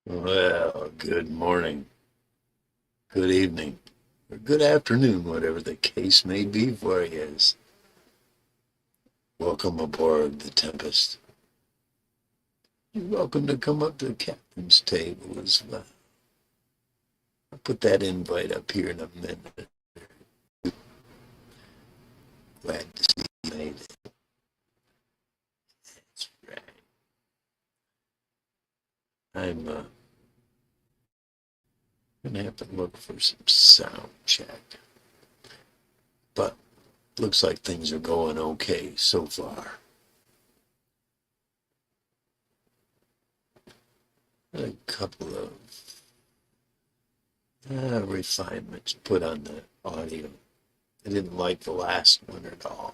Well, good morning, good evening, or good afternoon, whatever the case may be for you. Welcome aboard the Tempest. You're welcome to come up to the captain's table as well. I'll put that invite up here in a minute. Glad to see you made it. That's right. I'm gonna have to look for some sound check, but looks like things are going okay so far. A couple of refinements put on the audio. I didn't like the last one at all.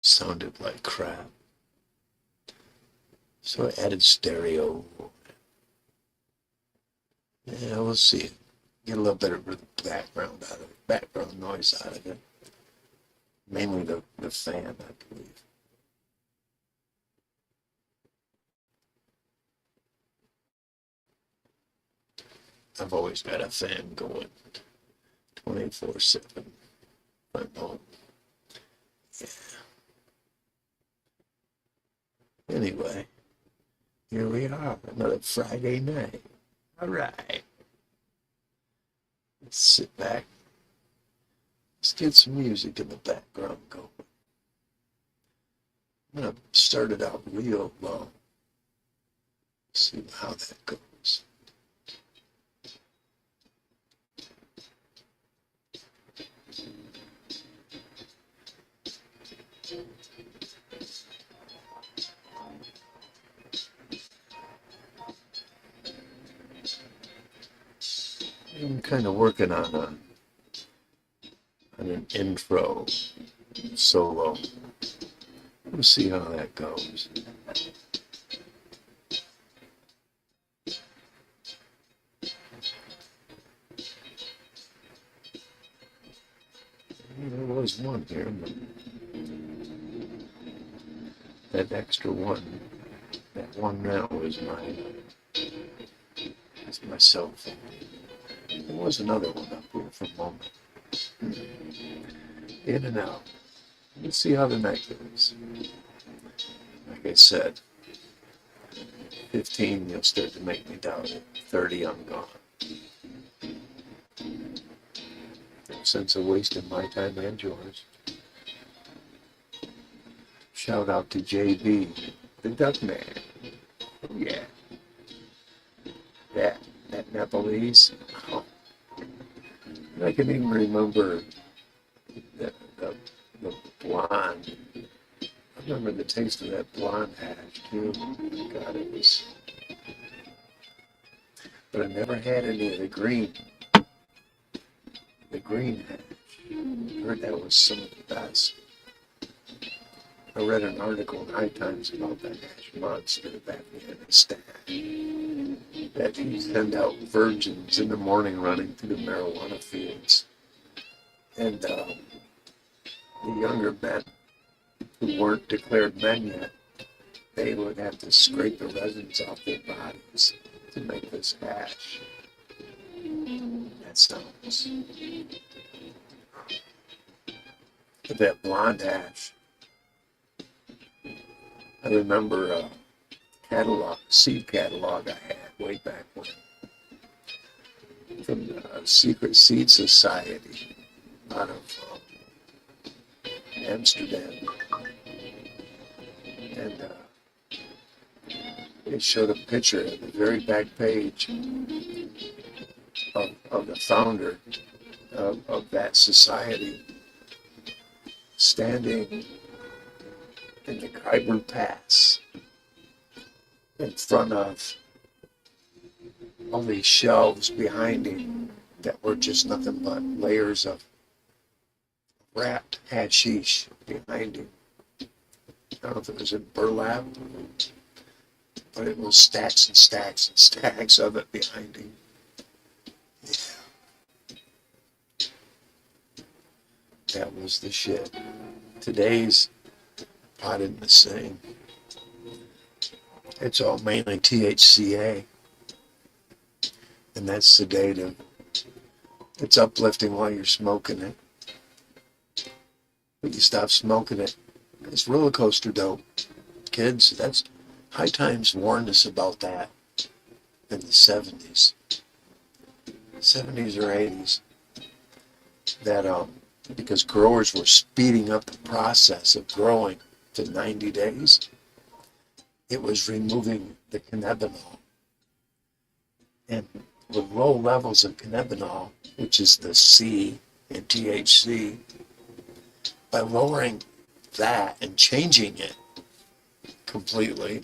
Sounded like crap. So I added stereo. Yeah, we'll see. Get a little better background out of it, background noise out of it. Mainly the fan, I believe. I've always got a fan going 24/7. I'm home. Yeah. Anyway, here we are, another Friday night. All right. Let's sit back. Let's get some music in the background going. I'm going to start it out real low. See how that goes. I'm kind of working on an intro solo. We'll see how that goes. There was one here, but that extra one, that one now is mine. It's my cell phone. There was another one up here for a moment. In and out. Let's see how the night goes. Like I said, 15, you'll start to make me doubt it. 30, I'm gone. No sense of wasting my time and yours. Shout out to JB, the Duck Man. Oh, yeah. That Nepalese. Oh, I can even remember the blonde. I remember the taste of that blonde hash too. God, it was. But I never had any of the green. The green hash. I heard that was some of the best. I read an article in High Times about that hash monster back in the stack. That he send out virgins in the morning running through the marijuana fields. And the younger men who weren't declared men yet, they would have to scrape the resins off their bodies to make this hash. That sounds. But that blonde hash, I remember a seed catalog I had way back when from the Secret Seed Society out of Amsterdam. And it showed a picture at the very back page of the founder of that society standing in the Khyber Pass in front of all these shelves behind him that were just nothing but layers of wrapped hashish behind him. I don't know if it was in burlap, but it was stacks and stacks and stacks of it behind him. Yeah, that was the shit. Today's pot in the same. It's all mainly THCA, and that's sedative. It's uplifting while you're smoking it, but you stop smoking it. It's roller coaster dope. Kids, that's High Times warned us about that in the 70s. 70s or 80s. That because growers were speeding up the process of growing to 90 days, it was removing the cannabinol. And with low levels of cannabinol, which is the C in THC, by lowering that and changing it completely,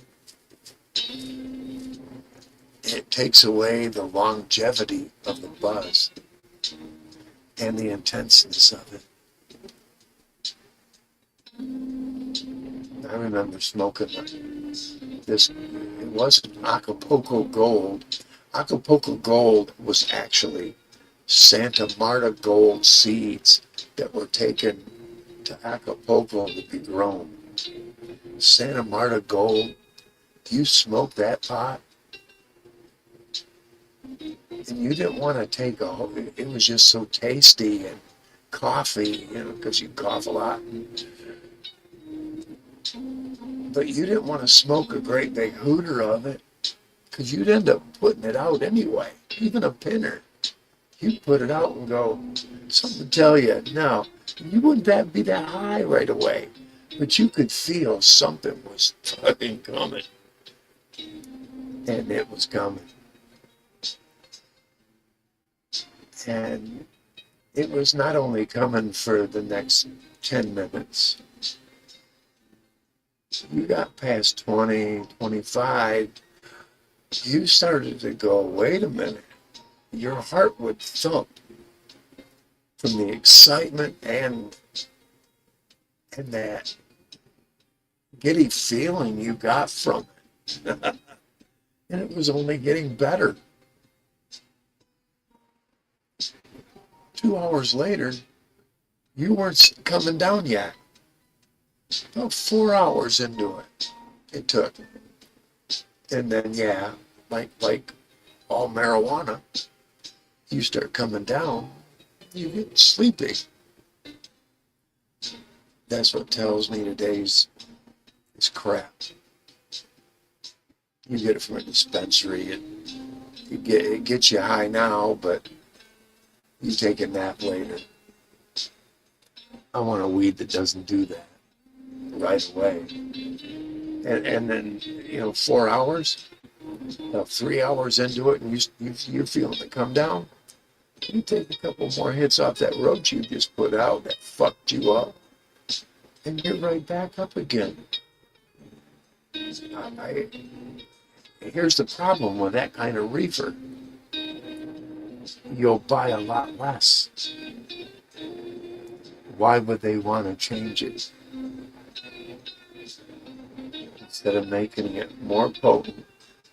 it takes away the longevity of the buzz and the intenseness of it. I remember smoking this, it wasn't Acapulco Gold. Acapulco Gold was actually Santa Marta Gold seeds that were taken to Acapulco to be grown. Santa Marta Gold, you smoke that pot, and you didn't want to take a whole, it was just so tasty, and coffee, because you cough a lot. But you didn't want to smoke a great big hooter of it, because you'd end up putting it out anyway. Even a pinner, you put it out and go, something to tell you, no, you wouldn't be that high right away, but you could feel something was fucking coming. And it was coming. And it was not only coming for the next 10 minutes. You got past 20, 25, you started to go, wait a minute. Your heart would thump from the excitement and that giddy feeling you got from it. And it was only getting better. 2 hours later, you weren't coming down yet. About 4 hours into it took. And then, yeah, like all marijuana, you start coming down, you get sleepy. That's what tells me today's is crap. You get it from a dispensary, it gets you high now, but you take a nap later. I want a weed that doesn't do that right away. And then, 4 hours, 3 hours into it, and you're feeling it come down. You take a couple more hits off that roach you just put out that fucked you up, and you're right back up again. Here's the problem with that kind of reefer. You'll buy a lot less. Why would they want to change it? Instead of making it more potent,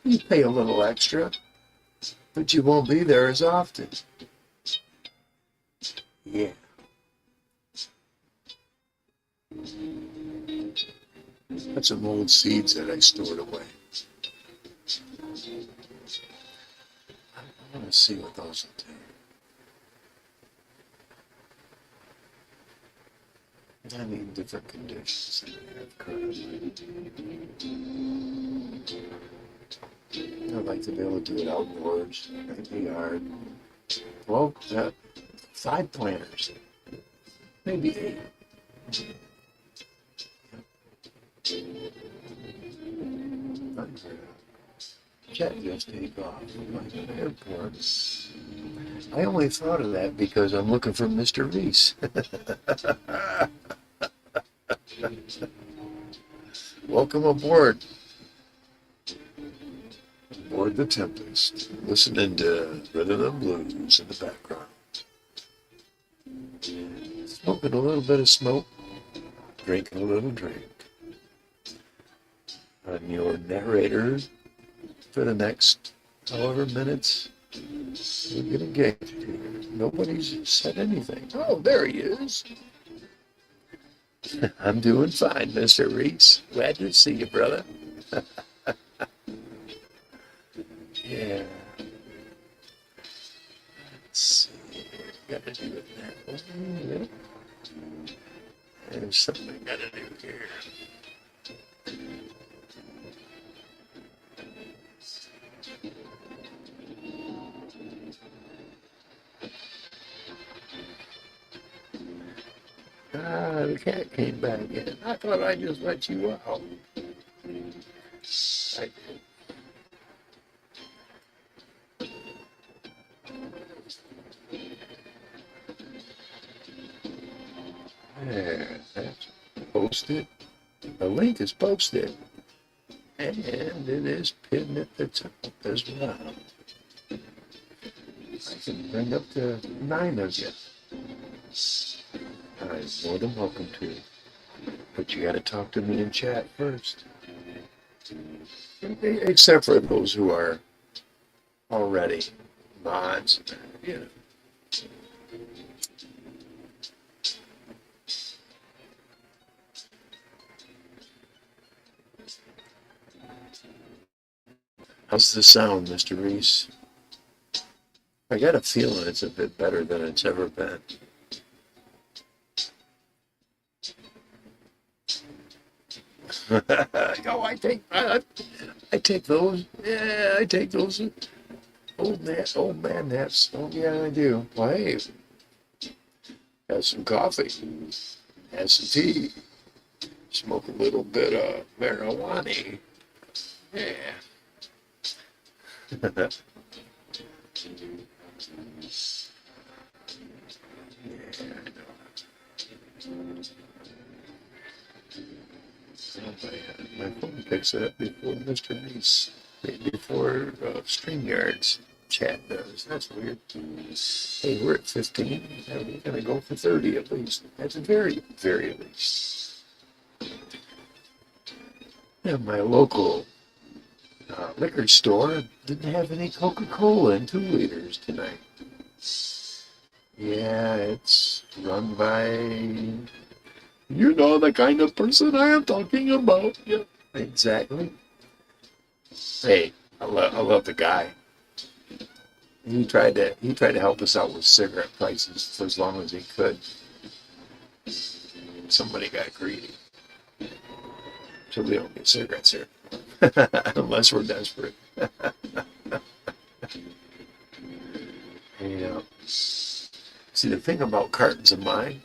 you pay a little extra, but you won't be there as often. Yeah. Got some old seeds that I stored away. I want to see what those will do. I need different conditions than I have currently. I'd like to be able to do it outdoors, in the yard. Well, 5 planters, maybe 8. Jet just take off from the airport. I only thought of that because I'm looking for Mr. Reese. Welcome aboard. Aboard the Tempest. Listening to Rhythm and Blues in the background. Smoking a little bit of smoke. Drinking a little drink. I'm your narrator for the next however minutes we're going to engage here. Nobody's said anything. Oh, there he is. I'm doing fine, Mr. Reese. Glad to see you, brother. something I gotta do here. Ah, the cat came back in. I thought I just let you out. I did. There, that's posted. The link is posted. And it is pinned at the top as well. I can bring up to 9 of you. I'm more than welcome to. But you gotta talk to me in chat first. Except for those who are already mods, you know. How's the sound, Mr. Reese? I got a feeling it's a bit better than it's ever been. Oh, I take those. Yeah, I take those old man naps. Oh yeah, I do. Well, hey, have some coffee, have some tea, smoke a little bit of marijuana. Yeah. Yeah, I know. My phone picks it up before Mr. Reese, before StreamYard's chat does. That's weird. Hey, we're at 15. We're going to go for 30 at least. That's a very, very least. And my local liquor store didn't have any Coca-Cola in 2 liters tonight. Yeah, it's run by, you know, the kind of person I am talking about. Yeah, exactly. Hey, I love the guy. He tried to help us out with cigarette prices for as long as he could. Somebody got greedy, so we don't get cigarettes here unless we're desperate. Yeah. See, the thing about cartons of mine,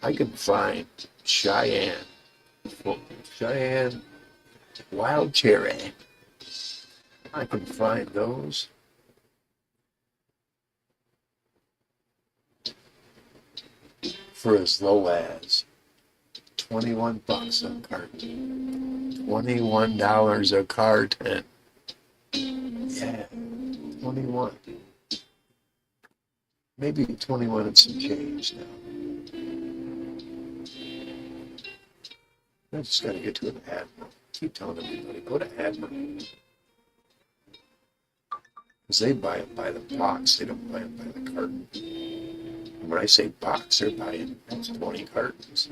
I can find Cheyenne wild cherry. I can find those for as low as $21 a carton. $21 a carton. Yeah, 21. Maybe 21 and some change now. I just got to get to an Admiral. Keep telling everybody, go to Admiral. Because they buy them by the box, they don't buy them by the carton. And when I say box, they're buying, that's 20 cartons.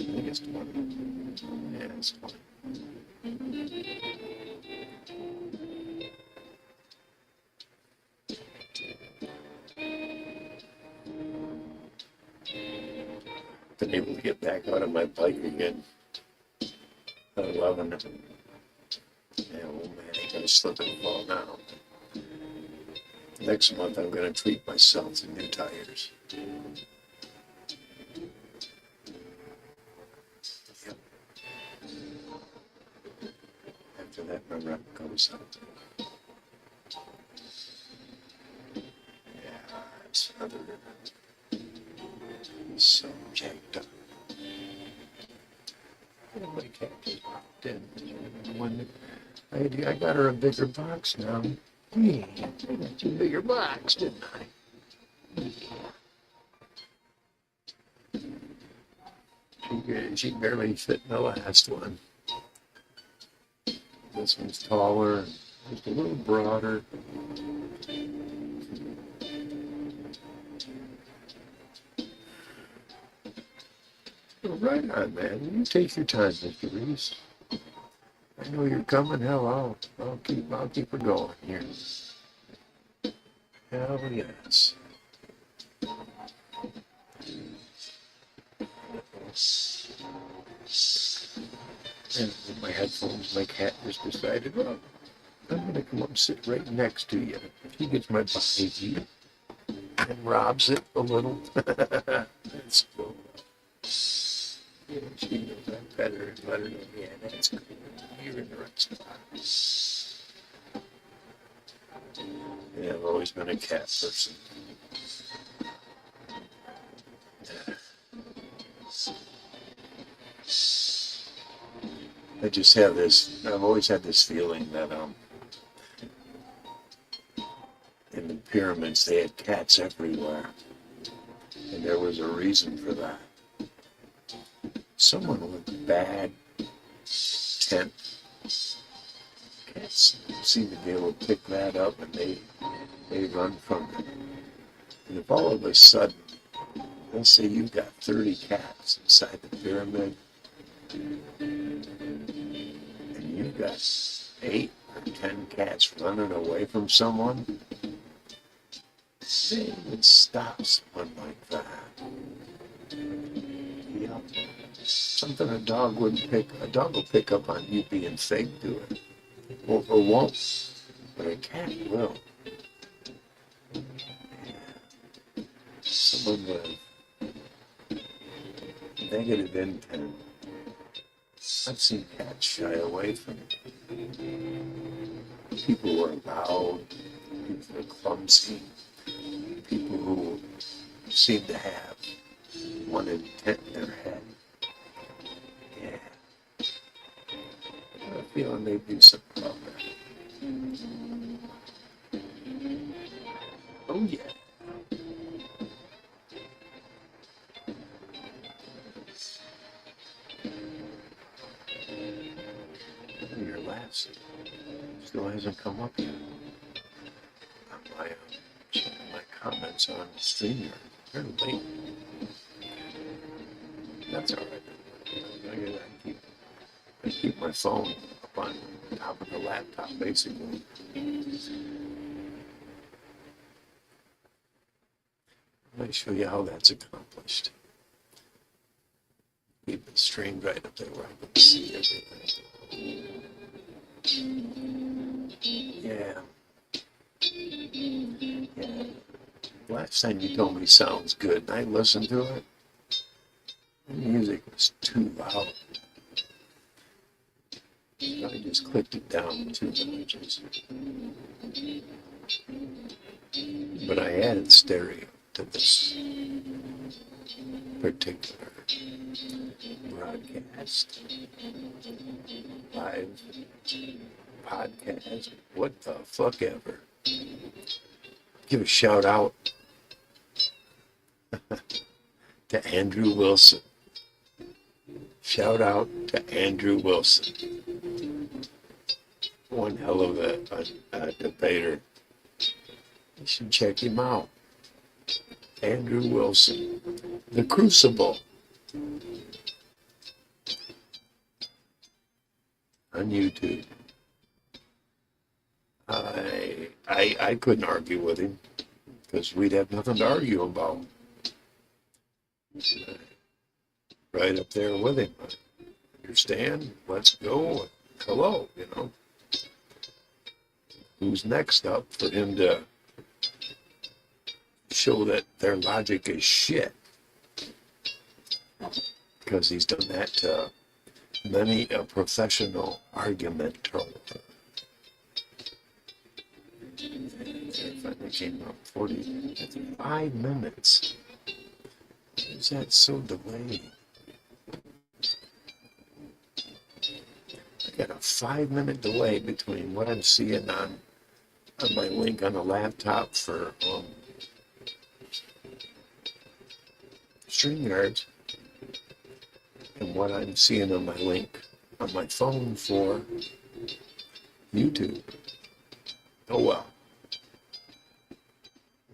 I think it's 20. Yeah, it's 20. Been able to get back out of my bike again. I'm loving it. Yeah, old man ain't gonna slip and fall now. Next month I'm gonna treat myself to new tires. Yep. After that, my rep goes up. Yeah, it's another so jacked up. My cat just popped in. When I got her a bigger box now. Yeah, I got you a bigger box, didn't I? Yeah. She barely fit in the last one. This one's taller, just a little broader. Right on, man. You take your time, Mr. Reese. I know you're coming. Hell, I'll keep her going here. Hell yes. And with my headphones, my cat just decided, well, I'm going to come up and sit right next to you. He gets my body heat and robs it a little. That's cool. Yeah, she knows I'm better and let her know, yeah, that's cool. You're in the right spot. Yeah, I've always been a cat person. I just have this, I've always had this feeling that in the pyramids they had cats everywhere. And there was a reason for that. Someone with bad tent, cats seem to be able to pick that up and they run from it. And if all of a sudden, let's say you've got 30 cats inside the pyramid, and you've got 8 or 10 cats running away from someone, they would stop someone like that. Yep. Something a dog will pick up on you being fake to it. Or won't. But a cat will. Someone with negative intent. I've seen cats shy away from people who are loud, people who are clumsy, people who seem to have one intent in their head. Yeah. I have a feeling they do something about that. Oh yeah. Your last still hasn't come up yet. On my comments on StreamYard. They're late. That's all right. I keep my phone up on top of the laptop, basically. Let me show you how that's accomplished. Keep it streamed right up there where I can see everything. Yeah. Yeah. Last time you told me sounds good, and I listened to it. The music was too loud. I just clicked it down 2 notches. But I added stereo to this particular broadcast, live podcast, what the fuck ever. Give a shout out to Andrew Wilson. Shout out to Andrew Wilson. One hell of a debater. You should check him out. Andrew Wilson. The Crucible. On YouTube. I couldn't argue with him because we'd have nothing to argue about. Right up there with him. Understand? Let's go. Hello, you know. Who's next up for him to show that their logic is shit? Because he's done that to many a professional argumenter. Finally came up 45 minutes. Is that so delayed? I got a 5-minute delay between what I'm seeing on my link on the laptop for StreamYard and what I'm seeing on my link on my phone for YouTube. Oh well.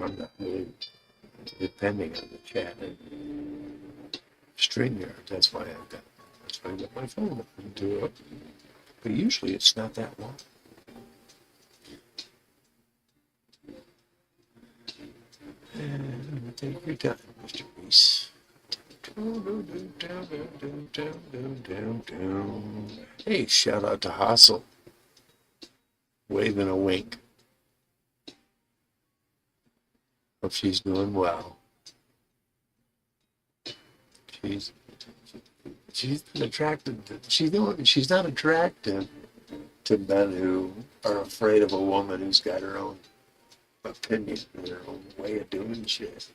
I'm not really depending on the chat and StreamYard. That's why I got my phone up and do it. But usually it's not that long. And take your time, Mr. Reese. Take Hey, shout out to Hassel, waving a wink. Hope she's doing well. She's attracted. She's not attractive to men who are afraid of a woman who's got her own opinion and her own way of doing shit.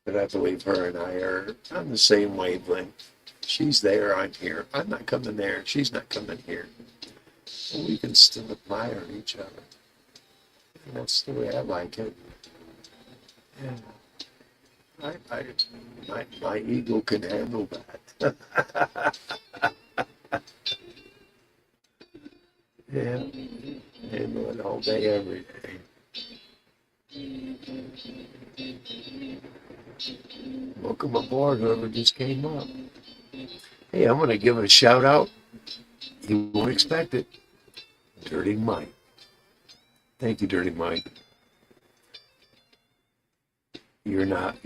But I believe her and I are on the same wavelength. She's there, I'm here. I'm not coming there, she's not coming here. And we can still admire each other. And that's the way I like it. Yeah. My ego can handle that. Yeah, handle it all day, every day. Welcome aboard, whoever just came up. Hey, I'm going to give a shout out. You won't expect it. Dirty Mike. Thank you, Dirty Mike. You're not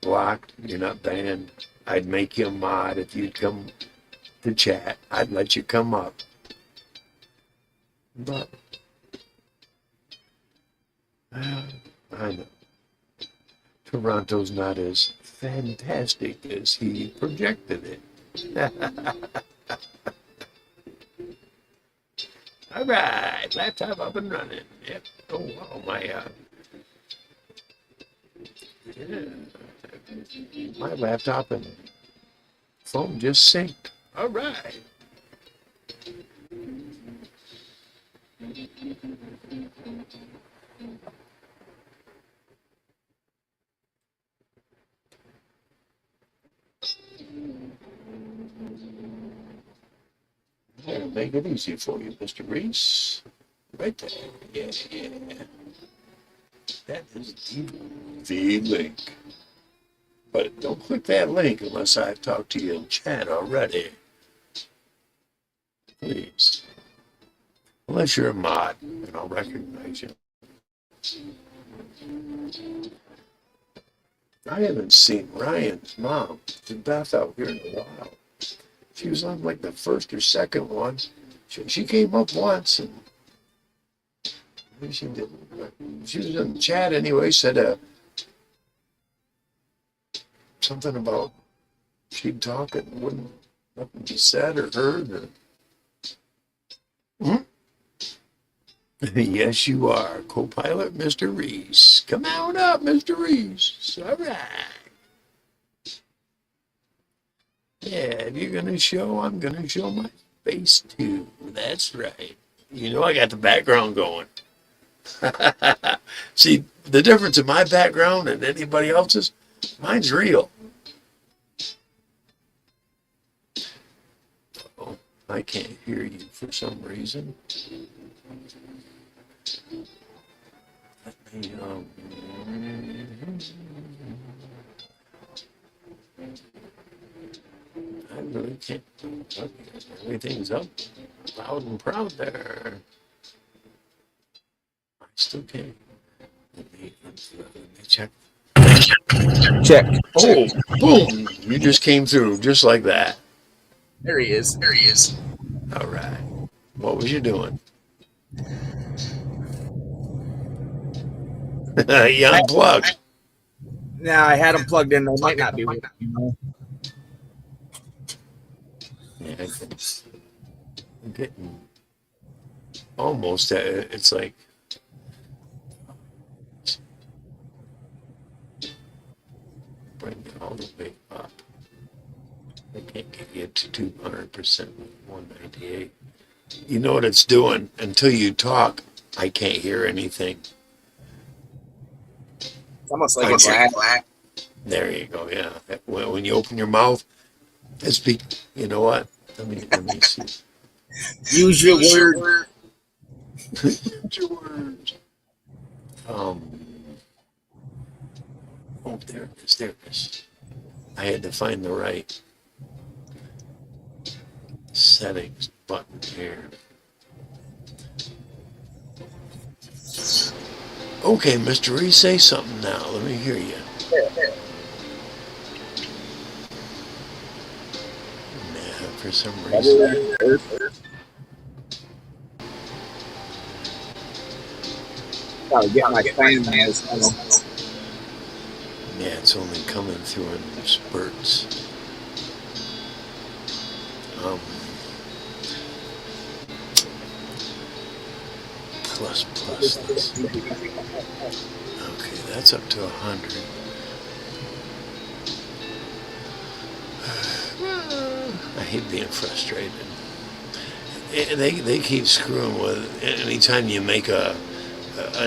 blocked. You're not banned. I'd make you a mod if you'd come to chat. I'd let you come up. But I know Toronto's not as fantastic as he projected it. All right, laptop up and running. Yep. Oh wow, my laptop and phone just synced. All right. I'll make it easy for you, Mr. Reese. Right there. Yeah, yeah. That is the link. But don't click that link unless I've talked to you in chat already. Please. Unless you're a mod, and I'll recognize you. I haven't seen Ryan's mom, Beth, out here in a while. She was on like the first or second one. She came up once, and she did. She was in the chat anyway. Said something about she'd talk and wouldn't nothing be said or heard. Or, Yes, you are, co-pilot Mr. Reese. Come on up, Mr. Reese. All right. Yeah, if you're gonna show, I'm gonna show my face too. That's right. You know I got the background going. See, the difference in my background and anybody else's, mine's real. Oh, I can't hear you for some reason. Let me, I really can't. Everything's up loud and proud there. I still can't. Let me check. Check. Oh, boom! You just came through just like that. There he is. There he is. All right. What was you doing? You unplugged. Now I had him plugged in. They might not be working. Yeah, I'm getting almost at it. It's like bring it all the way up. I can't get you to 200% 198. You know what it's doing? Until you talk, I can't hear anything. It's almost like a black. There you go. Yeah. When you open your mouth, it's you know what? Let me see. Use your word. Use your words. Oh, there it is. There it is. I had to find the right settings button here. Okay, Mr. Reese, say something now. Let me hear you. for some reason. Gotta get my fan noise. Yeah, it's only coming through in spurts. Plus. Okay, that's up to 100. I hate being frustrated. They keep screwing with it. Anytime you make a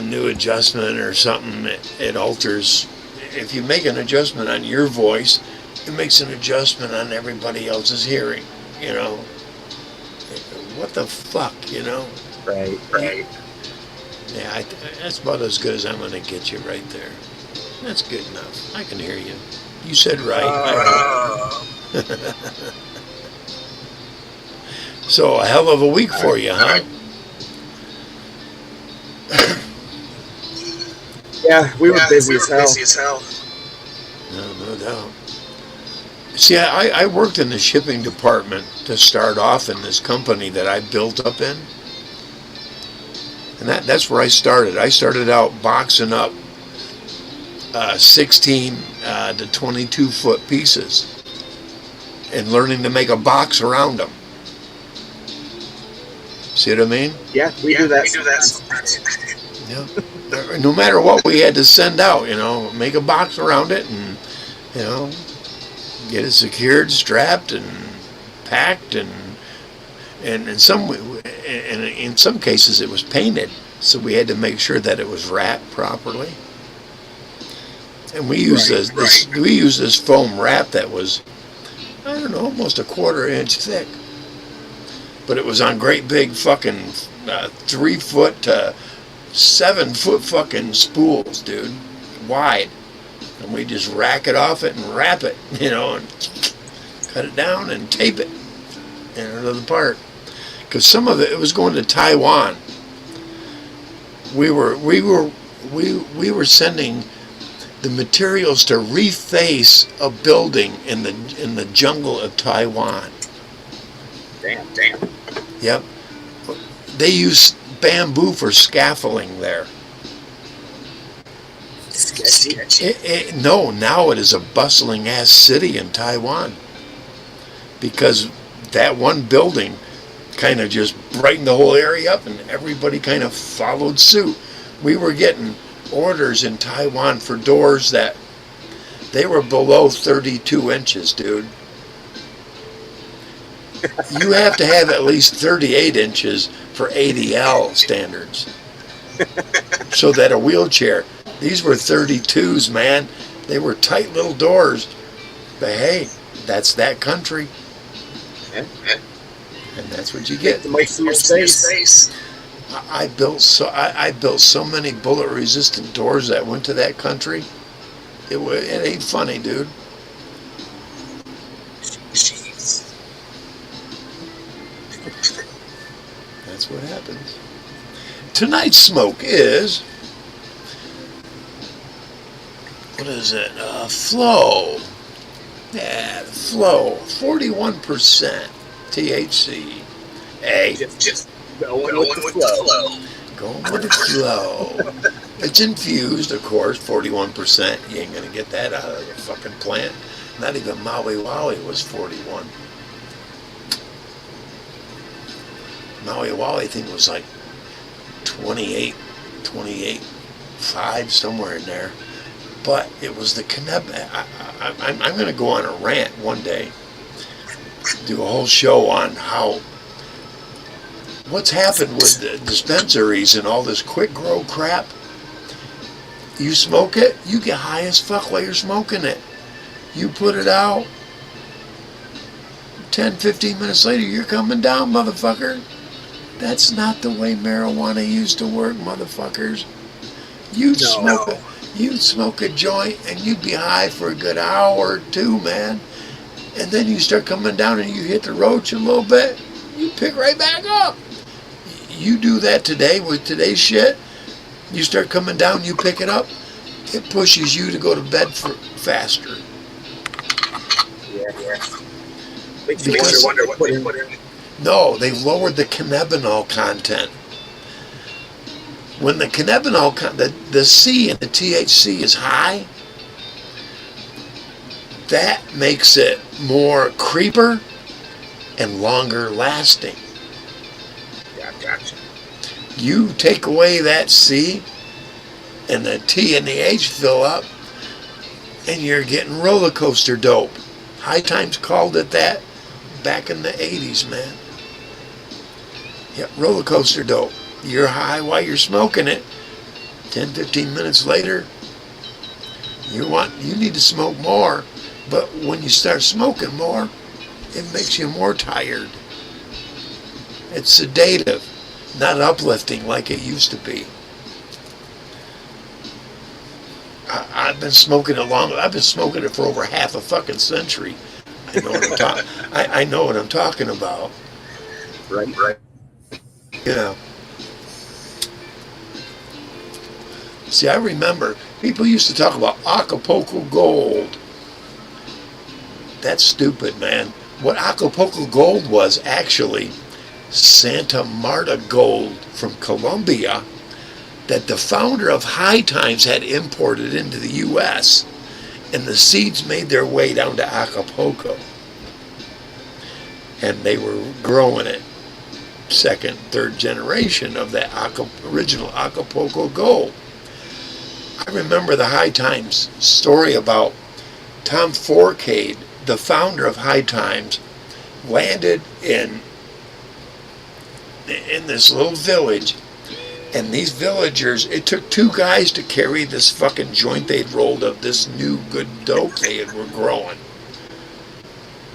new adjustment or something, it alters. If you make an adjustment on your voice, it makes an adjustment on everybody else's hearing. You know, what the fuck, you know? Right. Yeah, that's about as good as I'm going to get you right there. That's good enough. I can hear you. You said right. So a hell of a week for you, huh? Yeah, we were busy as hell. No doubt. See, I worked in the shipping department to start off in this company that I built up in. And that's where I started. I started out boxing up 16 to 22 foot pieces and learning to make a box around them. See what I mean? Yeah, we do that sometimes. Yeah. No matter what we had to send out, you know, make a box around it and, you know, get it secured, strapped, and packed, and in some cases it was painted, so we had to make sure that it was wrapped properly. And we used this foam wrap that was, I don't know, almost a 1/4 inch thick, but it was on great big fucking 3 foot to 7 foot fucking spools, dude, wide. And we just rack it off it and wrap it, you know, and cut it down and tape it into the part. Because some of it was going to Taiwan. We were sending the materials to reface a building in the jungle of Taiwan. Damn. Yep. They use bamboo for scaffolding there. Sketchy. No, now it is a bustling ass city in Taiwan because that one building kind of just brightened the whole area up and everybody kind of followed suit. We were getting orders in Taiwan for doors that they were below 32 inches, dude. You have to have at least 38 inches for ADL standards so that a wheelchair. These were 32s, man. They were tight little doors. But hey, that's that country. Yeah. And that's what you get. Most of your space. I built so many bullet resistant doors that went to that country. It ain't funny, dude. Jeez. That's what happens. Tonight's smoke is, what is it? Flow. Yeah, Flow. 41% THC. Hey, Just going with the flow. going with the flow. It's infused, of course, 41%. You ain't going to get that out of the fucking plant. Not even Maui Wowie was 41. Maui Wowie thing was like 28, 5, somewhere in there. But it was the cannabis. I'm going to go on a rant one day, do a whole show on what's happened with the dispensaries and all this quick grow crap. You smoke it, you get high as fuck while you're smoking it. You put it out, 10, 15 minutes later, you're coming down, motherfucker. That's not the way marijuana used to work, motherfuckers. You'd smoke a joint and you'd be high for a good hour or two, man. And then you start coming down and you hit the roach a little bit, you pick right back up. You do that today with today's shit, you start coming down, you pick it up, it pushes you to go to bed faster. Yeah. Makes you Because wonder what they put in. no, they've lowered the cannabinol content. When the cannabinol, the C in the THC is high, that makes it more creeper and longer lasting. Yeah, gotcha. You take away that C, and the T and the H fill up, and you're getting roller coaster dope. High Times called it that back in the 80s, man. Yeah, roller coaster dope. You're high while you're smoking it. 10, 15 minutes later, you need to smoke more. But when you start smoking more, it makes you more tired. It's sedative, not uplifting like it used to be. I've been smoking it long. I've been smoking it for over half a fucking century. I know what I'm talking. I know what I'm talking about. Right. You know. See, I remember people used to talk about Acapulco Gold. That's stupid, man. What Acapulco Gold was actually Santa Marta Gold from Colombia that the founder of High Times had imported into the U.S. and the seeds made their way down to Acapulco. And they were growing it. Second, third generation of that original Acapulco Gold. I remember the High Times story about Tom Forcade, the founder of High Times, landed in this little village, and these villagers, it took 2 guys to carry this fucking joint they'd rolled of this new good dope they were growing.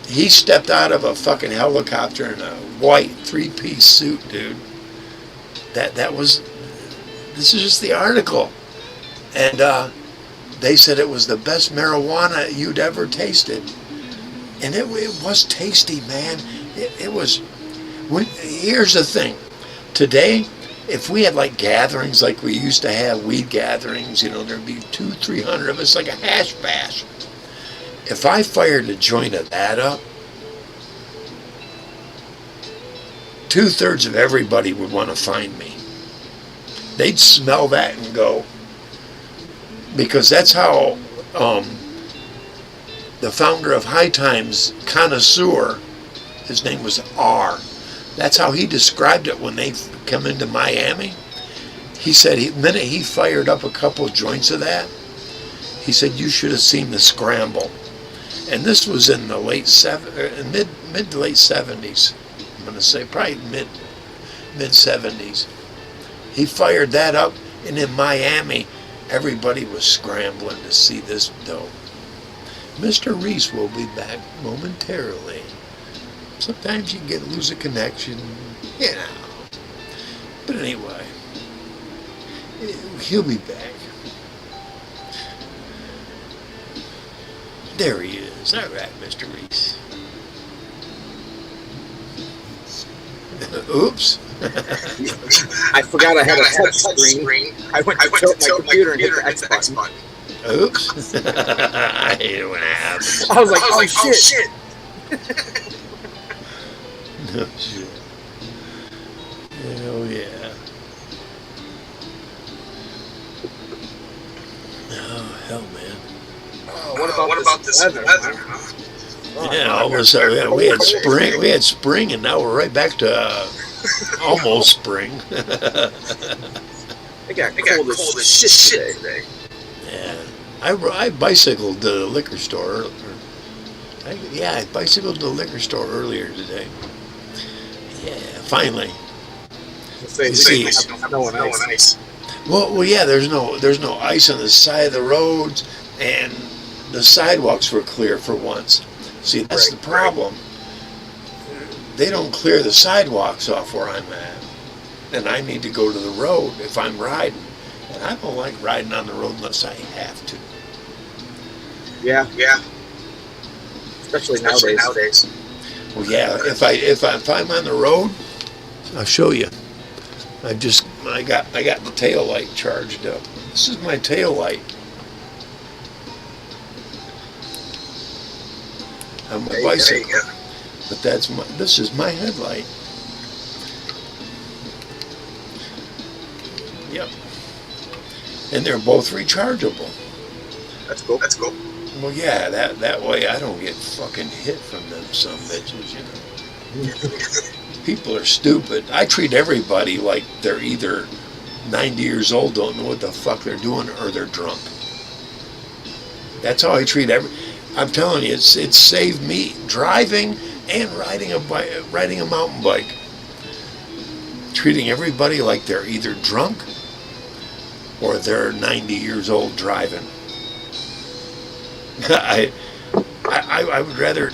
He stepped out of a fucking helicopter in a white 3-piece suit, dude. This is just the article. And they said it was the best marijuana you'd ever tasted. And it was tasty, man. It was. Here's the thing. Today, if we had like gatherings like we used to have, weed gatherings, there'd be 200-300 of us, like a hash bash. If I fired a joint of that up, 2/3 of everybody would want to find me. They'd smell that and go. Because that's how the founder of High Times, Connoisseur, his name was R. That's how he described it when they come into Miami. He said the minute he fired up a couple joints of that, he said you should have seen the scramble. And this was in the mid to late 70s. I'm going to say probably mid 70s. He fired that up, and in Miami, everybody was scrambling to see this dope. Mr. Reese will be back momentarily. Sometimes you lose a connection, But anyway, he'll be back. There he is. All right, Mr. Reese. Oops. I forgot I had a touch screen. I went to tilt my computer and hit the X button. Oops. I hate it when it happens. I was like, oh shit. No shit. Hell yeah. Oh, hell, man. What about this weather? Yeah, all of a sudden we had spring, and now we're right back to almost spring. It got cold as shit today. Yeah, I bicycled to the liquor store. I bicycled to the liquor store earlier today. Yeah, finally. No ice. Well, yeah. There's no ice on the side of the roads, and the sidewalks were clear for once. See, that's the problem. They don't clear the sidewalks off where I'm at, and I need to go to the road if I'm riding. And I don't like riding on the road unless I have to. Yeah. Especially nowadays. Well, yeah. If I'm on the road, I'll show you. I got the tail light charged up. This is my tail light. On my bicycle. But this is my headlight. Yep. And they're both rechargeable. That's cool. That's cool. Well, yeah, that way I don't get fucking hit from them some bitches, you know. People are stupid. I treat everybody like they're either 90 years old, don't know what the fuck they're doing, or they're drunk. That's how I treat I'm telling you, it's saved me driving and riding a mountain bike. Treating everybody like they're either drunk or they're 90 years old driving. I would rather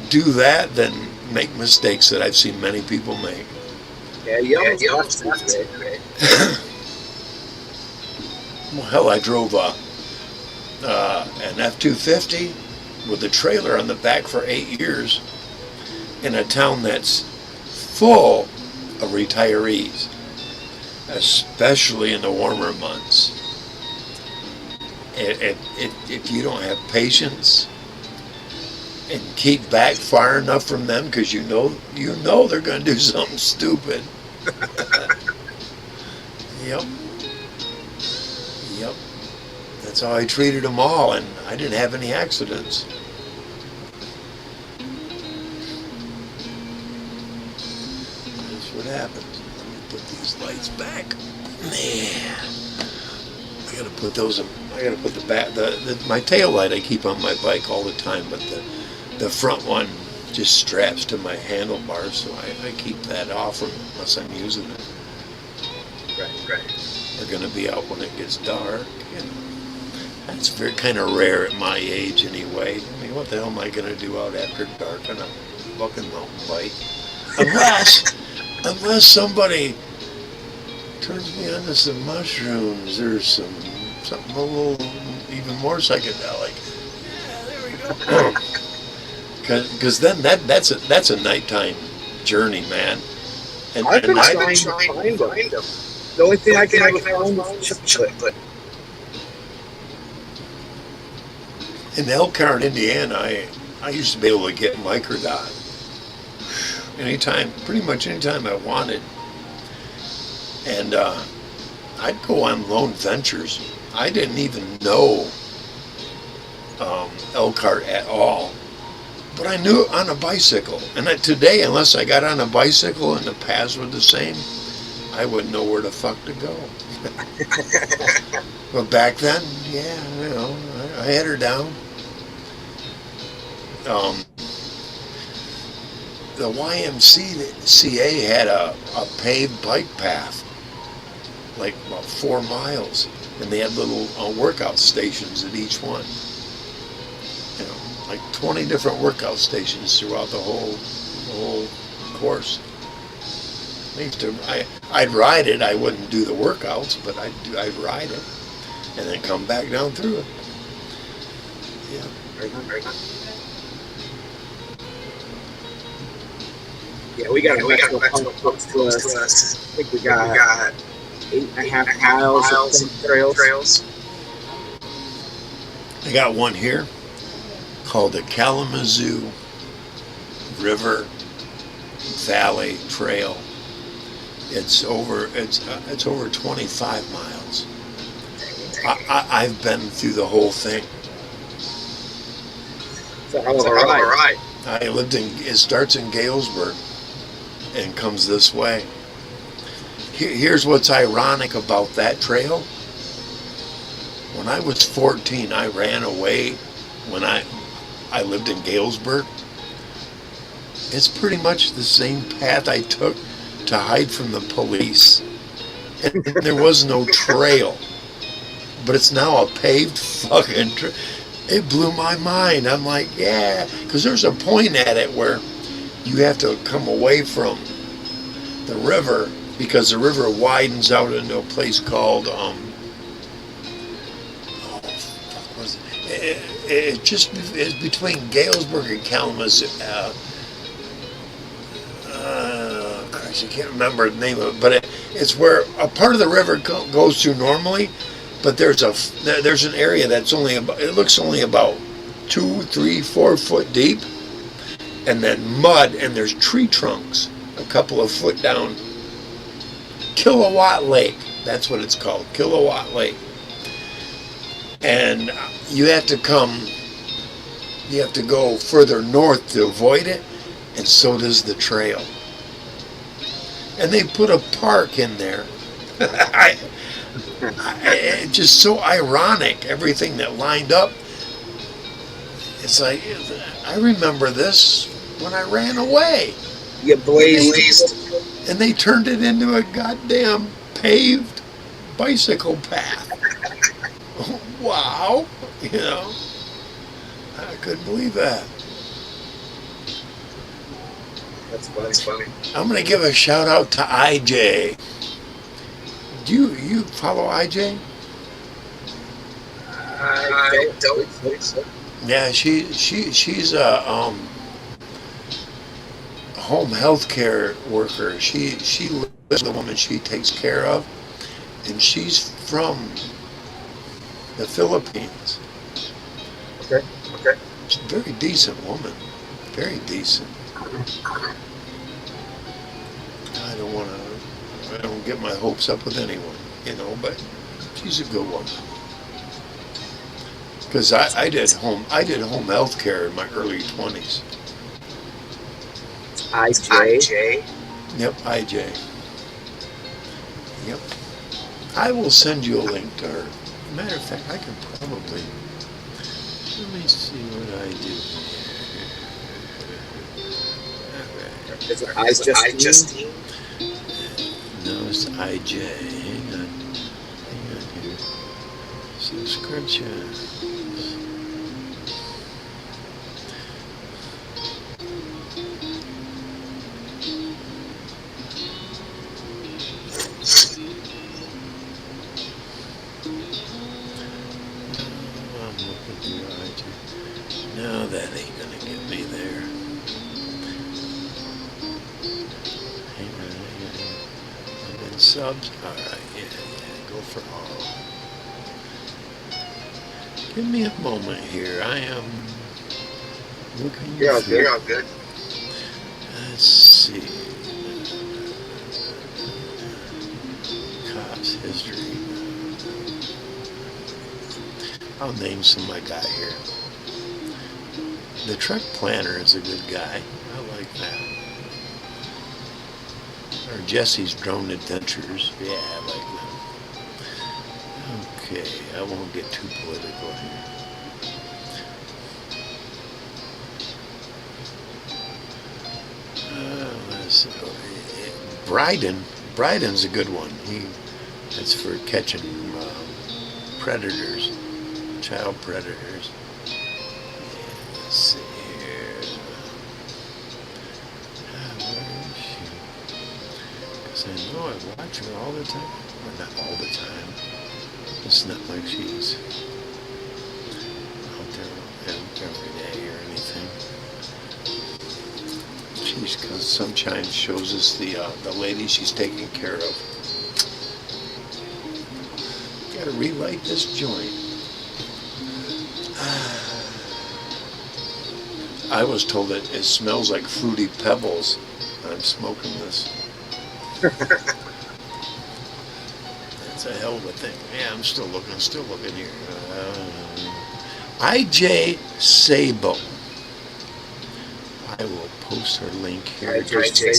do that than make mistakes that I've seen many people make. Yeah, you almost left today. Well, hell, I drove an F-250 with a trailer on the back for 8 years in a town that's full of retirees, especially in the warmer months. If you don't have patience and keep back far enough from them, because you know they're going to do something stupid. Yep. That's how I treated them all, and I didn't have any accidents. That's what happens. Let me put these lights back. Man, I gotta put those in. I gotta put the back. My tail light I keep on my bike all the time, but the front one just straps to my handlebars, so I keep that off unless I'm using it. Right. They're gonna be out when it gets dark. You know. That's very kind of rare at my age, anyway. I mean, what the hell am I gonna do out after dark on a fucking mountain bike? Unless somebody turns me onto some mushrooms or something a little even more psychedelic. Yeah, there we go. Because then that's a nighttime journey, man. And I've been trying to find them. The only thing I can ever find is chocolate. In Elkhart, Indiana, I used to be able to get microdot pretty much anytime I wanted. And I'd go on lone ventures. I didn't even know Elkhart at all, but I knew it on a bicycle. And today, unless I got on a bicycle and the paths were the same, I wouldn't know where the fuck to go. But back then, yeah, you know, I had her down. The YMCA had a paved bike path, like about 4 miles, and they had little workout stations at each one. You know, like 20 different workout stations throughout the whole course. I'd ride it. I wouldn't do the workouts, but I'd ride it, and then come back down through it. Yeah. Very nice. Yeah, we got close to us. I think we got 8.5 miles of trails. I got one here called the Kalamazoo River Valley Trail. It's over 25 miles. I've been through the whole thing. It's a hell of a ride. It starts in Galesburg and comes this way. Here's what's ironic about that trail. When I was 14, I ran away when I lived in Galesburg. It's pretty much the same path I took to hide from the police. And there was no trail. But it's now a paved fucking trail. It blew my mind. I'm like, yeah, because there's a point at it where you have to come away from the river because the river widens out into a place called it just is between Galesburg and Kalamazoo. Christ, I can't remember the name of it, but it's where a part of the river goes through normally, but there's an area that's it looks only about 2, 3, 4 foot deep, and then mud, and there's tree trunks a couple of foot down. Kilowatt Lake, that's what it's called, Kilowatt Lake. And you have to go further north to avoid it, and so does the trail. And they put a park in there. It's just so ironic, everything that lined up. It's like, I remember this when I ran away. You blazed. And they turned it into a goddamn paved bicycle path. Wow. You know, I couldn't believe that. That's funny. I'm going to give a shout out to IJ. Do you follow IJ? I don't think so. Yeah, she's a home health care worker. She lives with the woman she takes care of, and she's from the Philippines. Okay. She's a very decent woman. Very decent. I don't get my hopes up with anyone, you know, but she's a good woman. Because I did home health care in my early 20s. IJ. Yep, IJ. Yep. I will send you a link to her. Matter of fact, I can probably. Let me see what I do. Is it iJustine? No, it's IJ. Hang on here. Subscriptions. I'm looking through IJ. No, that ain't gonna get me there. Hang on. And then subs. Alright, yeah. Go for all. Give me a moment here. I am looking. You're all good. Let's see. Cops history. I'll name some I got here. The truck planner is a good guy. I like that. Or Jesse's Drone Adventures. Yeah, I like that. Okay, I won't get too political here. Let's see. Bryden's a good one. That's for catching predators, child predators. Let's see here. Where is she? Because I know I watch her all the time. Or not all the time. It's not like she's out there every day or anything. She's sometimes shows us the lady she's taking care of. Gotta relight this joint. I was told that it smells like Fruity Pebbles. I'm smoking this. That's a hell of a thing. Yeah, I'm still looking here. IJ Sabo. I will post her link here. IJ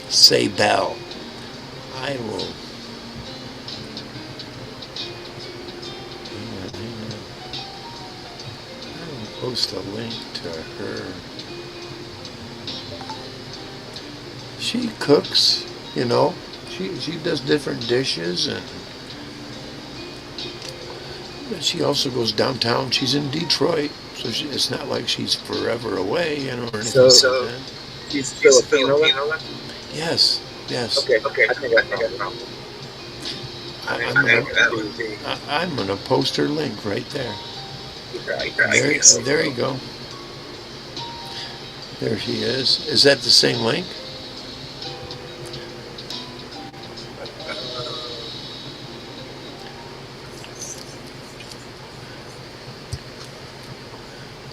Sabel. I will. Hang on. I will post a link to her. She cooks, you know. She does different dishes, but she also goes downtown. She's in Detroit, so it's not like she's forever away, you know, or anything like that. She's Filipino? Yes. Okay. I think I know. I'm gonna post her link right there. There you go. There she is. Is that the same link?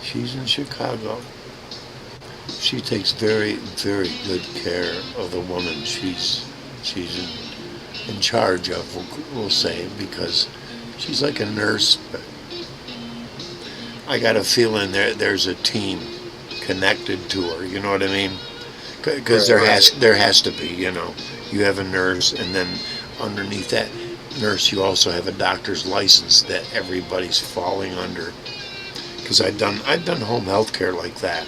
She's in Chicago. she takes very, very good care of the woman she's in charge of, we'll say, because she's like a nurse. But I got a feeling there's a team connected to her. You know what I mean? Because there has to be. You know, you have a nurse, and then underneath that nurse, you also have a doctor's license that everybody's falling under. Because I've done home health care like that,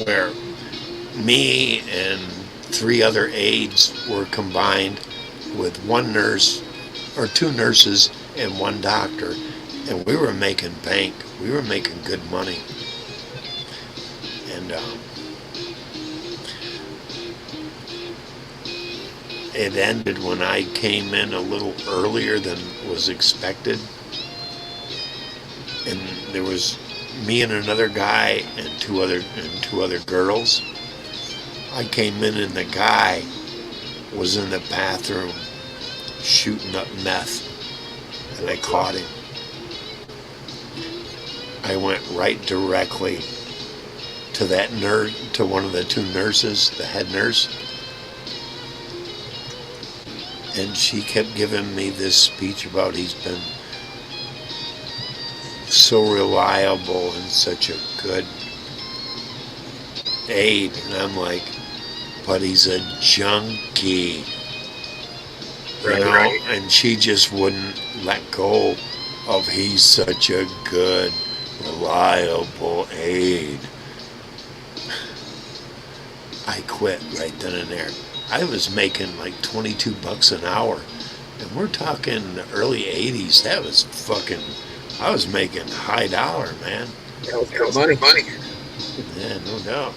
where me and 3 other aides were combined with one nurse or 2 nurses and 1 doctor, and we were making bank. We were making good money, and it ended when I came in a little earlier than was expected, and there was me and another guy and two other girls. I came in and the guy was in the bathroom shooting up meth, and I caught him. I went right directly to that nurse, to one of the 2 nurses, the head nurse, and she kept giving me this speech about he's been so reliable and such a good aide, and I'm like, but he's a junkie, you know? Right. And she just wouldn't let go of he's such a good, reliable aide. I quit right then and there. I was making like $22 an hour, and we're talking the early 80s. That was fucking, I was making high dollar, man. That was good money. Yeah, no doubt.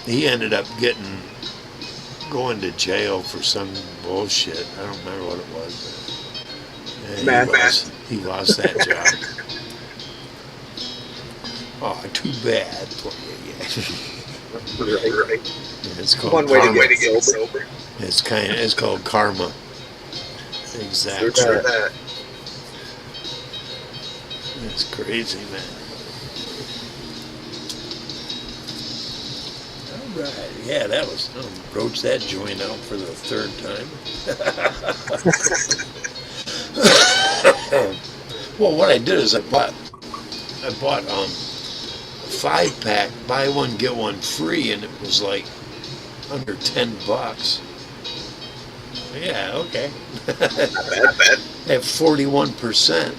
He ended up going to jail for some bullshit. I don't remember what it was. But yeah, he lost that job. Oh, too bad for you. Yeah. Right. It's called one karma. way to get sober. It's called karma. Exactly. It's crazy, man. All right. Yeah, that was. Broached that joint out for the 3rd time. Well, what I did is I bought 5-pack, buy one get one free, and it was like under $10. Yeah, okay. Not bad. At 41%.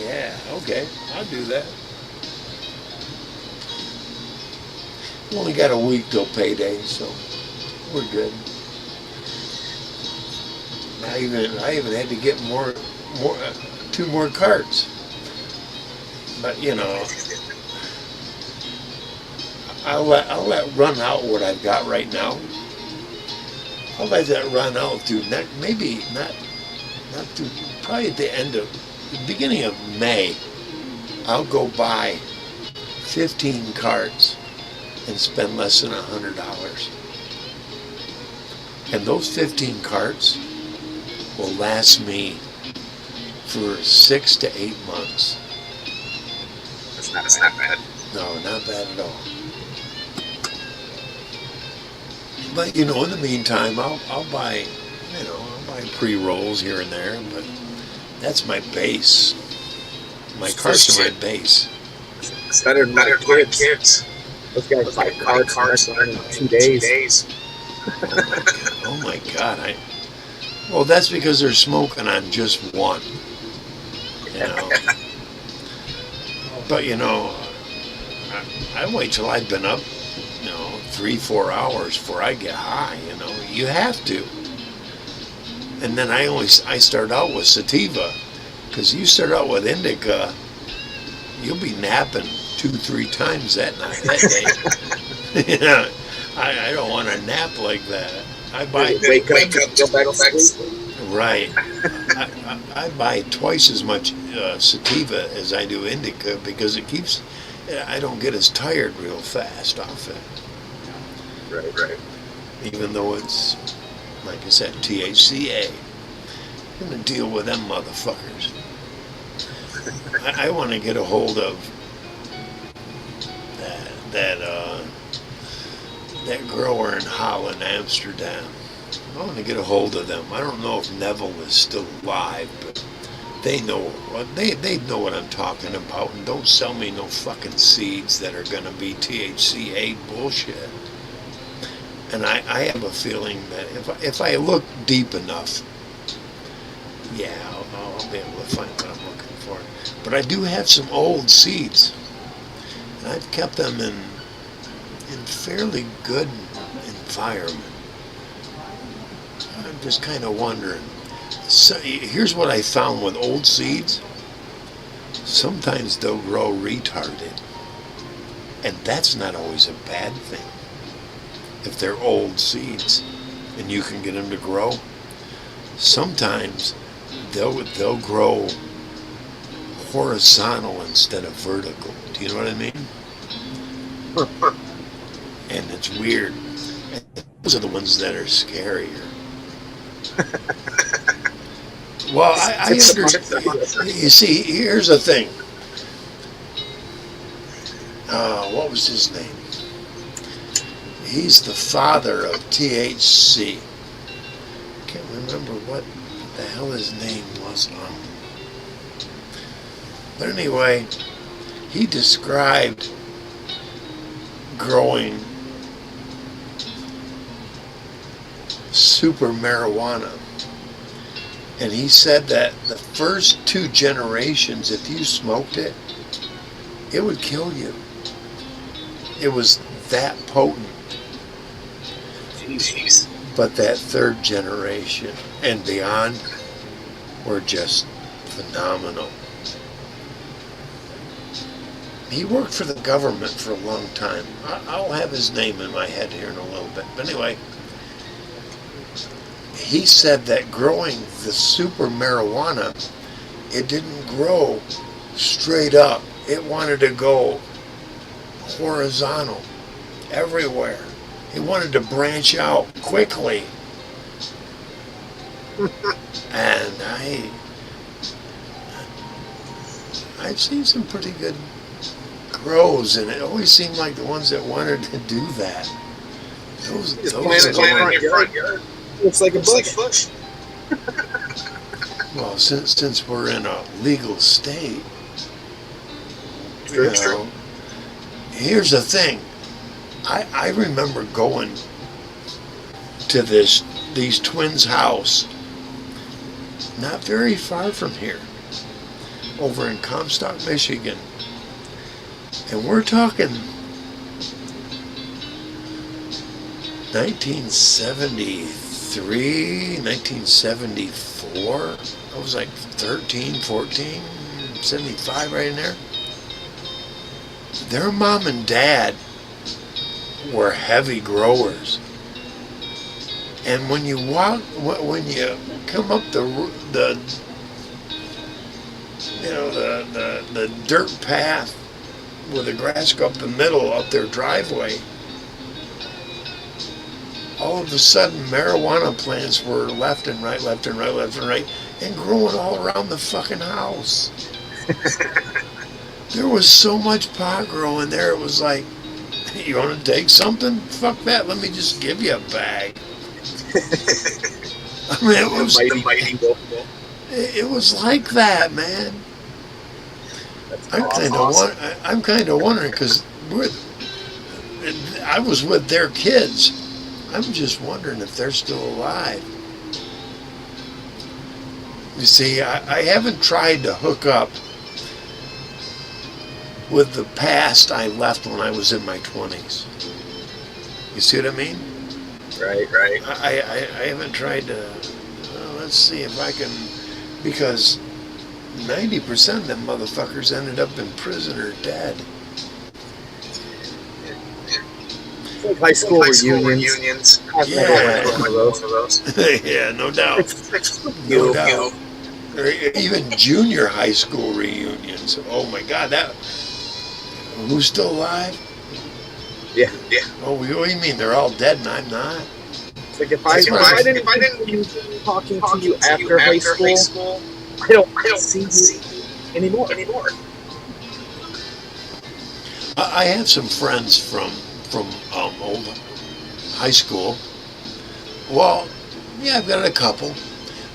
Yeah, okay, I'll do that. We only got a week till payday, so we're good. I even had to get more 2 more carts. But you know, I'll let run out what I've got right now. I'll let that run out through maybe not through, probably at the beginning of May. I'll go buy 15 carts and spend less than $100. And those 15 carts will last me for 6 to 8 months. That's not bad. No, not bad at all. But you know, in the meantime, I'll buy pre-rolls here and there, but that's my base. My carts are my base. It's better than kids. Those guys buy carts in 2 days. Oh my God! Well, that's because they're smoking on just one. You know. But you know, I wait till I've been up, 3-4 hours before I get high. You know, you have to. And then I start out with sativa, because you start out with indica, you'll be napping 2-3 times that day. You know, I don't want to nap like that. I buy wake up, go back to sleep. Right. I buy twice as much sativa as I do indica, because I don't get as tired real fast off it. Right. Even though it's, like I said, THCA. I'm going to deal with them motherfuckers. I want to get a hold of that grower in Holland, Amsterdam. I want to get a hold of them. I don't know if Neville is still alive, but they know they know what I'm talking about, and don't sell me no fucking seeds that are gonna be THCA bullshit. And I have a feeling that if I look deep enough, yeah, I'll be able to find what I'm looking for. But I do have some old seeds, and I've kept them in fairly good environment. I'm just kind of wondering. So here's what I found with old seeds. Sometimes they'll grow retarded, and that's not always a bad thing. If they're old seeds and you can get them to grow, sometimes they'll grow horizontal instead of vertical. Do you know what I mean? And it's weird. And those are the ones that are scarier. Well, I understand. You see, here's the thing. What was his name? He's the father of THC. Can't remember what the hell his name was. But anyway, he described growing super marijuana. And he said that the first 2 generations, if you smoked it, it would kill you. It was that potent. Jeez. But that 3rd generation and beyond were just phenomenal. He worked for the government for a long time. I'll have his name in my head here in a little bit. But anyway, he said that growing the super marijuana, it didn't grow straight up. It wanted to go horizontal everywhere. He wanted to branch out quickly. And I've seen some pretty good grows, and it always seemed like the ones that wanted to do that. Those plant it in your front yard. Looks like a bush. Well, since we're in a legal state, True. Here's the thing. I remember going to these twins' house, not very far from here, over in Comstock, Michigan. And we're talking 1973, 1974. I was like 13, 14, 75 right in there. Their mom and dad were heavy growers. And when you come up the dirt path with the grass go up the middle up their driveway, all of a sudden marijuana plants were left and right, and growing all around the fucking house. There was so much pot growing there, it was like, you want to take something? Fuck that, let me just give you a bag. I mean, it was like that, man. I'm kind of wondering, because I was with their kids. I'm just wondering if they're still alive. You see, I haven't tried to hook up with the past I left when I was in my 20s. You see what I mean? Right. I haven't tried to, let's see if I can, because 90% of them motherfuckers ended up in prison or dead. High school reunions. Yeah. One of those. Yeah, no doubt. No doubt. Or even junior high school reunions. Oh my God, who's still alive? Yeah. Oh, what do you mean? They're all dead and I'm not? It's like if I didn't continue talking to you after high school, I don't see you anymore. I have some friends from old high school. Well, yeah, I've got a couple,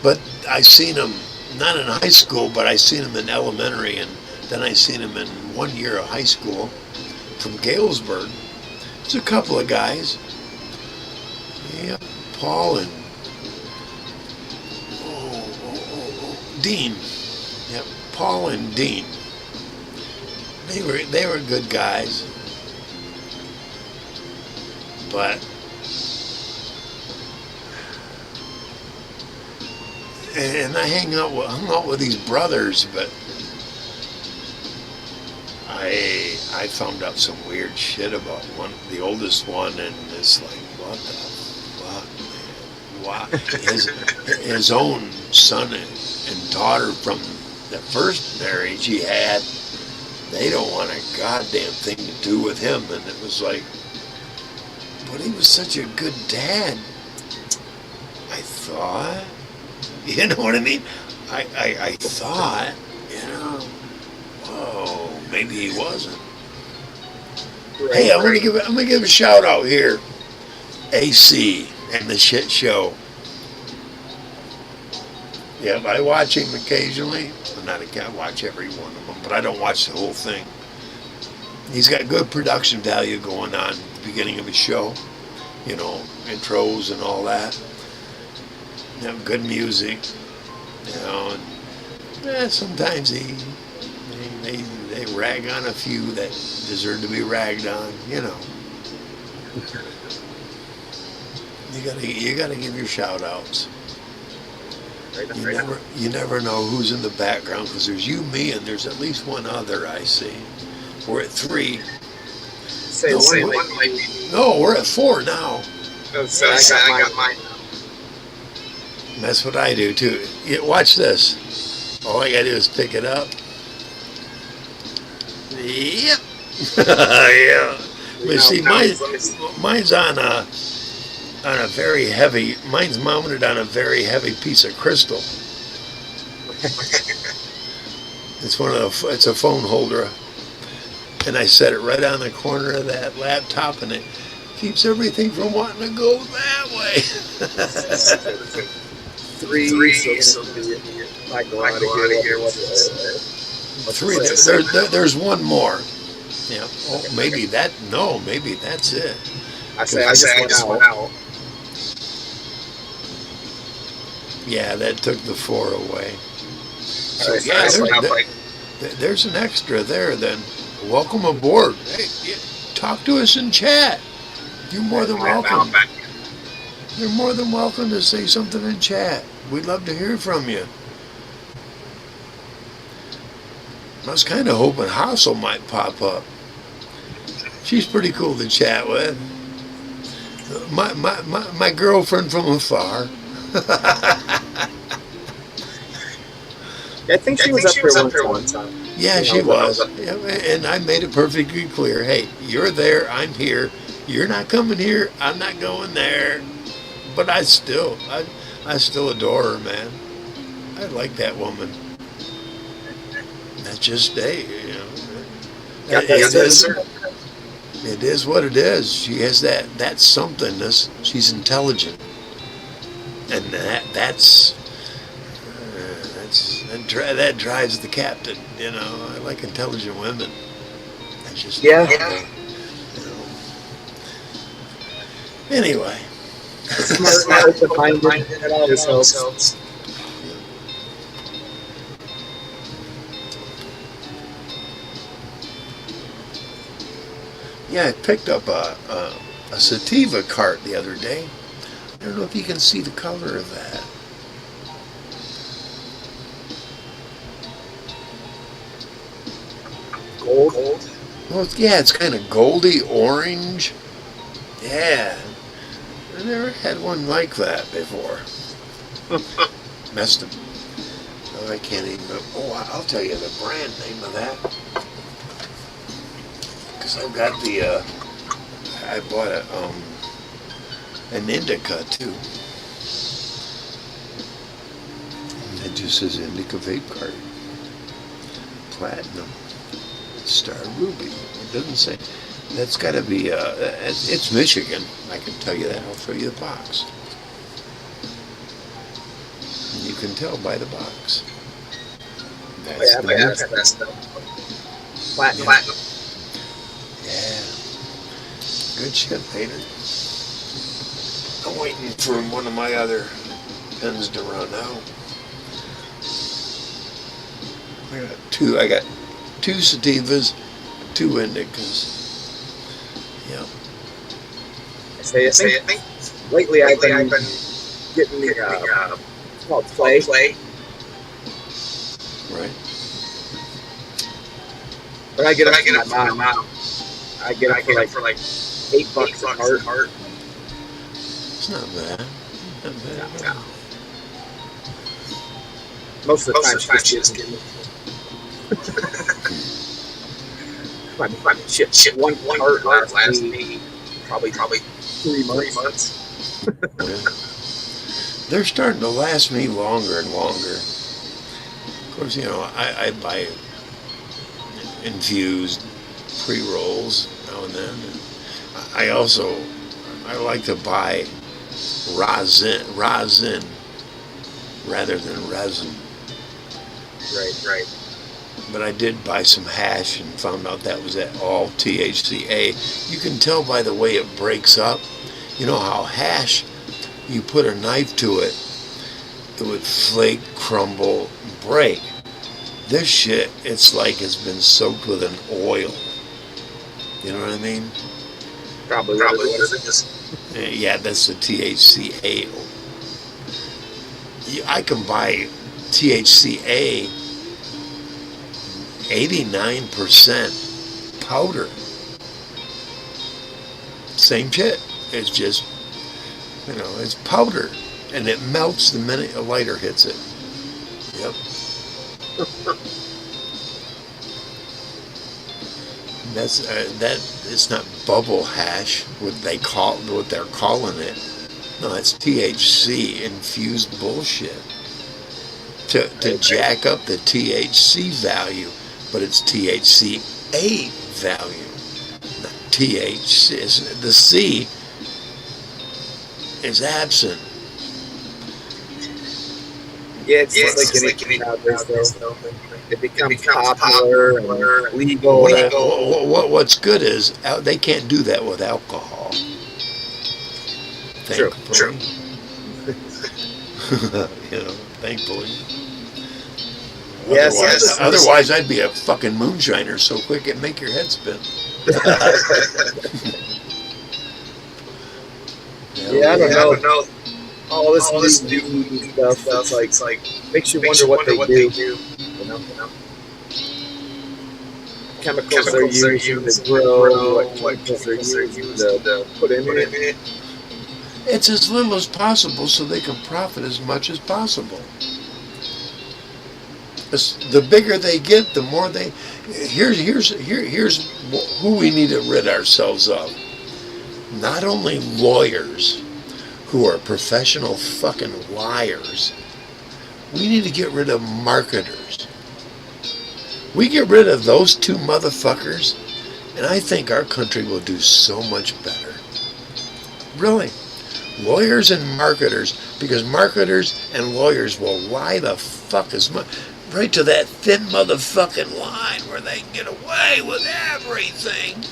but I seen them not in high school, but I seen them in elementary, and then I seen them in 1 year of high school from Galesburg. There's a couple of guys. Yeah, Paul and Dean. Yep, Paul and Dean. They were good guys, but and I hung out with these brothers, but I found out some weird shit about the oldest one, and it's like, what the fuck, man? Why his own son and daughter from the first marriage he had, they don't want a goddamn thing to do with him, and it was like, but he was such a good dad. I thought, you know what I mean? I thought, you know, whoa, maybe he wasn't. Right. Hey, I'm gonna give a shout out here. AC and the shit show. Yeah, I watch him occasionally. I can't watch every one of them, but I don't watch the whole thing. He's got good production value going on at the beginning of his show. You know, intros and all that. You know, good music. You know, and sometimes they rag on a few that deserve to be ragged on. You know, you gotta give your shout outs. You never know who's in the background, because there's you, me, and there's at least one other I see. We're at 3. No, we're at 4 now. I got mine. That's what I do too. Watch this. All I gotta do is pick it up. Yep. Yeah. But see, mine's on a very heavy. Mine's mounted on a very heavy piece of crystal. It's a phone holder, and I set it right on the corner of that laptop, and it keeps everything from wanting to go that way. 3. So I go out of here. 3. There's one more. Yeah. Oh, maybe that. No, maybe that's it. I just went out. Yeah, that took the 4 away. So Right, yeah, there's an extra there. Then welcome aboard. Hey, talk to us in chat. You're more than welcome. You're more than welcome to say something in chat. We'd love to hear from you. I was kind of hoping Hassel might pop up. She's pretty cool to chat with. My girlfriend from afar. I think she was up there one time. Yeah, she was. Yeah, and I made it perfectly clear. Hey, you're there, I'm here. You're not coming here, I'm not going there. But I still adore her, man. I like that woman. That's just, hey, you know. It is what it is. She has that somethingness. She's intelligent. And that drives the captain. You know, I like intelligent women. That's just Yeah. You know. Anyway, Smart to find it. That always helps. yeah, I picked up a sativa cart the other day. I don't know if you can see the color of that. Gold. Well, yeah, it's kind of goldy orange. Yeah, I never had one like that before. Messed them. Oh, I can't even. Oh, I'll tell you the brand name of that. Because I've got I bought an indica too. And it just says indica vape cart. Platinum. Star Ruby. doesn't say. That's got to be. It's Michigan. I can tell you that. I'll show you the box. You can tell by the box. That's the that's the platinum. Yeah. Good shit, Peter. I'm waiting for one of my other pens to run out. I got two sativas, two indicas. Yep. I think lately I've been getting the it's called play. Right. But I get it from my mom. I get it for like $8 a heart. It's not bad. Not bad. No. Most of the time she just gives me. Shit. One heart lasts me probably 3 months. Yeah. They're starting to last me longer and longer. Of course, I buy infused pre-rolls now and then. I like to buy rosin rather than resin. Right. But I did buy some hash and found out that was all THCA. You can tell by the way it breaks up. You know how hash, you put a knife to it, it would flake, crumble, break. This shit, it's like it's been soaked with an oil. You know what I mean? Probably what it is. Yeah, that's the THCA. I can buy THCA 89% powder. Same shit. It's just, it's powder. And it melts the minute a lighter hits it. Yep. It's not bubble hash, what they're calling it. No, it's THC infused bullshit. To jack up the THC value, but it's THCA value, not THC. The C is absent. Yeah, it's like anything nowadays, though. It becomes popular and legal. What's good is they can't do that with alcohol. Thankfully. True. Thankfully. Yes. Otherwise, I'd be a fucking moonshiner so quick it'd make your head spin. I don't know. All this new stuff, it's like makes you wonder what they do. Chemicals they're using to grow, what chemicals they're using to put in it. It's as little as possible so they can profit as much as possible. The bigger they get, the more they. Here's who we need to rid ourselves of. Not only lawyers who are professional fucking liars. We need to get rid of marketers. We get rid of those two motherfuckers, and I think our country will do so much better. Really. Lawyers and marketers, because marketers and lawyers will lie the fuck as much, right to that thin motherfucking line where they can get away with everything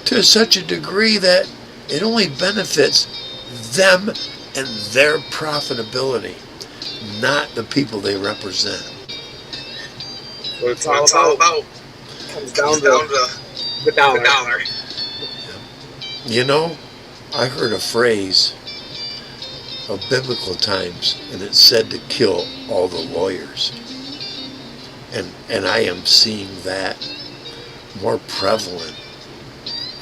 to such a degree that it only benefits them and their profitability, not the people they represent. What it's all about comes down to the dollar. I heard a phrase of biblical times, and it said to kill all the lawyers. And I am seeing that more prevalent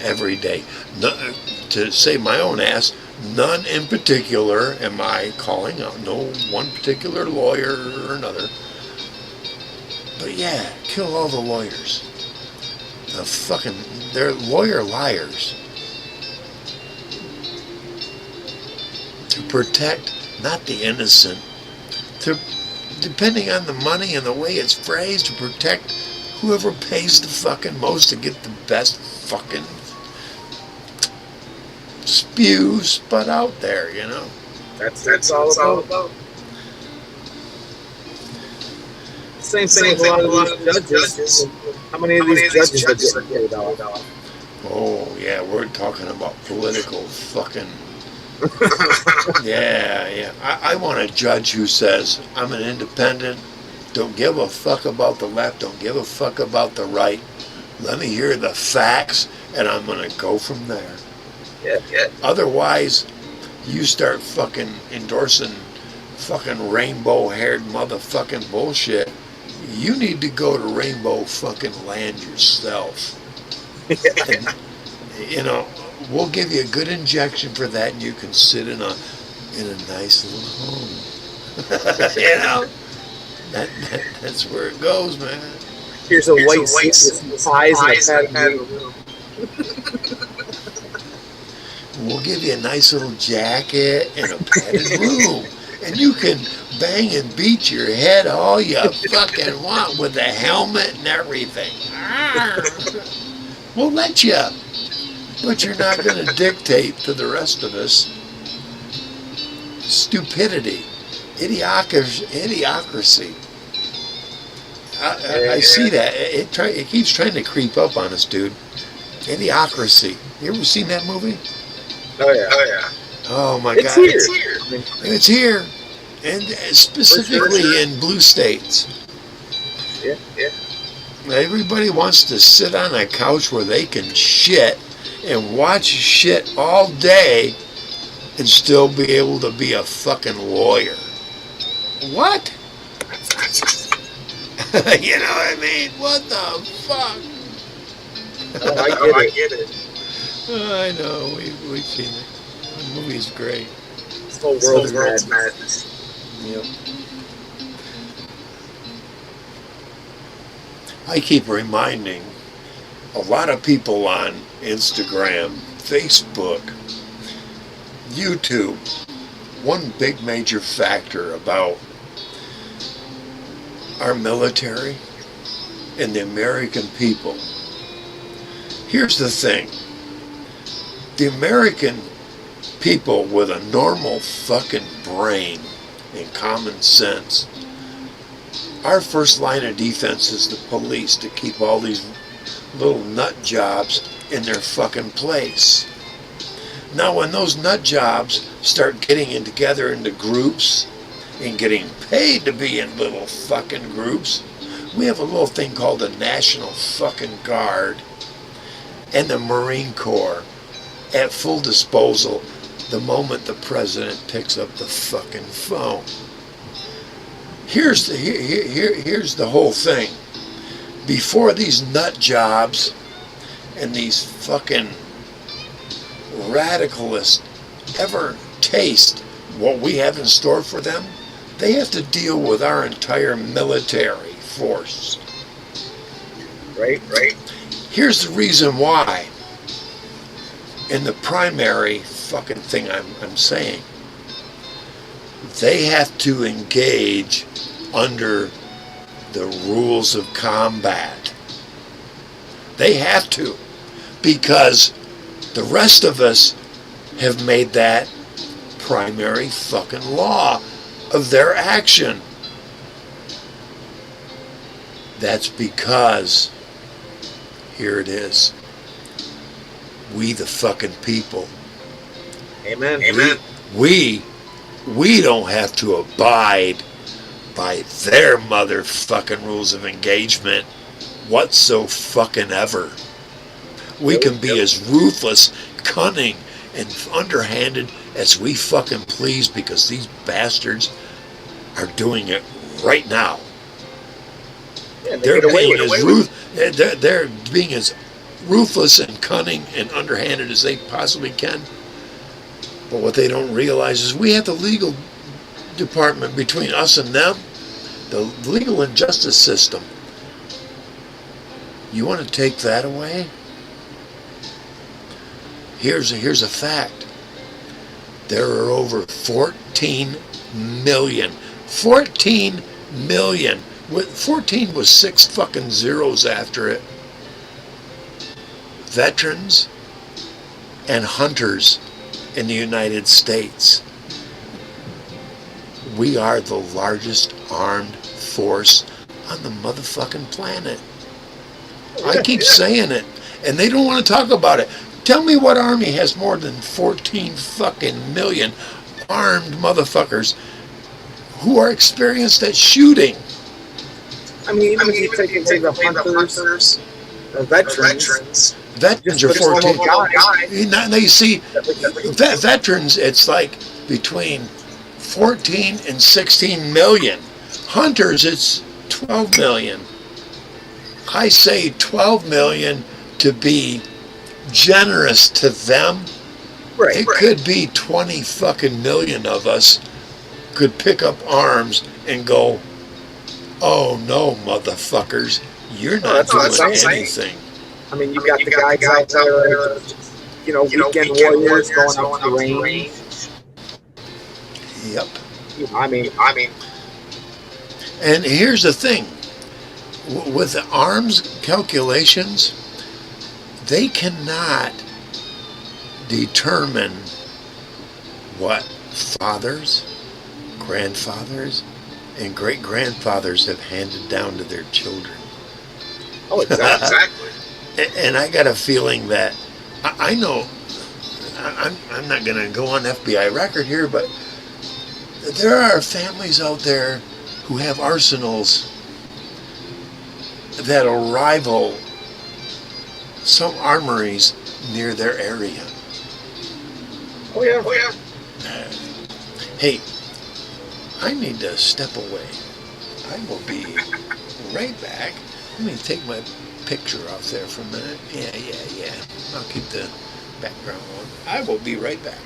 every day. To save my own ass, none in particular am I calling out, no one particular lawyer or another. But yeah, kill all the lawyers. They're lawyer liars. To protect not the innocent, depending on the money and the way it's phrased, to protect whoever pays the fucking most to get the best fucking spew sput out there, you know? That's all about. Same thing with a lot of these judges. How many of these judges are getting paid off? Oh, yeah, we're talking about political fucking... Yeah. I want a judge who says, I'm an independent, don't give a fuck about the left, don't give a fuck about the right. Let me hear the facts, and I'm going to go from there. Yeah. Otherwise, you start fucking endorsing fucking rainbow-haired motherfucking bullshit. You need to go to rainbow fucking land yourself. And, you know, we'll give you a good injection for that, and you can sit in a nice little home. You know, that's where it goes, man. Here's a white suit with some ties and a padded room. We'll give you a nice little jacket and a padded room, and you can bang and beat your head all you fucking want with a helmet and everything. We'll let you, but you're not going to dictate to the rest of us. Stupidity, idiocracy. I see that. It keeps trying to creep up on us, dude. Idiocracy. You ever seen that movie? Oh yeah. Oh my It's God. here. It's here. And specifically in blue states. Yeah. Everybody wants to sit on a couch where they can shit and watch shit all day and still be able to be a fucking lawyer. What? You know what I mean? What the fuck? Oh, I get it. I know, we've seen it. The movie's great. This whole world's madness. Yep. I keep reminding a lot of people on Instagram, Facebook, YouTube, one big major factor about our military and the American people. Here's the thing. The American people with a normal fucking brain and common sense, our first line of defense is the police to keep all these little nut jobs in their fucking place. Now when those nut jobs start getting together into groups and getting paid to be in little fucking groups, we have a little thing called the National fucking Guard and the Marine Corps at full disposal the moment the president picks up the fucking phone. Here's the whole thing. Before these nut jobs and these fucking radicalists ever taste what we have in store for them, they have to deal with our entire military force. Right. Here's the reason why. In the primary fucking thing I'm saying, they have to engage under the rules of combat. They have to, because the rest of us have made that primary fucking law of their action. That's because, here it is, we the fucking people. Amen. We don't have to abide by their motherfucking rules of engagement whatsoever. We can be as ruthless, cunning, and underhanded as we fucking please, because these bastards are doing it right now. Yeah, They're being as ruthless and cunning and underhanded as they possibly can. But what they don't realize is we have the legal department between us and them, the legal and justice system. You want to take that away? Here's a fact. There are over 14 million With 14 was 6 fucking zeros after it. Veterans and hunters in the United States. We are the largest armed force on the motherfucking planet. I keep saying it, and they don't want to talk about it. Tell me what army has more than 14 fucking million armed motherfuckers who are experienced at shooting. I mean, even if you take away the hunters, the veterans. Veterans are 14. Now you see, veterans, it's like between 14 and 16 million. Hunters, it's 12 million. I say 12 million to be generous to them. Right. It could be 20 fucking million of us could pick up arms and go, oh no, motherfuckers, you're not doing anything. I mean, you got the guys out there, weekend warriors going out to the range. Yep. I mean. And here's the thing. With the arms calculations, they cannot determine what fathers, grandfathers, and great-grandfathers have handed down to their children. Oh, exactly. And I got a feeling that, I know, I'm not going to go on FBI record here, but there are families out there who have arsenals that'll rival some armories near their area. Oh yeah. Hey, I need to step away. I will be right back. Let me take my picture off there for a minute. Yeah. I'll keep the background on. I will be right back.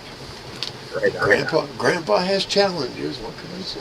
Grandpa has challenges. What can I say?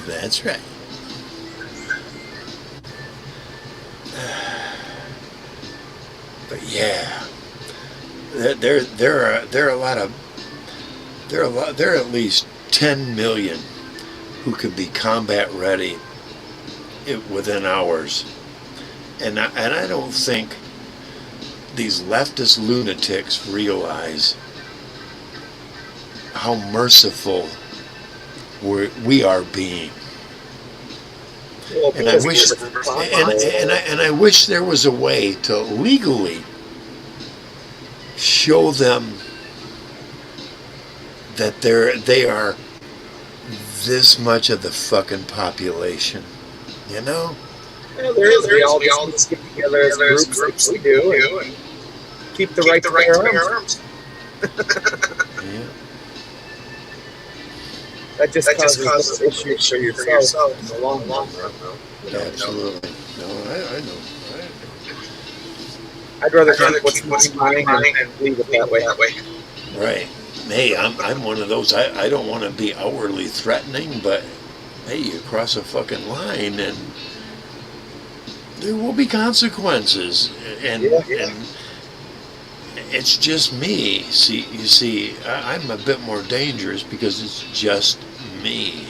That's right. But yeah, there are at least 10 million who could be combat ready within hours, and I don't think these leftist lunatics realize how merciful we are being. And I wish, and I wish there was a way to legally show them that they are this much of the fucking population, you know. Yeah, we all just get together as groups like we do and keep the right to bear arms. Yeah. That just causes issues for yourself in the long run. Absolutely. No, I know. I'd rather keep what's mine and leave it that way. Right. Hey, I'm one of those. I don't want to be outwardly threatening, but hey, you cross a fucking line and there will be consequences. And it's just me. You see, I'm a bit more dangerous because it's just me.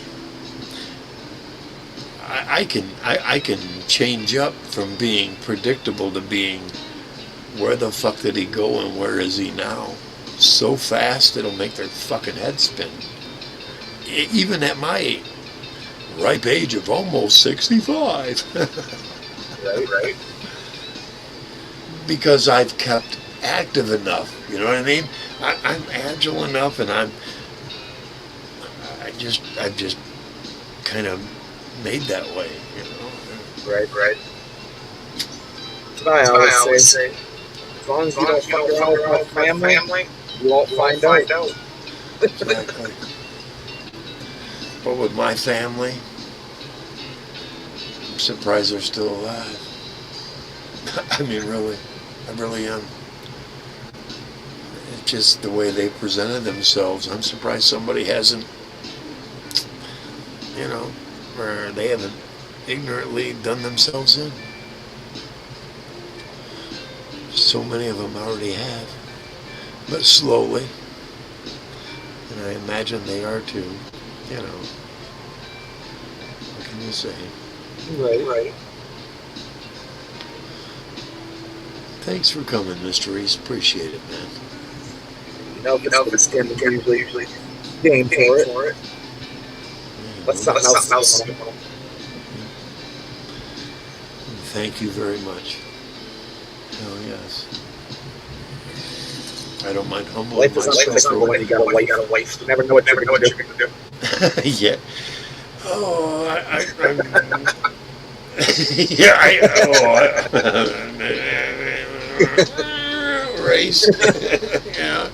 I can change up from being predictable to being where the fuck did he go and where is he now? So fast it'll make their fucking head spin. Even at my ripe age of almost 65. Right. Because I've kept active enough. You know what I mean? I'm agile enough, and I've just kind of made that way. You know. Right. That's what I always say. As long as you don't fuck around with my family, you won't find out. Exactly. But with my family, I'm surprised they're still alive. I mean, really. I really am. It's just the way they presented themselves. I'm surprised somebody hasn't, or they haven't ignorantly done themselves in. So many of them already have. But slowly. And I imagine they are too. What can you say? Right. Thanks for coming, Mr. Reese. Appreciate it, man. This game is usually game for it. Let's something else. Thank you very much. Hell yes. I don't mind humbling Life is myself. when you got a wife. You never know what you're going to do. Yeah. Oh, race. Yeah.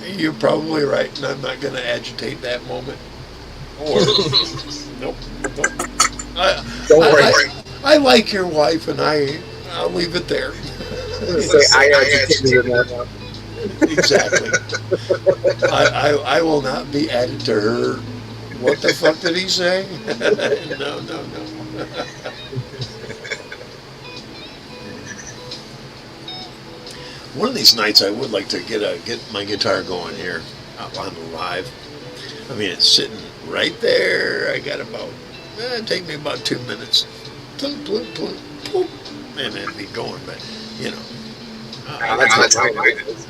You're probably right, and I'm not going to agitate that moment. Or, nope. Don't worry. I like your wife, and I'll leave it there. I agitated her. Exactly. I will not be added to her. What the fuck did he say? No. One of these nights, I would like to get my guitar going here on the live. I mean, it's sitting right there. I got it'd take me about 2 minutes. Plunk, plunk, plunk, plunk, and it'd be going, but That's how mine is.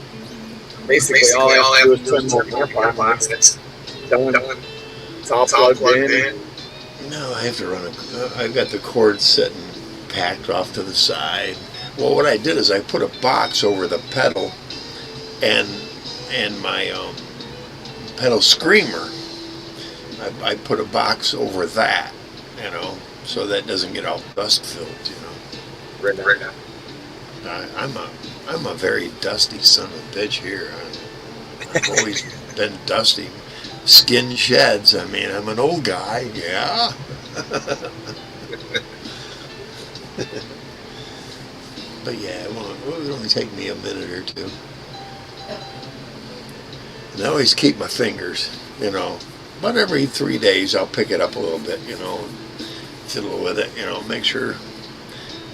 Basically, all I have to do is turn my amp on. It's done. It's all plugged in. No, I have to run I've got the cord sitting packed off to the side. Well, what I did is I put a box over the pedal and my pedal screamer. I put a box over that, so that doesn't get all dust filled, Right now. I'm a very dusty son of a bitch here. I've always been dusty. Skin sheds. I mean, I'm an old guy. Yeah. But yeah, it would only take me a minute or two. And I always keep my fingers, About every 3 days, I'll pick it up a little bit, fiddle with it, make sure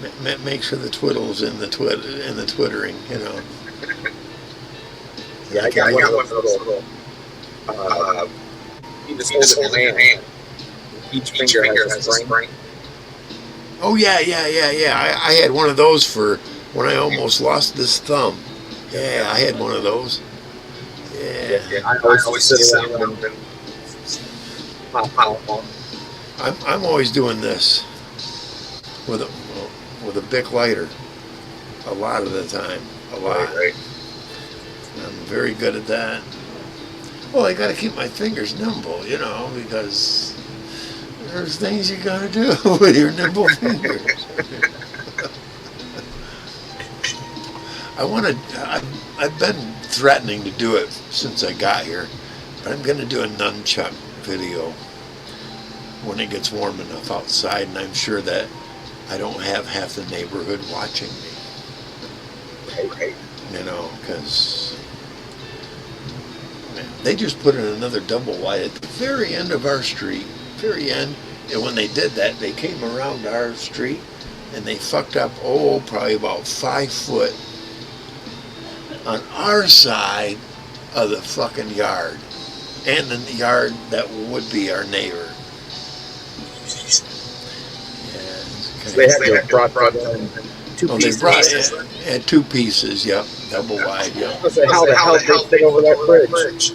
the twiddle's in the twittering, Yeah, I got one of those little. You just hold it in your hand. Each finger has a spring. Oh yeah. I had one of those for when I almost lost this thumb. Yeah, I had one of those. Yeah. I always sit around and pop. I'm always doing this with a Bic lighter. A lot of the time. A lot. Right. I'm very good at that. Well, I got to keep my fingers nimble, because there's things you got to do with your nimble fingers. I've been threatening to do it since I got here, but I'm going to do a nunchuck video when it gets warm enough outside, and I'm sure that I don't have half the neighborhood watching me. Right. You know, because they just put in another double wide at the very end of our street, very end. And when they did that, they came around our street and they fucked up, probably about 5 foot on our side of the fucking yard and the yard that would be our neighbor. So they had to have brought that in two pieces. They brought it at 2 pieces, yep, double wide, yep. I said, how the hell did they fit over that bridge?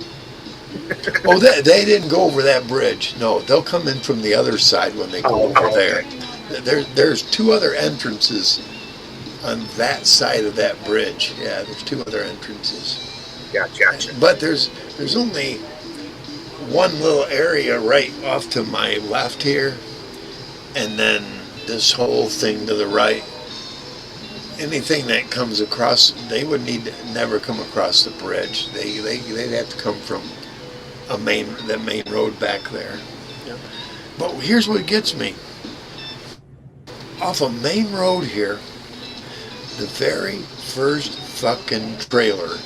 They didn't go over that bridge. No, they'll come in from the other side when they go over there. There's 2 other entrances on that side of that bridge. Yeah, there's 2 other entrances. Gotcha. But there's only one little area right off to my left here, and then this whole thing to the right. Anything that comes across, they would need to never come across the bridge. They'd have to come from the main road back there. Yeah. But here's what gets me. Off a main road here, the very first fucking trailer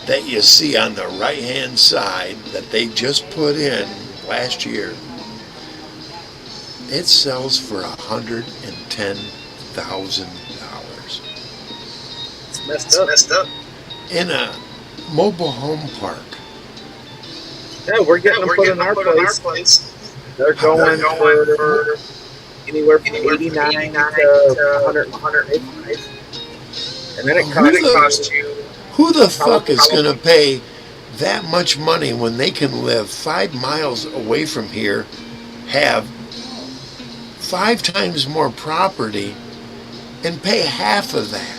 that you see on the right-hand side that they just put in last year, it sells for $110,000. It's messed up. In a mobile home park. Yeah, we're getting them put in our place. They're going for anywhere from 89 to 105. And then it costs you. Who the fuck is going to pay that much money when they can live 5 miles away from here, have 5 times more property, and pay half of that?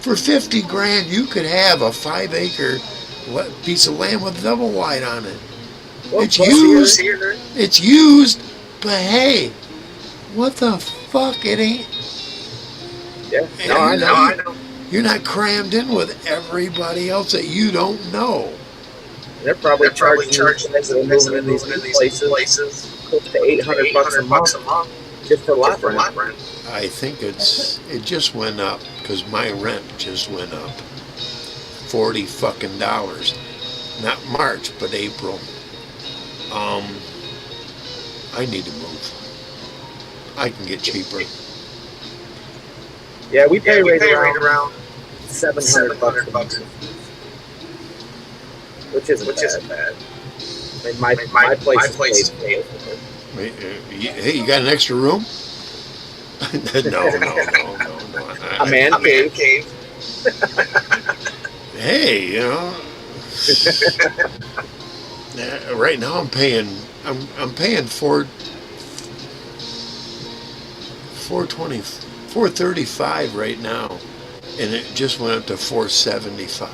For 50 grand, you could have a 5-acre piece of land with double wide on it. Well, it's used, but hey, what the fuck? It ain't. Yeah, no, I know. You're not crammed in with everybody else that you don't know. They're probably charging moving in these places close to $800 a month just for lot rent. I think it just went up because my rent just went up $40 fucking dollars. Not March, but April. I need to move. I can get cheaper. Yeah, we pay right around $700 a month, which isn't bad. I mean, my place is paid. Hey, you got an extra room? No. A man cave. Hey, you know. Right now I'm paying $435 right now, and it just went up to $475.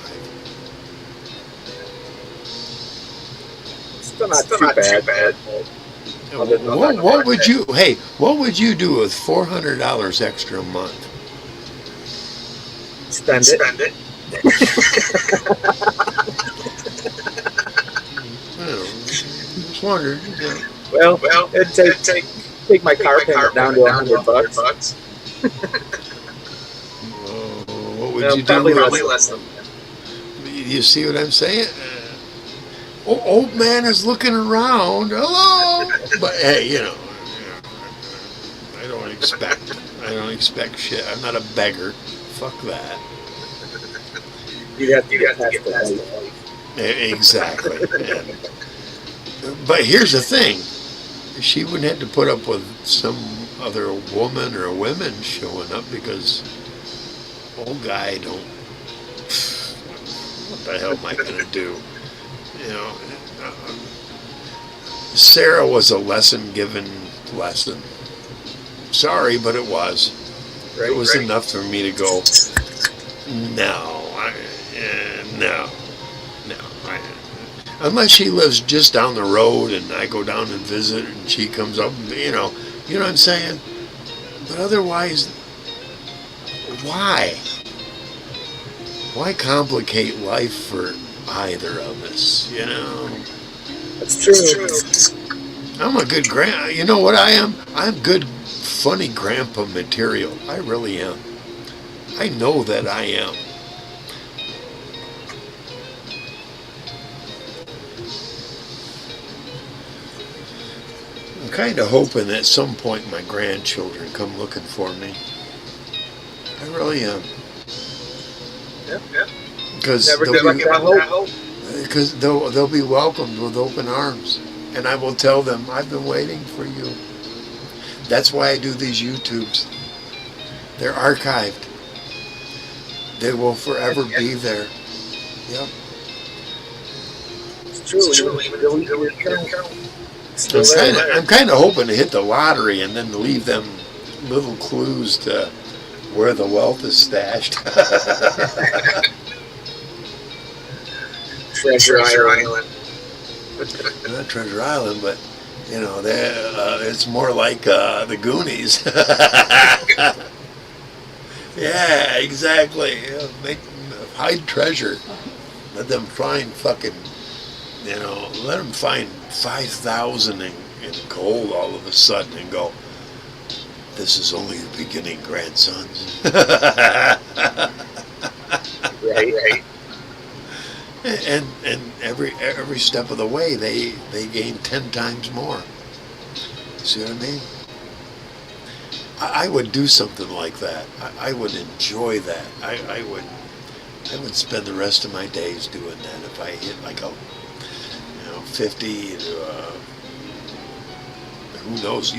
Still not too bad. What would you do with $400 extra a month? Spend it. Just wondered. Well, it'd take my car payment down to $100. What would you do? Probably less than that. You see what I'm saying? Old man is looking around. Hello, but hey, you know, I don't expect shit. I'm not a beggar. Fuck that. You'd have to get past that. Exactly. Yeah. But here's the thing. She wouldn't have to put up with some other woman or women showing up because old guy don't. What the hell am I going to do? You know, Sarah was a lesson. Sorry, but it was. It was enough for me to go, no. Unless she lives just down the road and I go down and visit and she comes up, you know what I'm saying? But otherwise, why? Why complicate life for either of us, you know? That's true. I'm a good you know what I am? I'm good, funny grandpa material. I really am. I know that I am. I'm kind of hoping at some point my grandchildren come looking for me. I really am. Yeah. Because Never give up that hope. they'll be welcomed with open arms. And I will tell them, I've been waiting for you. That's why I do these YouTubes. They're archived. They will forever be there. Yep. It's true. I'm kind of hoping to hit the lottery and then leave them little clues to where the wealth is stashed. Treasure Island. Not Treasure Island, but you know, it's more like the Goonies. Yeah, exactly. Hide treasure. Let them find fucking, let them find 5,000 in gold all of a sudden and go, this is only the beginning, grandsons. Right. And every step of the way, they gain 10 times more. See what I mean? I would do something like that. I would enjoy that. I would spend the rest of my days doing that if I hit like a 50 to who knows,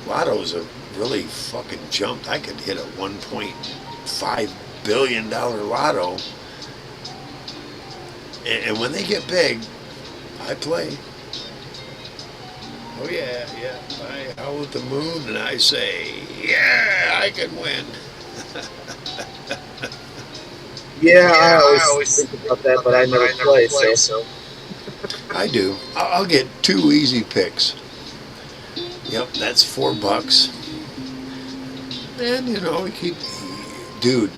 lottos have really fucking jumped. I could hit a $1.5 billion lotto, and when they get big, I play. Oh yeah. I howl at the moon and I say, yeah, I can win. Yeah, I always think about that, but I never play, so. I do. I'll get 2 easy picks. Yep, that's $4. And you keep, dude,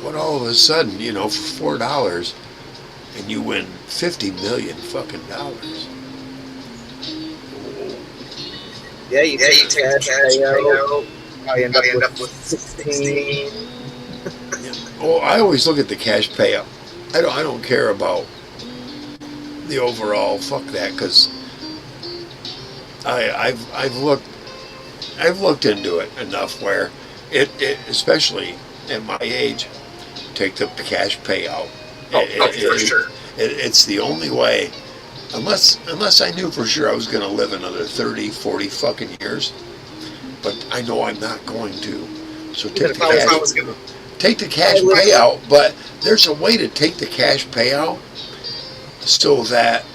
what all of a sudden, for $4 and you win 50 million fucking dollars. Yeah, you take cash payout. I end up with 16. Oh, I always look at the cash payout. I don't care about the overall. Fuck that, because I've looked into it enough where it especially at my age, take the cash payout. For sure. It's the only way. Unless I knew for sure I was going to live another 30, 40 fucking years. But I know I'm not going to. So take the cash payout. But there's a way to take the cash payout so that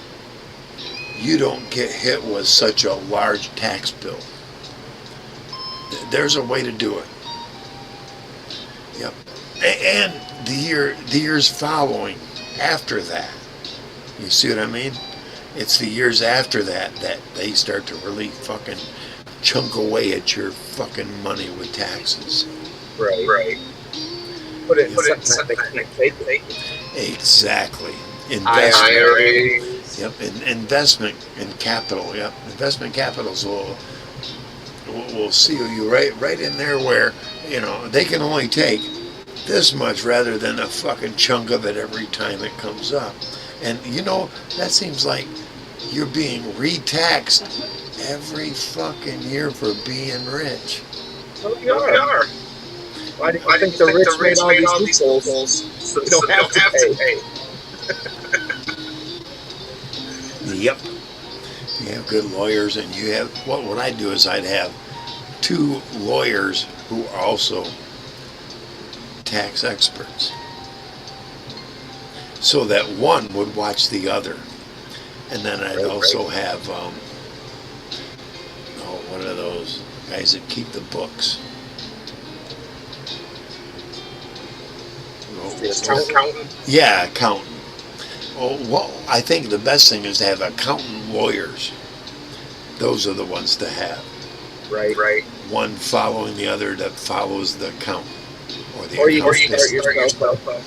you don't get hit with such a large tax bill. There's a way to do it. Yep. And the years following after that. You see what I mean? It's the years after that they start to really fucking chunk away at your fucking money with taxes. Right. Put it in something that they can't take. Exactly. IRAs. Yep. Investment and capital. Yep. Investment capitals will seal you right in there where they can only take this much rather than a fucking chunk of it every time it comes up. And that seems like you're being retaxed every fucking year for being rich. Oh, you are. Why do you think the rich made all these loopholes so they don't have to pay? Yep. You have good lawyers, and you have what I'd do is I'd have 2 lawyers who are also tax experts, so that one would watch the other. And then I'd also have, what are those guys that keep the books? Accountant? Yeah, accountant. Well, I think the best thing is to have accountant lawyers. Those are the ones to have. Right. One following the other that follows the accountant. Or you can start yourself a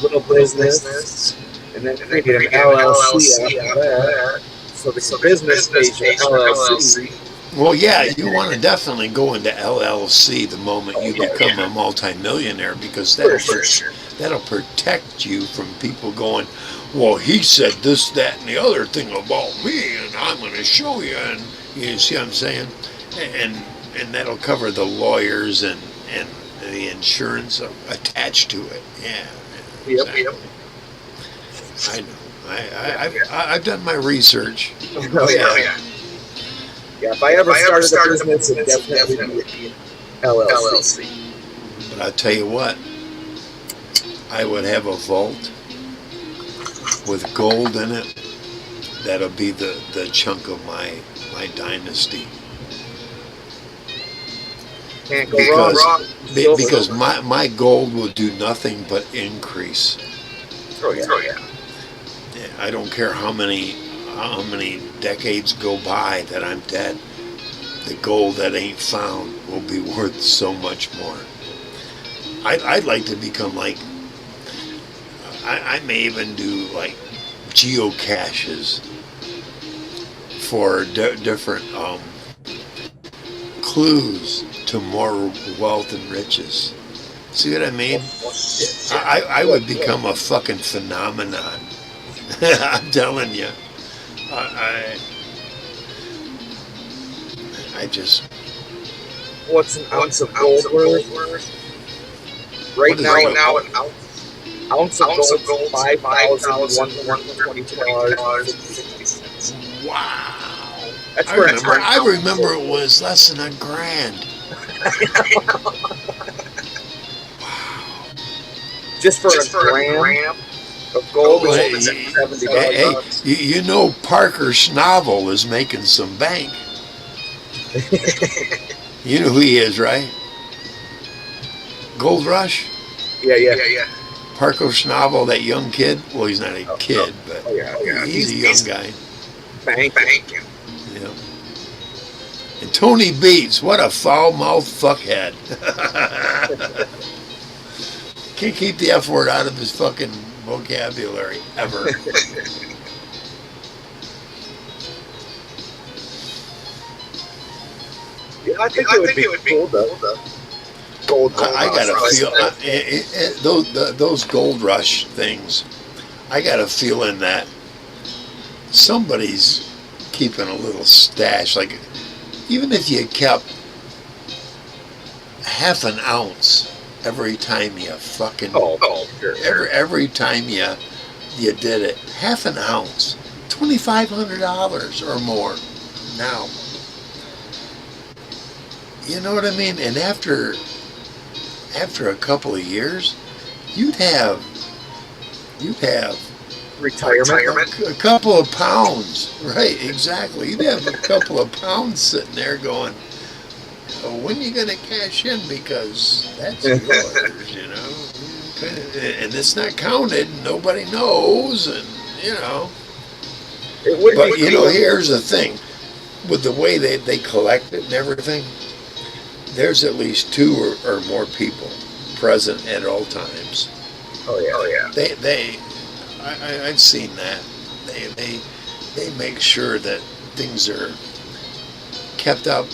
little business. And then create an LLC after that. So the business pays your LLC, Well, yeah, you want to definitely go into LLC the moment you become a multimillionaire because For sure. that'll protect you from people going, well, he said this, that, and the other thing about me, and I'm going to show you. And you see what I'm saying? And and that'll cover the lawyers and the insurance attached to it. Yeah, Yep. exactly. I know. I've done my research. Oh, yeah. Yeah, if I ever started a business, it'd definitely be LLC. But I'll tell you what, I would have a vault with gold in it. That'll be the chunk of my dynasty. Can't go wrong. Because my gold will do nothing but increase. Oh yeah. I don't care how many decades go by that I'm dead. The gold that ain't found will be worth so much more. I'd like to become like, I may even do like geocaches for different clues to more wealth and riches. See what I mean? I would become a fucking phenomenon. I'm telling you. I just. What's an ounce of gold worth? Right now, an ounce of gold, $5,122. Wow. That's I remember it was less than $1,000. Wow. Just for a gram of gold, is $70. Hey, you know Parker Schnovel is making some bank. You know who he is, right? Gold Rush? Yeah. Parker Schnovel, that young kid. Well, he's not a kid, but he's a young guy. Banking. Yeah. And Tony Beats, what a foul-mouthed fuckhead. Can't keep the F word out of his fucking vocabulary, ever. Yeah, I think it would be cool, though. Gold I gotta feel those gold rush things. I got a feeling that somebody's keeping a little stash. Like, even if you kept half an ounce every time you fucking sure. every time you did it, half an ounce, $2,500 or more now. You know what I mean? And after a couple of years, you'd have retirement. a couple of pounds, right? Exactly. You'd have a couple of pounds sitting there going, oh, when are you going to cash in? Because that's yours, you know. And it's not counted. Nobody knows, and you know. But you know, here's the thing: with the way they collect it and everything, there's at least two or more people present at all times. Oh yeah. I've seen that. They make sure that things are kept up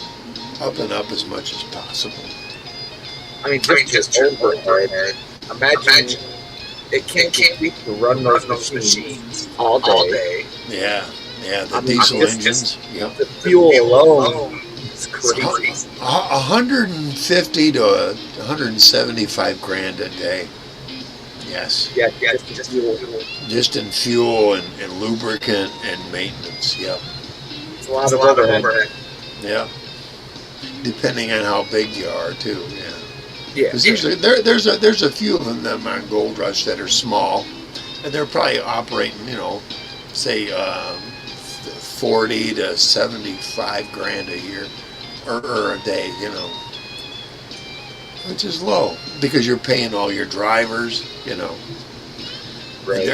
and up as much as possible. I mean, just overhead. Imagine it can't keep to run those machines all day. Yeah, the diesel engines. Yep. The fuel alone is crazy. 150 to 175 grand a day. Yes. Yeah, just fuel. Just in fuel and lubricant and maintenance. Yep. It's a lot of overhead. Yeah. Depending on how big you are too. Yeah. Yeah. Because there's a few of them on Gold Rush that are small, and they're probably operating, you know, say 40 to 75 grand a year or a day, you know, which is low because you're paying all your drivers, you know. Right.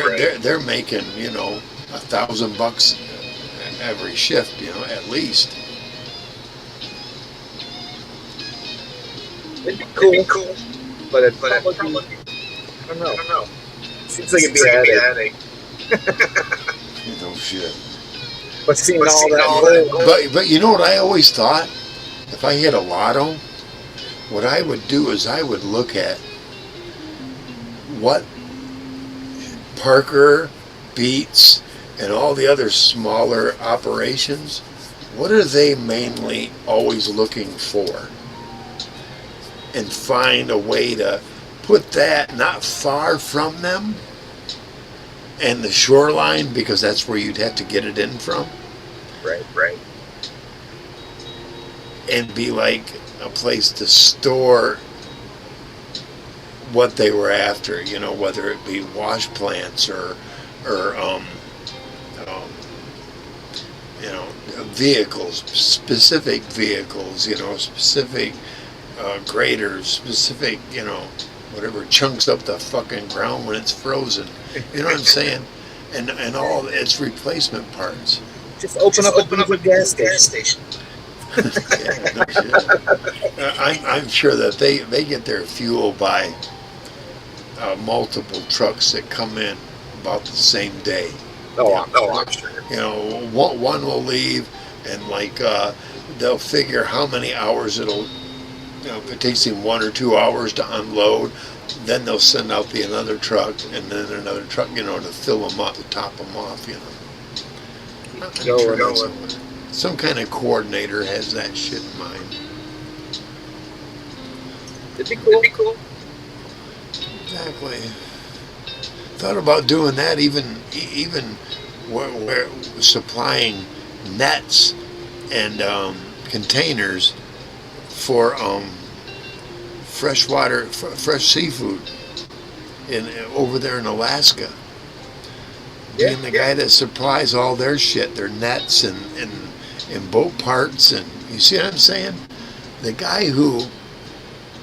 They're making, you know, $1,000 every shift, you know, at least. It'd be cool. But it'd probably, I don't know. Seems like it'd be a headache. No shit. But seeing all that gold, But you know what I always thought? If I hit a lotto, what I would do is I would look at what Parker, Beats, and all the other smaller operations, what are they mainly always looking for? And find a way to put that not far from them and the shoreline, because that's where you'd have to get it in from, right. and be like a place to store what they were after, whether it be wash plants or vehicles, specific vehicles, specific graders, specific, whatever chunks up the fucking ground when it's frozen. You know what I'm saying? And all its replacement parts. Just open up a gas station. Yeah, no shit. I'm sure that they get their fuel by multiple trucks that come in about the same day. I'm sure. One will leave, and they'll figure how many hours it'll. If it takes him 1 or 2 hours to unload, then they'll send out another truck, and then another truck, to fill them up, to top them off. I'm sure some kind of coordinator has that shit in mind. It'd be cool. Exactly. Thought about doing that, even where supplying nets and containers for fresh seafood over there in Alaska. Yeah, Being the guy that supplies all their shit, their nets and boat parts, and you see what I'm saying? The guy who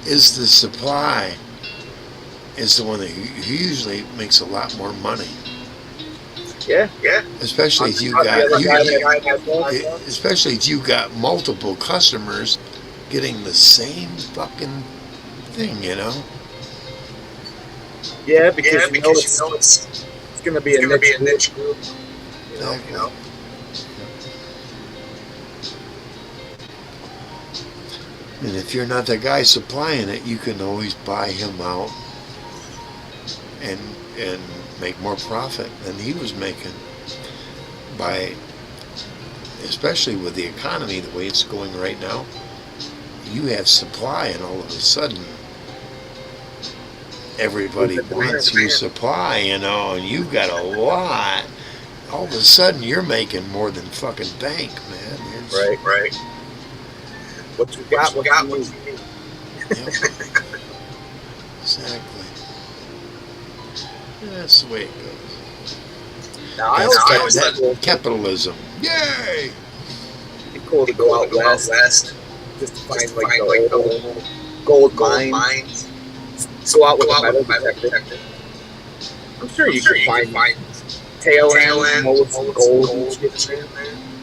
is the supply is the one that he usually makes a lot more money. Yeah. Especially if you got multiple customers getting the same fucking thing, Yeah, because it's going to be a niche group. And if you're not the guy supplying it, you can always buy him out and make more profit than he was making especially with the economy the way it's going right now. You have supply, and all of a sudden everybody wants your supply, and you've got a lot. All of a sudden you're making more than fucking bank, man. Right. What you got, what you need. Yep. Exactly. That's the way it goes. Now, I always that capitalism. Yay! It'd be cool to go out west just to find the old gold mines. Go out with a metal detector. I'm sure you can find tail ends, molten gold and shit.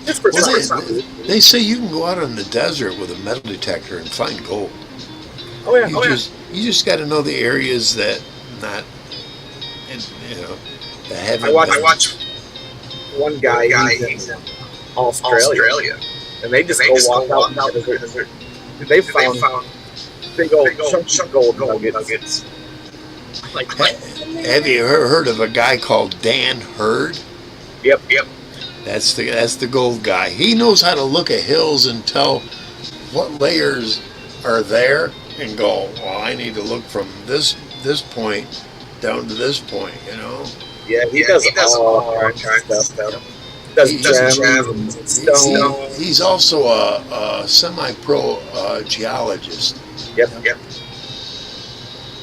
Just for something. They say you can go out in the desert with a metal detector and find gold. Oh yeah. You just got to know the areas that not, that haven't. I watch one guy he's in Australia, and they just go walk out in the desert. They found big old chunks of gold nuggets. Have you heard of a guy called Dan Hurd? Yep. That's the gold guy. He knows how to look at hills and tell what layers are there and go, well, I need to look from this point down to this point, Yeah, he does all kinds of stuff. Does gems and stone. He's also a semi-pro geologist. Yep.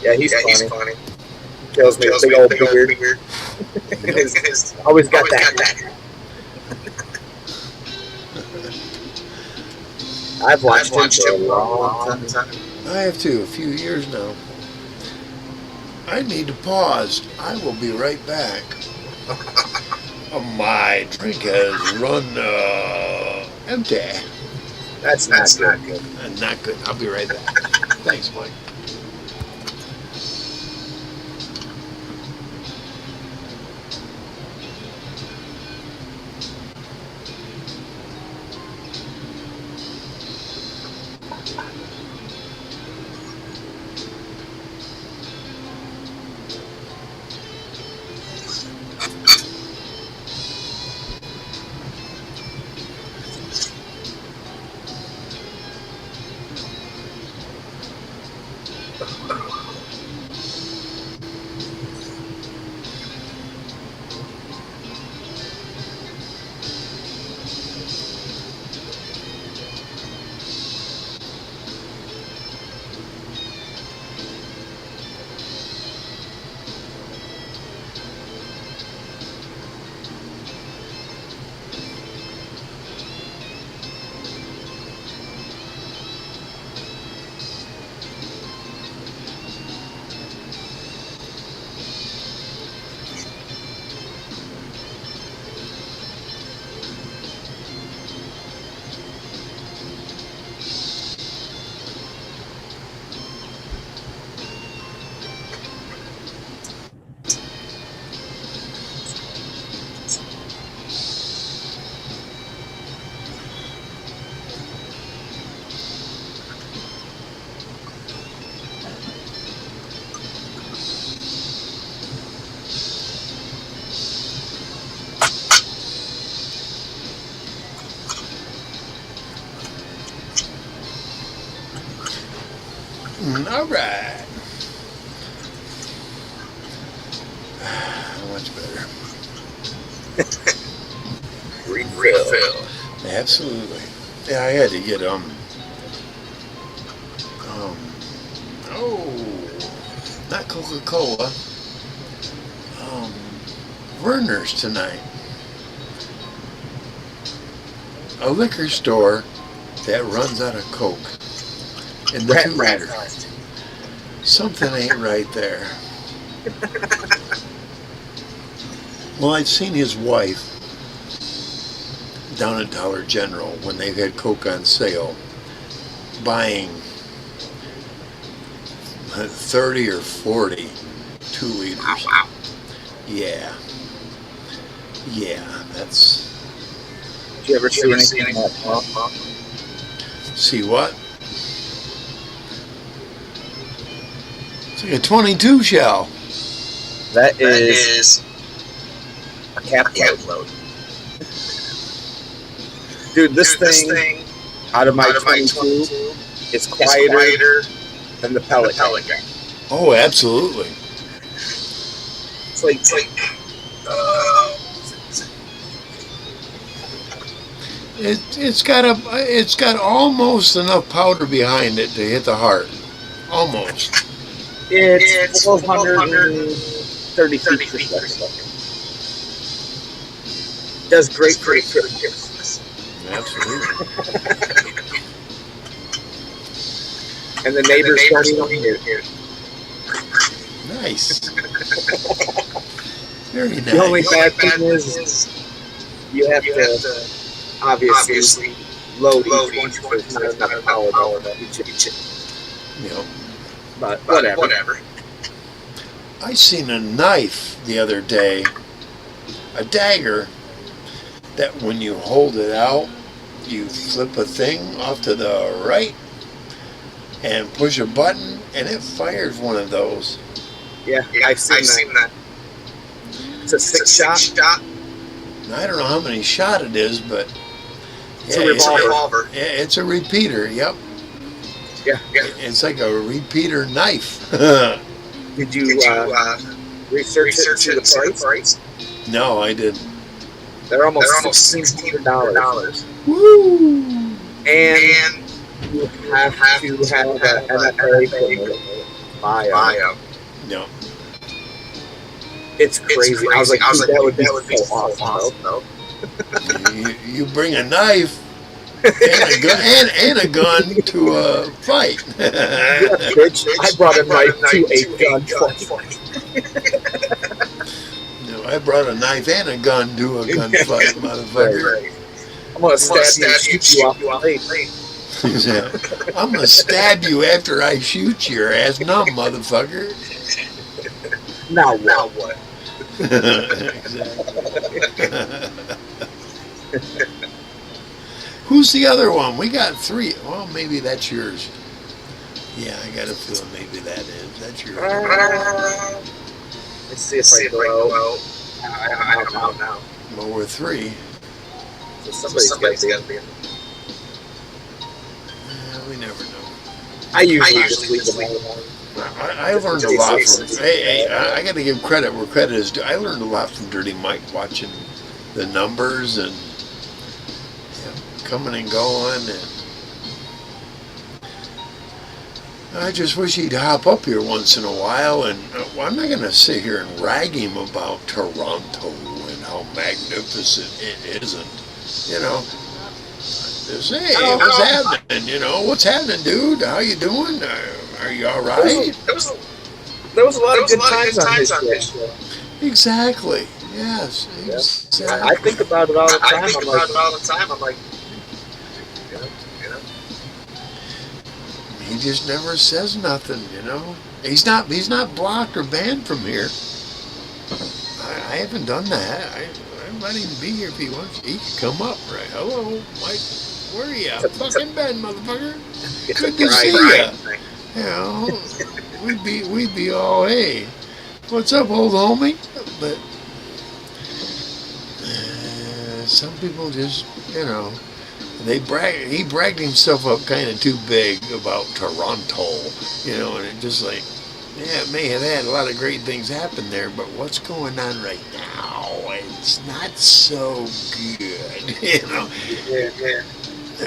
Yeah, he's funny. Kills me with big old beard. Always got that. I've watched him for a long time. I have too, a few years now. I need to pause. I will be right back. My drink has run empty. That's not good. Not good. I'll be right back. Thanks, Mike. All right. Much better. Refill. Absolutely. Yeah, I had to get um not Coca-Cola. Um Werner's tonight. A liquor store that runs out of Coke in the 2-liter. Something ain't right there. Well, I'd seen his wife down at Dollar General when they had Coke on sale, buying 30 or 40 2-liters. Yeah. Yeah, that's... Did you ever see anything like that? See what? It's like a 22 shell. That is a cap load. Dude, this thing out of my 22 is quieter than the pellet gun. Oh, absolutely. It's like It's got almost enough powder behind it to hit the heart. Almost. it's 430 feet per second. Does great for a trip. Absolutely. And the neighbors don't even hear. Nice. Very nice. The only bad thing is you have to obviously load each one so there's not enough power to each. Yep. But whatever. I seen a knife the other day, a dagger, that when you hold it out, you flip a thing off to the right and push a button, and it fires one of those. Yeah, I've seen that. It's a six shot. Now, I don't know how many shot it is, but It's a revolver. It's a repeater. Yep. Yeah. It's like a repeater knife. Did you research it to the price? No, I didn't. They're almost $1,600. Woo! And you have to have an NFA permit. Buy them. No. It's crazy. I was like, that would be so awesome, though. You bring a knife and a gun to a fight. Yeah, bitch, I brought a knife to a gunfight. No, I brought a knife and a gun to a gunfight, motherfucker. Right. I'm gonna stab you and shoot you off the plane. I'm gonna stab you after I shoot your ass numb, motherfucker. Now what? Exactly. Who's the other one? We got 3. Well, maybe that's yours. Yeah, I got a feeling maybe that's yours. Let's see if I go out. I don't know now. Well, we're 3. So somebody's got to be. We never know. I usually just leave them alone. I learned a lot from. Hey, I got to give credit where credit is due. I learned a lot from Dirty Mike, watching the numbers and coming and going, and I just wish he'd hop up here once in a while. And I'm not going to sit here and rag him about Toronto and how magnificent it isn't. You know, just, hey, what's happening? What's happening, dude? How you doing? Are you all right? There was a lot of good times on this show. Exactly. Yes. Exactly. I think about it all the time. I'm like, he just never says nothing. He's not blocked or banned from here. I haven't done that. I let him be here if he wants. He can come up, right? Hello, Mike. Where are you? Fucking bed, motherfucker. Good to see you. We'd be all, hey, what's up, old homie? But some people just, he bragged himself up kind of too big about Toronto, and it just like, yeah, it may have had a lot of great things happen there, but what's going on right now, it's not so good, Yeah. I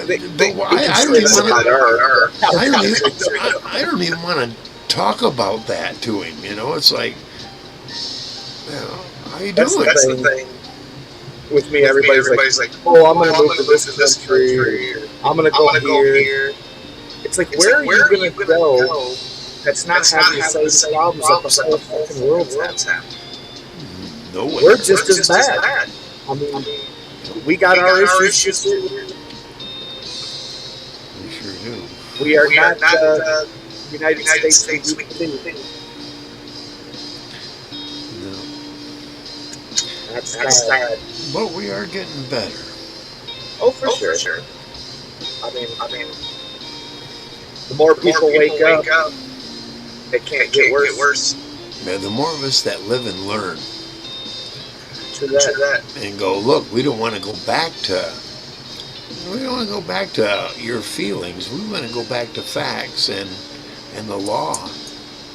don't even want to talk about that to him. It's like, how you doing? That's the thing. With me, everybody's like, oh, I'm going to move to this country. I'm going to go here. It's like, where are you going to go? That's not having the same problems that the whole fucking world's having. No way. We're just as bad. I mean, we got our issues too. We sure do. We are not the United States we can be. No. That's sad. But we are getting better. Oh, for sure. I mean, the more people wake up, it can't get worse. Yeah, the more of us that live and learn. To that. And go, look, we don't want to go back to your feelings. We want to go back to facts and the law.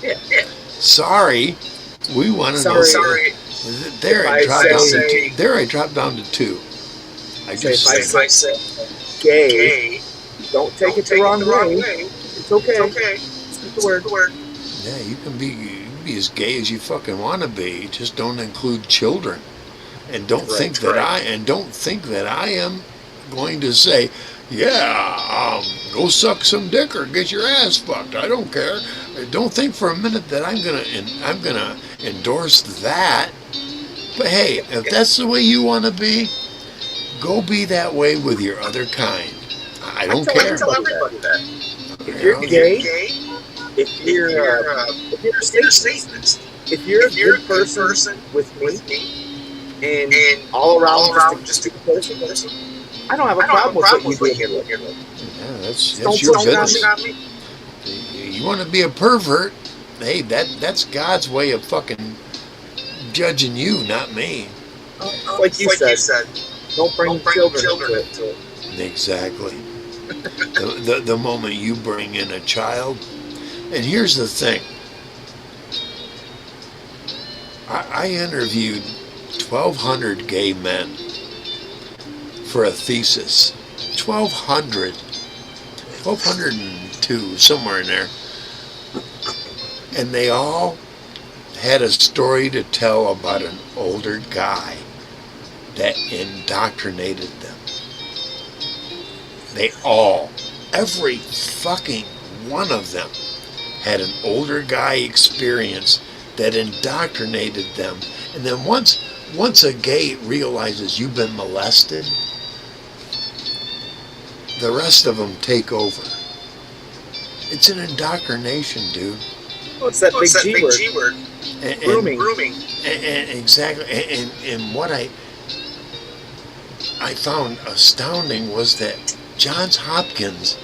Yeah. Sorry, we want to know. Sorry. There I dropped down to 2. If I say gay, don't take it the wrong way. It's okay. Speak the word. Yeah, you can be as gay as you fucking want to be. Just don't include children, and don't think that I am going to say, go suck some dick or get your ass fucked. I don't care. Don't think for a minute that I'm gonna endorse that. But hey, if that's the way you want to be, go be that way with your other kind. I don't care. I tell everybody that. If you're gay, if you're a Satanist, if you're a good person with me, and all around just a good person, I don't have a problem with what you do. Yeah, that's your business. You want to be a pervert? Hey, that's God's way of fucking judging you, not me. Like you said, don't bring children into it. Exactly. the moment you bring in a child, and here's the thing. I interviewed 1,200 gay men for a thesis. 1,202, somewhere in there. And they all had a story to tell about an older guy that indoctrinated them. Every fucking one of them had an older guy experience that indoctrinated them. And then once a gay realizes you've been molested, the rest of them take over. It's an indoctrination, dude. Well, it's that big G word. Grooming. And exactly. And what I found astounding was that Johns Hopkins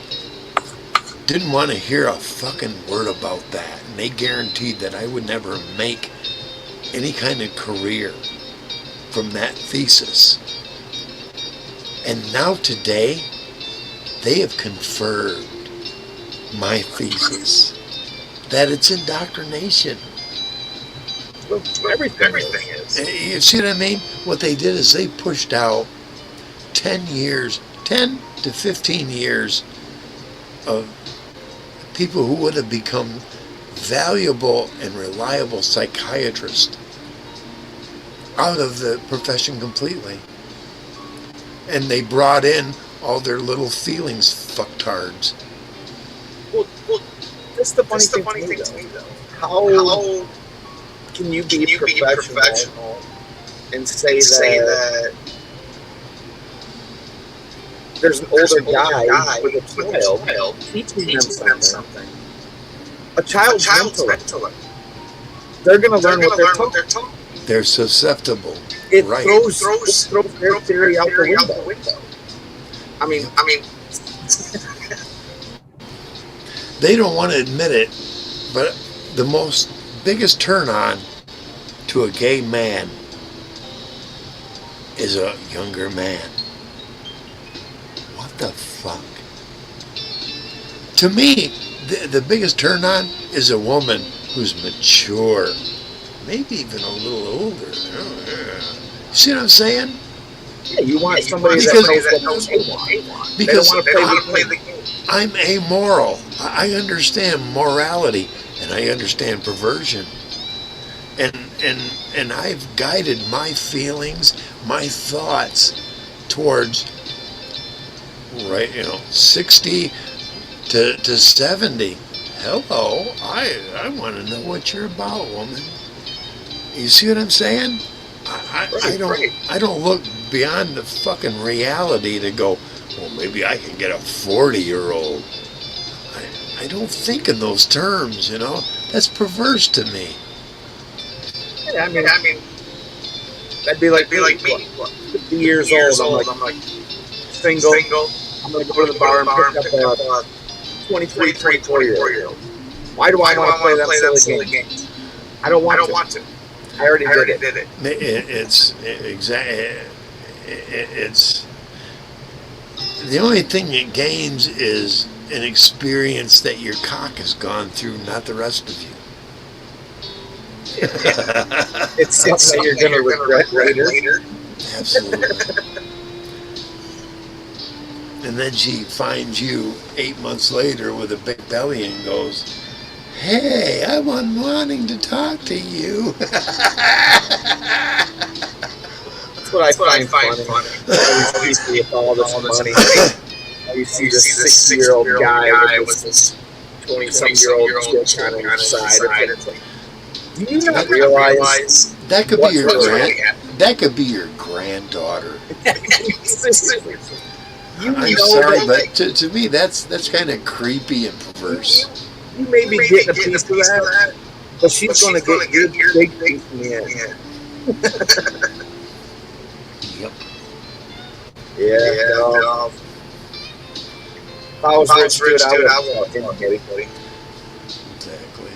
didn't want to hear a fucking word about that. And they guaranteed that I would never make any kind of career from that thesis. And now today, they have confirmed my thesis that it's indoctrination. Well, everything is. You see what I mean? What they did is they pushed out 10 to 15 years of people who would have become valuable and reliable psychiatrists out of the profession completely. And they brought in all their little feelings fucktards. Well, that's the funny thing to me, though. How can you be professional and say that there's an older guy with a child teaching them something? A child's mental. They're going to learn what they're taught. They're susceptible. It right. throws their theory out the window. I mean, they don't want to admit it, but the biggest turn on to a gay man is a younger man. What the fuck? To me, the biggest turn on is a woman who's mature, maybe even a little older. See what I'm saying? Yeah, you want somebody that knows what they want. Because they don't want to play the game. I'm amoral. I understand morality and I understand perversion. And I've guided my feelings, my thoughts towards 60 to 70. Hello, I want to know what you're about, woman. You see what I'm saying? I don't look beyond the fucking reality to go, well, maybe I can get a 40-year-old. I don't think in those terms, That's perverse to me. Yeah, I mean, that'd be like me. 50 years old. I'm like single. I'm gonna go to the bar and pick up a 23, 24-year-old. Why do I want to play that silly game? I don't want to. I already did it. It's the only thing it gains is an experience that your cock has gone through, not the rest of you. It's something that you're going to regret later. Absolutely. And then she finds you 8 months later with a big belly and goes, "Hey, I've been wanting to talk to you." That's what I find funny. You see all this money. You see this 6-year-old guy with this 20-some-year-old chick on his side. Do you not realize that could be your that could be your granddaughter? I'm sorry, but to me that's kind of creepy and perverse. You may be getting a piece of that, but she's going to get your big piece in the end. Yep. Yeah. If I was rich, dude, I would have anybody. Exactly.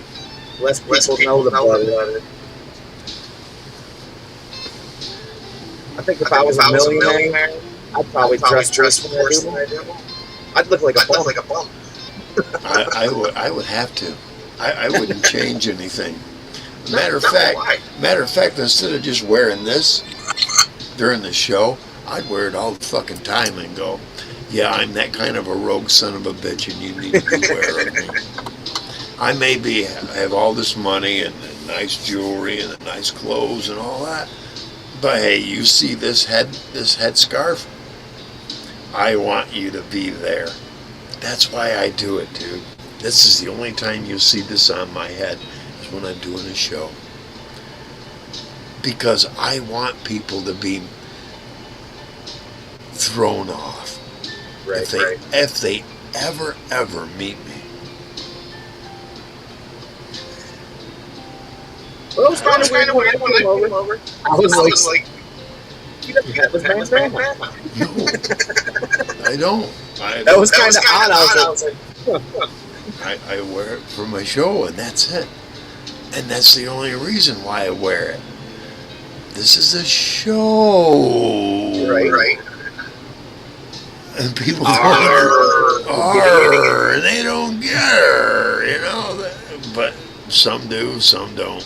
Less people know about it. I think if I was a millionaire, I'd probably dress worse than I do. I'd look like a bum. I would have to. I wouldn't change anything. Matter of fact, instead of just wearing this during the show, I'd wear it all the fucking time and go, yeah, I'm that kind of a rogue son of a bitch, and you need to beware of me. I may have all this money and nice jewelry and nice clothes and all that, but hey, you see this head scarf? I want you to be there. That's why I do it, dude. This is the only time you see this on my head is when I'm doing a show. Because I want people to be thrown off. Right, if they ever meet me. Well, it was kind of weird when I came over. I was like, you never met with my grandma. No. I don't. That was kind of odd. I was like, I wear it for my show, and that's it. And that's the only reason why I wear it. This is a show. right. And people Arr. they don't get her, you know. But some do, some don't.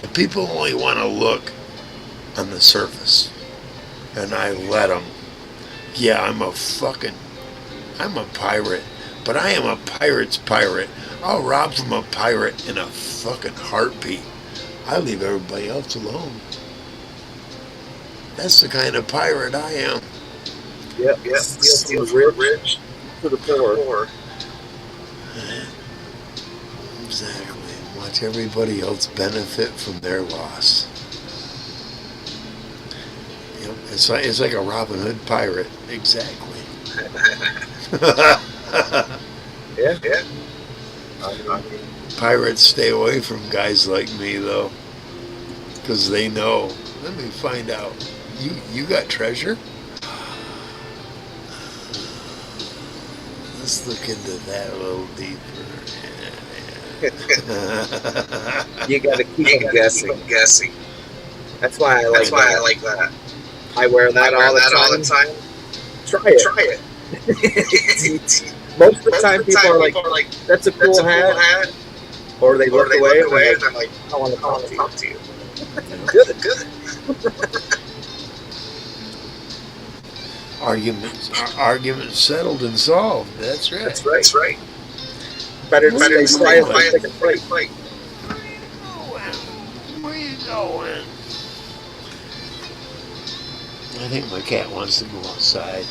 But people only want to look on the surface. And I let them. Yeah, I'm a pirate. But I am a pirate's pirate. I'll rob from a pirate in a fucking heartbeat. I leave everybody else alone. That's the kind of pirate I am. Yep. Steal from the rich to the poor. Exactly. Watch everybody else benefit from their loss. Yep. It's like a Robin Hood pirate. Exactly. Yeah. Pirates stay away from guys like me, though, because they know. Let me find out. You got treasure? Let's look into that a little deeper. You got to keep them guessing. That's why I like that. I wear that all the time. Try it. Most of the time, people are like, "That's a cool hat," or they look away, and I'm like, "I want to talk to you." Good. Arguments settled and solved. That's right. That's right. Better to stay quiet than fight. Where you going? I think my cat wants to go outside.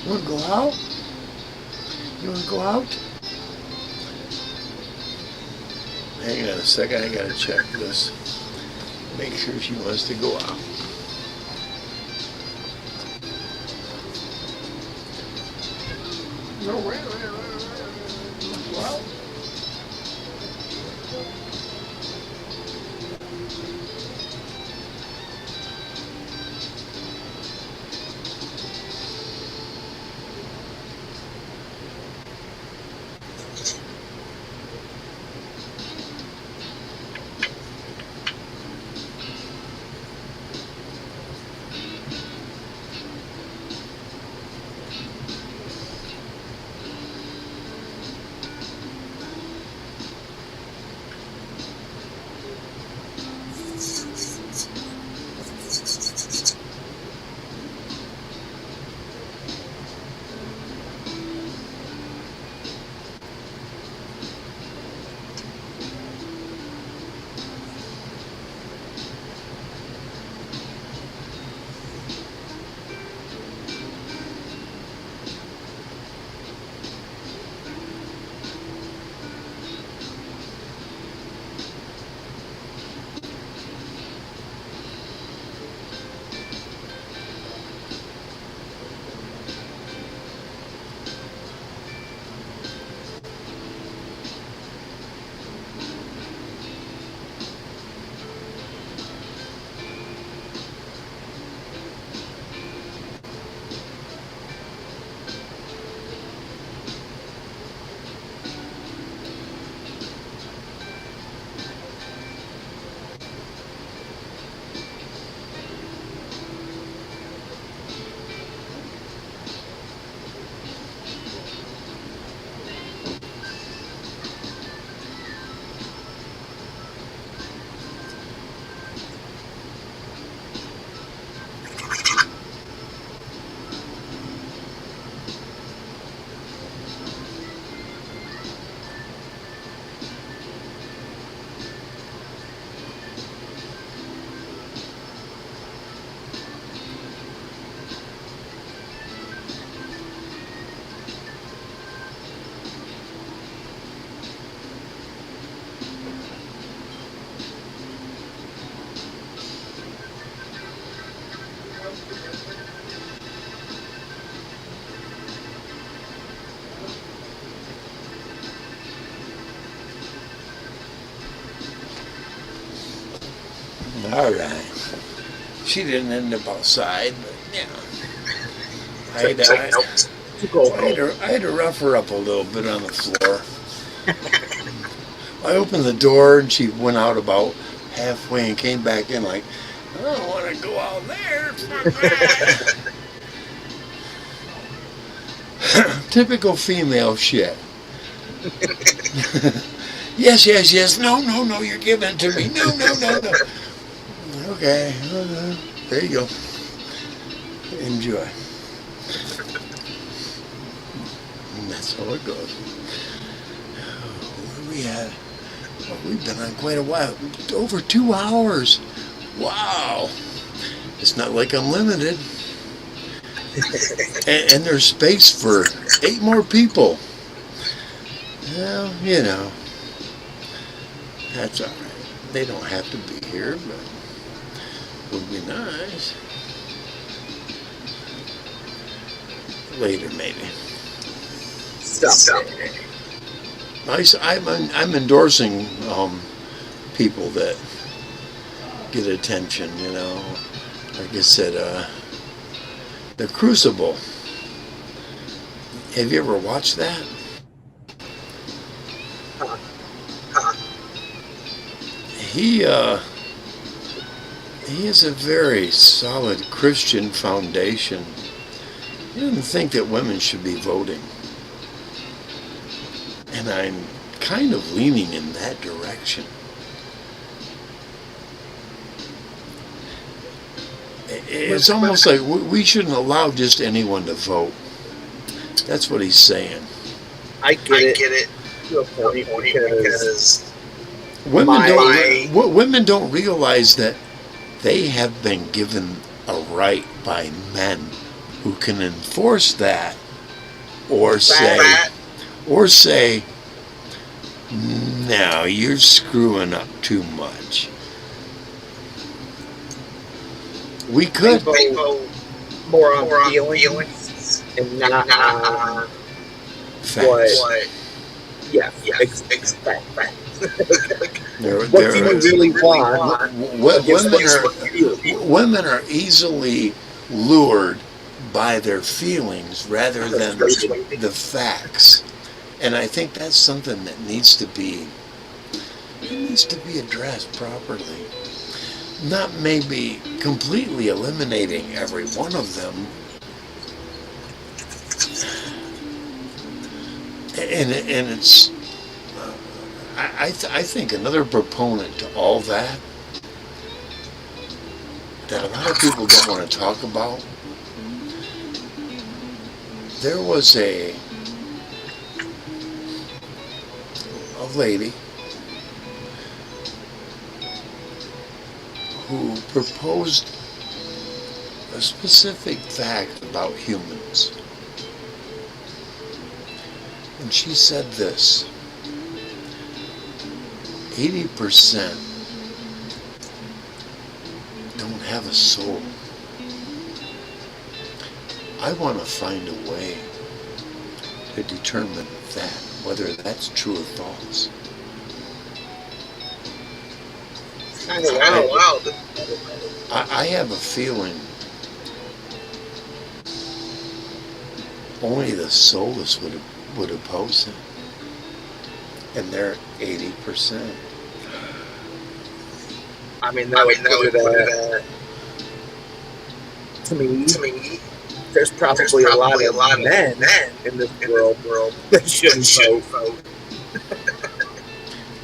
You want to go out? You want to go out? Hang on a second. I gotta check this. Make sure she wants to go out. No, wait. Go out. All right. She didn't end up outside, but yeah. I had, It's like, I, nope, too cold. I had to rough her up a little bit on the floor. I opened the door and she went out about halfway and came back in like, I don't want to go out there. Typical female shit. Yes, yes, yes. No, no, no. You're giving it to me. No, no, no, no. Okay. There you go. Enjoy. And that's how it goes. Where we at? Well, we've been on quite a while. Over 2 hours. Wow. It's not like unlimited. And there's space for 8 more people. Well, you know, that's all right. They don't have to be here, but it would be nice. Later, maybe. Stop. I'm endorsing people that get attention, you know. Like I said, The Crucible. Have you ever watched that? He has a very solid Christian foundation. He doesn't think that women should be voting. And I'm kind of leaning in that direction. It's almost like we shouldn't allow just anyone to vote. That's what he's saying. I get it to a point because women don't realize that they have been given a right by men who can enforce that or say no, you're screwing up too much. We could vote more on feelings and not on facts. Facts. What do you really want? Women are easily lured by their feelings rather than the facts, and I think that's something that needs to be addressed properly. Not maybe completely eliminating every one of them, and it's. I think another proponent to all that a lot of people don't want to talk about. There was a lady who proposed a specific fact about humans. And she said this: 80% don't have a soul. I want to find a way to determine that, whether that's true or false. I have a feeling only the soulless would oppose it. And they're 80%. I mean, that would put it to me, there's probably a lot of men in this world that shouldn't vote.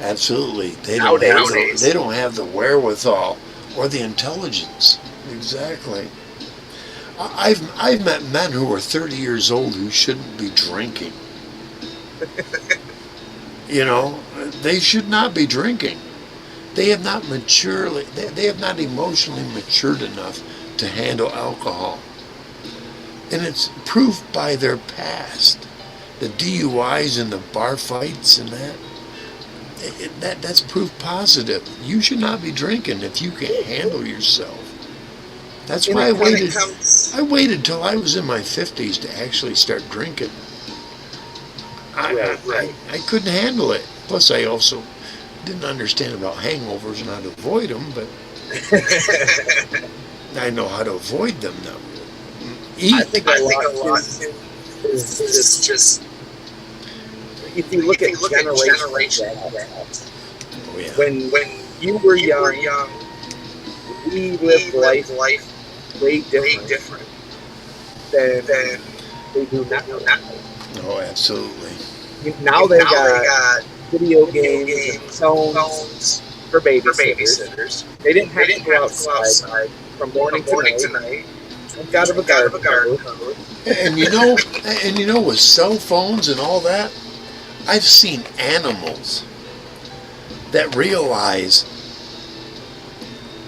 Absolutely. They don't have the wherewithal or the intelligence. Exactly. I've met men who are 30 years old who shouldn't be drinking. You know, they should not be drinking. They have not they have not emotionally matured enough to handle alcohol. And it's proof by their past. The DUIs and the bar fights and that's proof positive. You should not be drinking if you can't handle yourself. That's why I waited till I was in my 50s to actually start drinking. I couldn't handle it. Plus, I also didn't understand about hangovers and how to avoid them, but I know how to avoid them now. eat. I think a lot too is just if you look at generational gaps. Oh yeah. When you were young, we lived life way different than they do now. Oh, absolutely. Now they got video games and phones for babysitters. They didn't have to go outside from morning to night. Jump out of a garden hose. And you know, with cell phones and all that, I've seen animals that realize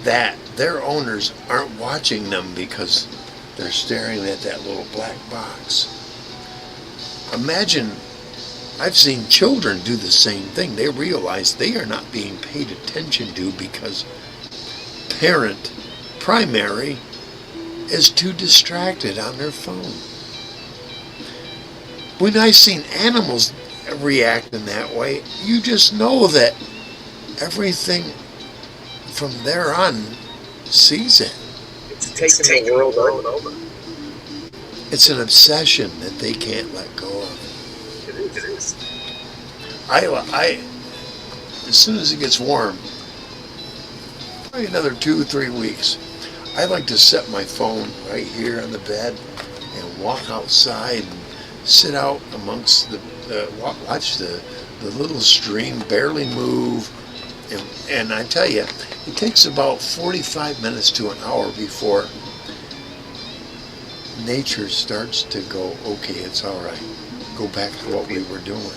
that their owners aren't watching them because they're staring at that little black box. Imagine, I've seen children do the same thing. They realize they are not being paid attention to because primary, is too distracted on their phone. When I've seen animals react in that way, you just know that everything from there on sees it. It's taken the world over. It's an obsession that they can't let go of. It is. I as soon as it gets warm, probably another 2-3 weeks, I like to set my phone right here on the bed and walk outside and sit out amongst watch the little stream barely move. And I tell you, it takes about 45 minutes to an hour before nature starts to go, okay, it's all right. Go back to what we were doing.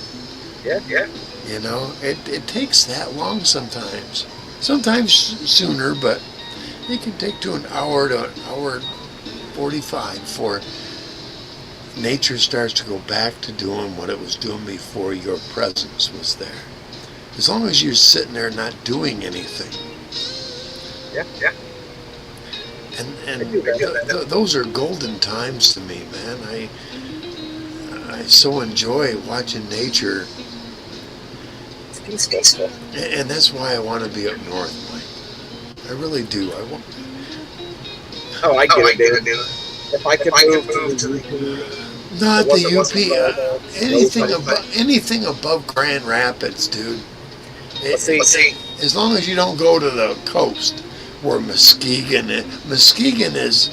Yeah. You know, it takes that long sometimes. Sometimes sooner, but it can take to an hour 45 for nature starts to go back to doing what it was doing before your presence was there. As long as you're sitting there not doing anything. Yeah. And those are golden times to me, man. I so enjoy watching nature. It's peaceful. And that's why I want to be up north, Mike. I really do. I get it, dude. If I could move to the not the UP. Anything above Grand Rapids, dude. Let's see. As long as you don't go to the coast where Muskegon is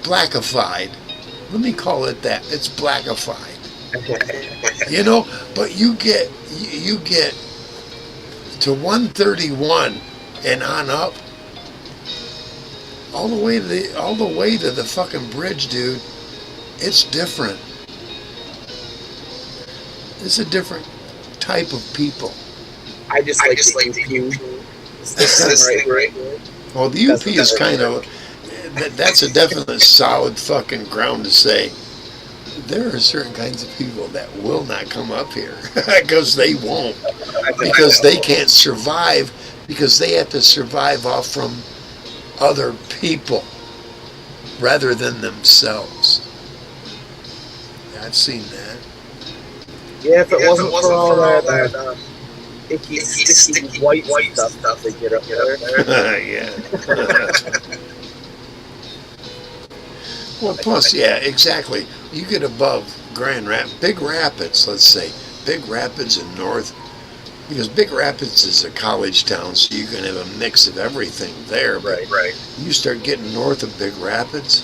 blackified. Let me call it that. It's blackified. You know, but you get to 131 and on up, all the way to the fucking bridge, dude. It's different. It's a different type of people. I just like the UP. This right. Well, the UP is kind of that's a definite solid fucking ground to say. There are certain kinds of people that will not come up here because they won't, because they can't survive, because they have to survive off from other people rather than themselves. I've seen that. Yeah, if it wasn't for all that icky, sticky, white stuff they get up there. Yeah. Well, plus, yeah, exactly. You get above Big Rapids, let's say, Big Rapids in north, because Big Rapids is a college town, so you can have a mix of everything there. Right. You start getting north of Big Rapids,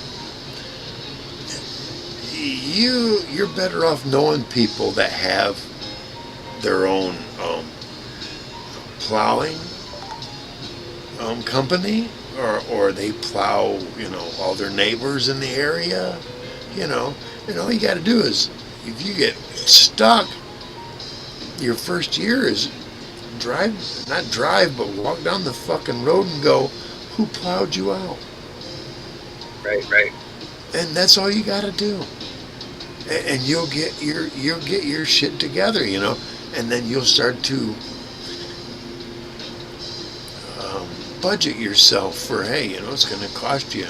you're better off knowing people that have their own plowing company, or they plow, all their neighbors in the area. And all you got to do is, if you get stuck, your first year is not drive, but walk down the fucking road and go, who plowed you out? Right. And that's all you got to do. And you'll get your shit together, and then you'll start to budget yourself for, hey, it's going to cost you.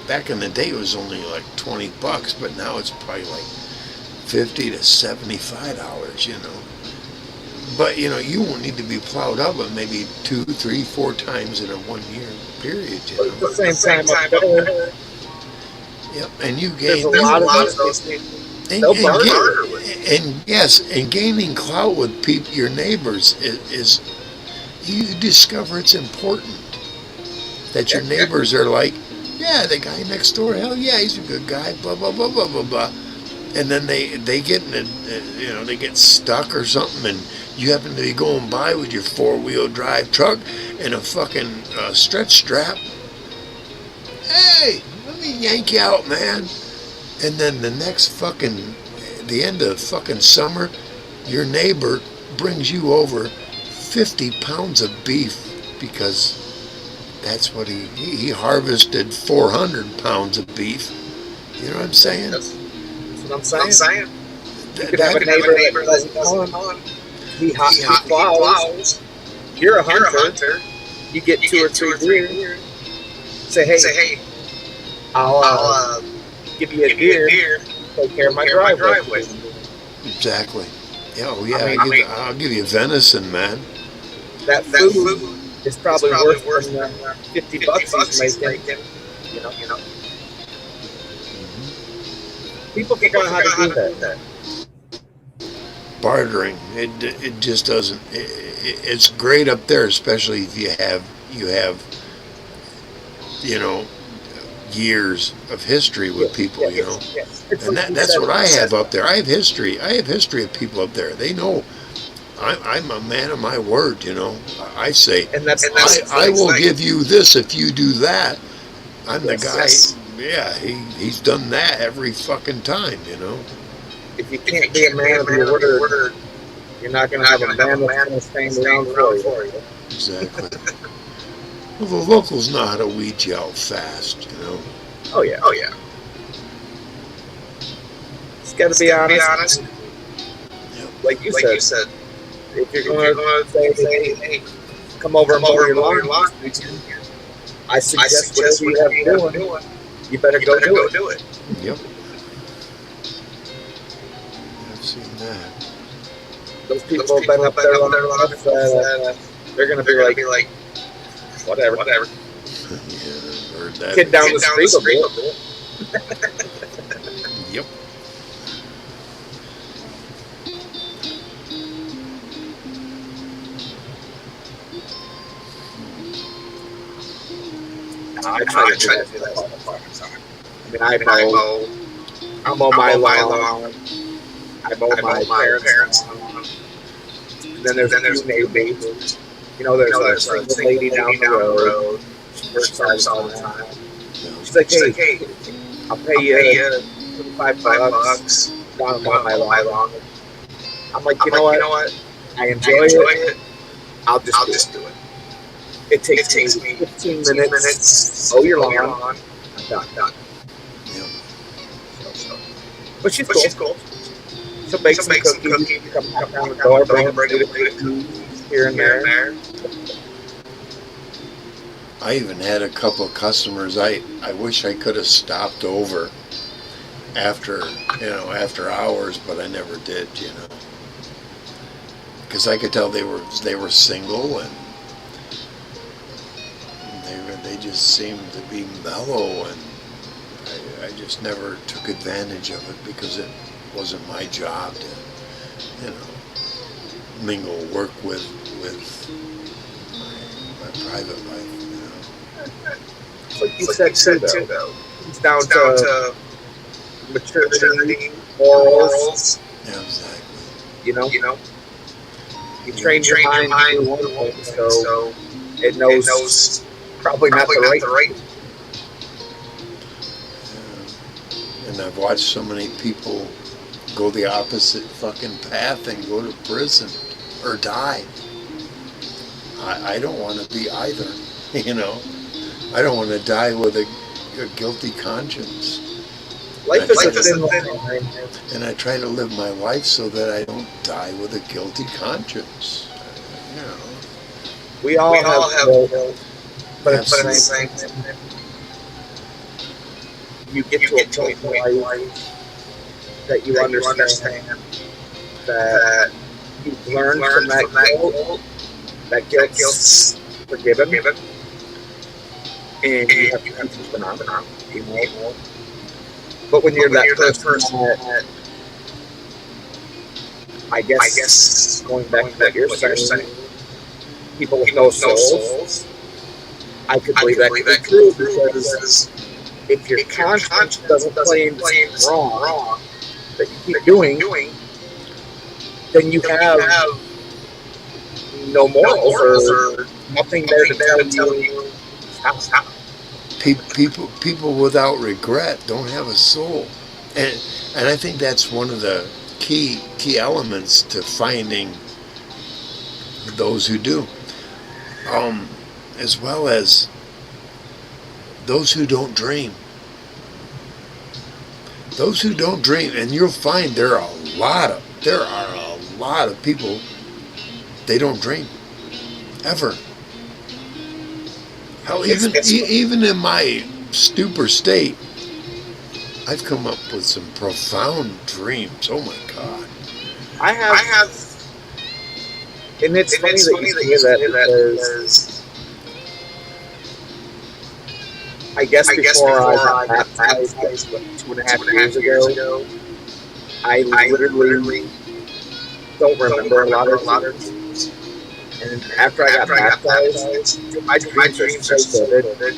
Back in the day, it was only like $20, but now it's probably like $50 to $75, But, you won't need to be plowed up, but maybe 2, 3, 4 times in a 1 year period, But at the same time, up there, Yep. And you There's gain a lot of those people. They'll barter with you. and yes, and gaining clout with people, your neighbors is you discover it's important that your neighbors are like, yeah, the guy next door, hell yeah, he's a good guy, blah blah blah blah blah blah, and then they get in they get stuck or something, and you happen to be going by with your 4-wheel drive truck and a fucking stretch strap. Hey, let me yank you out, man. And then the end of fucking summer, your neighbor brings you over 50 pounds of beef because that's what he harvested 400 pounds of beef. You know what I'm saying? That's what I'm saying. You could That, have a neighbor that doesn't hunt. He plows. You're a hunter. You get 2 or 3 deer. Say, hey, I'll give you a deer. Take care of my driveway. exactly. Yeah, oh yeah, I'll give you venison, man. That food is probably worth the $50 he's making. You know. People figure out how to do that. Bartering, it just doesn't. It's great up there, especially if you have you know years of history with people, you know. And that's what I have up there. I have history. I have history of people up there. They know I'm a man of my word, you know. I say, I will give you this if you do that. I'm the guy. Yeah, he's done that every fucking time, you know. If you can't be a man of your word, you're not going to have a man that's going to stand around for you. Exactly. Well, the locals know how to weed you out fast, you know. Oh yeah. It's got to be honest. Yep. Like you said, if you're going to say, hey, come over and mow your lawn, I suggest whatever you have doing, you better go do it. Yep. I've seen that. Those people have been up there long enough that they're going to be like, whatever. Yeah, I've heard that. Kid down the street will do it. Yep. I try to do that all the time. I mean, I mow my lawn. I mow my parents' lawn. And then there's a few neighbors. You know, there's a single lady down the road. She works all the time. She's like, hey, I'll pay you $25 down my lawn. I'm like, you know what? I enjoy it. I'll just do it. It takes me 15 minutes. Oh, your lawn. I'm done. Yep. But she's cool. She'll make some cookies. Come down the door, bring a here and there. I even had a couple of customers. I wish I could have stopped over after hours, but I never did, you know, because I could tell they were single and they just seemed to be mellow, and I just never took advantage of it because it wasn't my job to, you know, mingle, work with my private life, you know. Like you said too, though. It's down to maturity, morals. Yeah, exactly. You know, you train your mind to do one thing, so it knows probably not the right. Yeah. And I've watched so many people go the opposite fucking path and go to prison or die. I don't want to be either, you know. I don't want to die with a guilty conscience. Life is a thin line. And I try to live my life so that I don't die with a guilty conscience. You know. We all have guilt, but at the same time, you get to a point in life that you understand that you've learned from that guilt. That guilt's forgiven, and you have to keep moving on. But when you're that person that, I guess, going back to what you're saying, people with no souls, I could believe that could be true because if your conscience doesn't claim something wrong that you keep doing, then you have no morals or nothing there to tell you stop. People without regret don't have a soul, and I think that's one of the key elements to finding those who do, as well as those who don't dream. Those who don't dream, and you'll find there are a lot of people, they don't dream ever. Hell, even in my stupor state, I've come up with some profound dreams. Oh my God! I have, and it's funny that you say that because I guess before I got baptized 2.5 years ago, I literally don't remember a lot of things. And after I got baptized, my dreams are so vivid.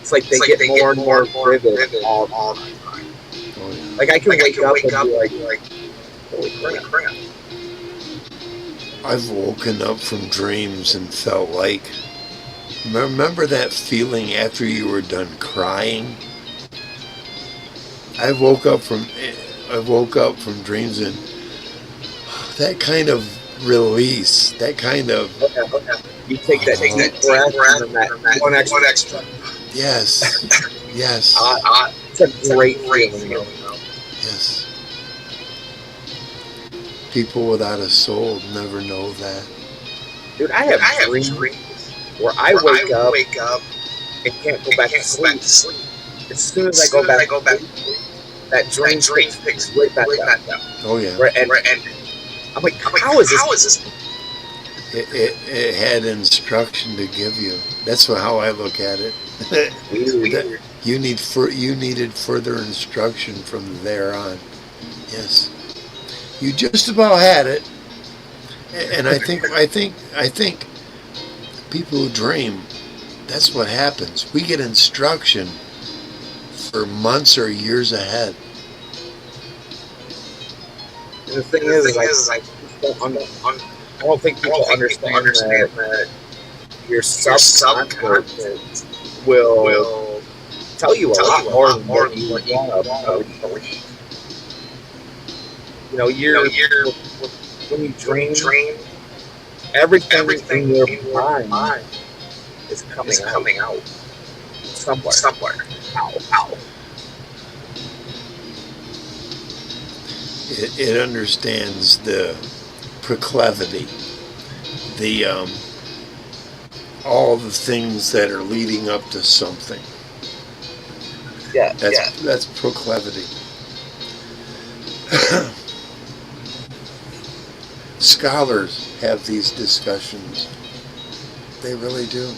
It's like they get more and more vivid all the time. Like I can wake up and be like, holy crap. I've woken up from dreams and felt like, remember that feeling after you were done crying? I woke up from dreams, and that kind of release, that kind of you take that deep breath and that one extra. Yes. It's a great feeling. Yes. People without a soul never know that. Dude, I have dreams where I wake up and can't go back to sleep. As soon as I go back, that dream picks right back up. Oh yeah. And I'm like, how is this? It had instruction to give you. That's how I look at it. You needed further instruction from there on. Yes. You just about had it. And I think people who dream, that's what happens. We get instruction for months or years ahead. And the thing is, I don't think people understand that your subconscious will tell you a lot more than what you want to believe. You know, when you dream, everything in your mind is coming out somewhere. Ow. It understands the proclivity, the all the things that are leading up to something. That's proclivity. Scholars have these discussions. They really do.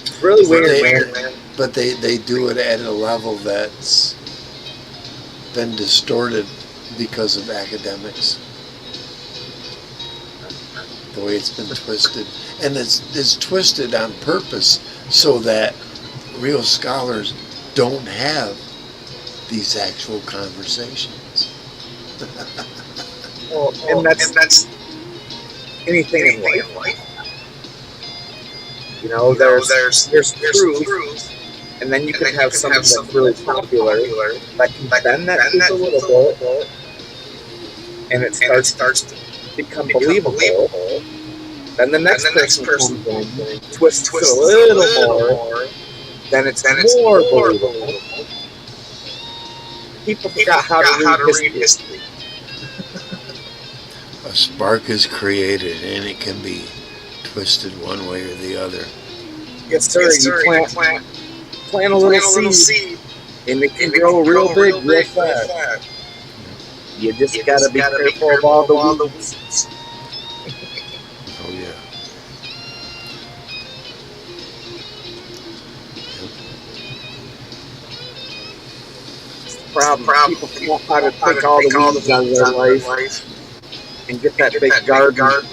It's really weird, man. But they do it at a level that's been distorted because of academics. The way it's been twisted. And it's twisted on purpose so that real scholars don't have these actual conversations. Well, and that's anything in life. You know, there's truth, and then you can have something that's really popular that can bend that truth a little bit, and it starts to become believable. Then the next person comes in, twists it a little more, then it's more believable. People forgot how to read history. A spark is created, and it can be twisted one way or the other. Yes, sir. You plant a little seed, and it can grow real big, real fast. You just gotta be careful of all the weeds. Oh yeah. problem. People forget how to take all the weeds out of their life and get that big garden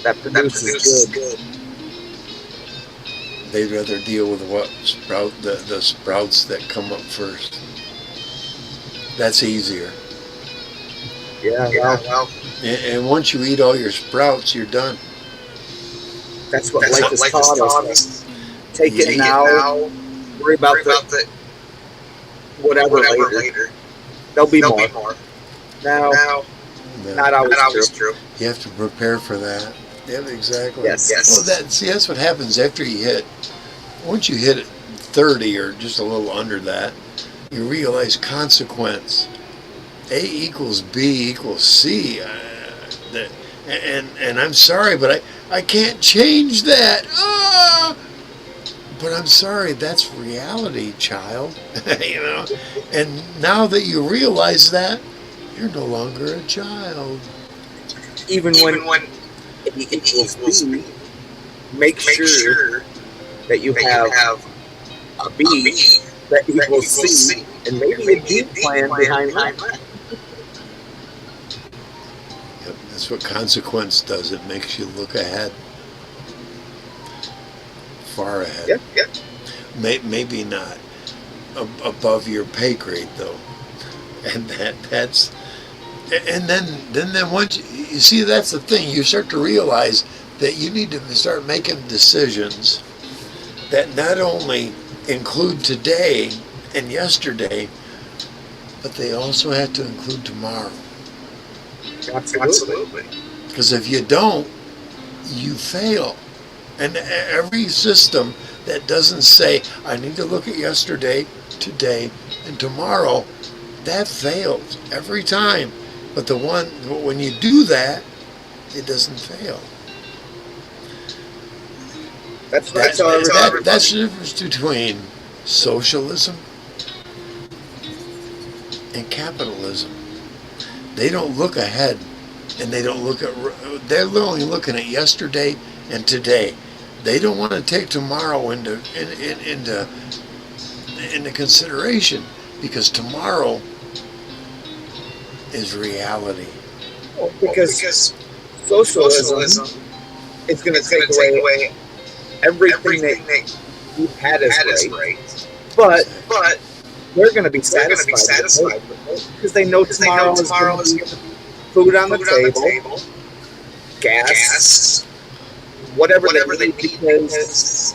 that produces good. They'd rather deal with what the sprouts that come up first. That's easier. Yeah, well, And once you eat all your sprouts, you're done. that's what life has taught us. Take it now, worry about the whatever later. There'll be more. Now, not always true. You have to prepare for that. Yeah, exactly. Yes. Well, that's what happens after you hit. Once you hit 30 or just a little under that, you realize consequence. A equals B equals C. And I'm sorry, but I can't change that. But I'm sorry, that's reality, child. You know. And now that you realize that, you're no longer a child. Even when A equals B, make sure that you have a B that equals C, and maybe a D plan behind that. Yep, that's what consequence does. It makes you look ahead. Far ahead. Yep. Maybe not above your pay grade, though. And that's... And then once you see, that's the thing, you start to realize that you need to start making decisions that not only include today and yesterday, but they also have to include tomorrow. Absolutely. Because if you don't, you fail. And every system that doesn't say, I need to look at yesterday, today, and tomorrow, that fails every time. But when you do that, it doesn't fail. That's the difference between socialism and capitalism. They don't look ahead, and they're only looking at yesterday and today. They don't want to take tomorrow into consideration, because tomorrow is reality. Well, because socialism is going to take away everything that you've had as right. But they're going to be satisfied with it because they know tomorrow is going to be food on the table, gas, whatever they need, because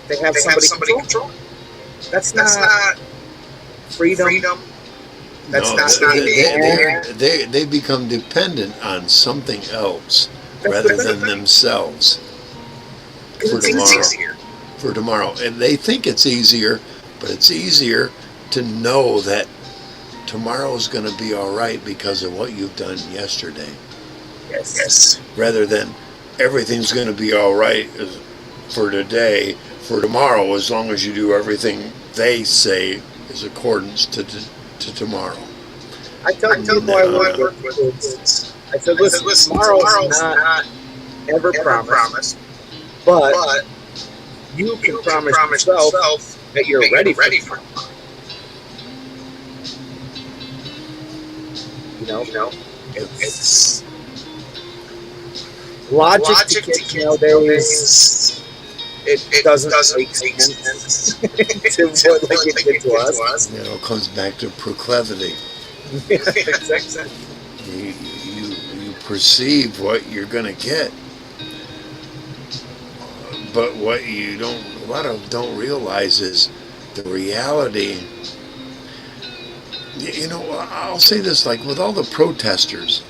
they have somebody control. That's not freedom. They become dependent on something else rather than themselves for tomorrow. And they think it's easier, but it's easier to know that tomorrow is going to be all right because of what you've done yesterday. Yes. Rather than everything's going to be all right for today, for tomorrow, as long as you do everything they say is accordance to tomorrow. I tell people I work with kids, I said, listen, tomorrow's not ever promised, but you can promise yourself that you're ready for tomorrow. You know, it's logic to kids nowadays. It doesn't make sense to what it did to us. It comes back to proclivity. Exactly. You perceive what you're going to get, but what a lot of them don't realize is the reality. I'll say this, like with all the protesters,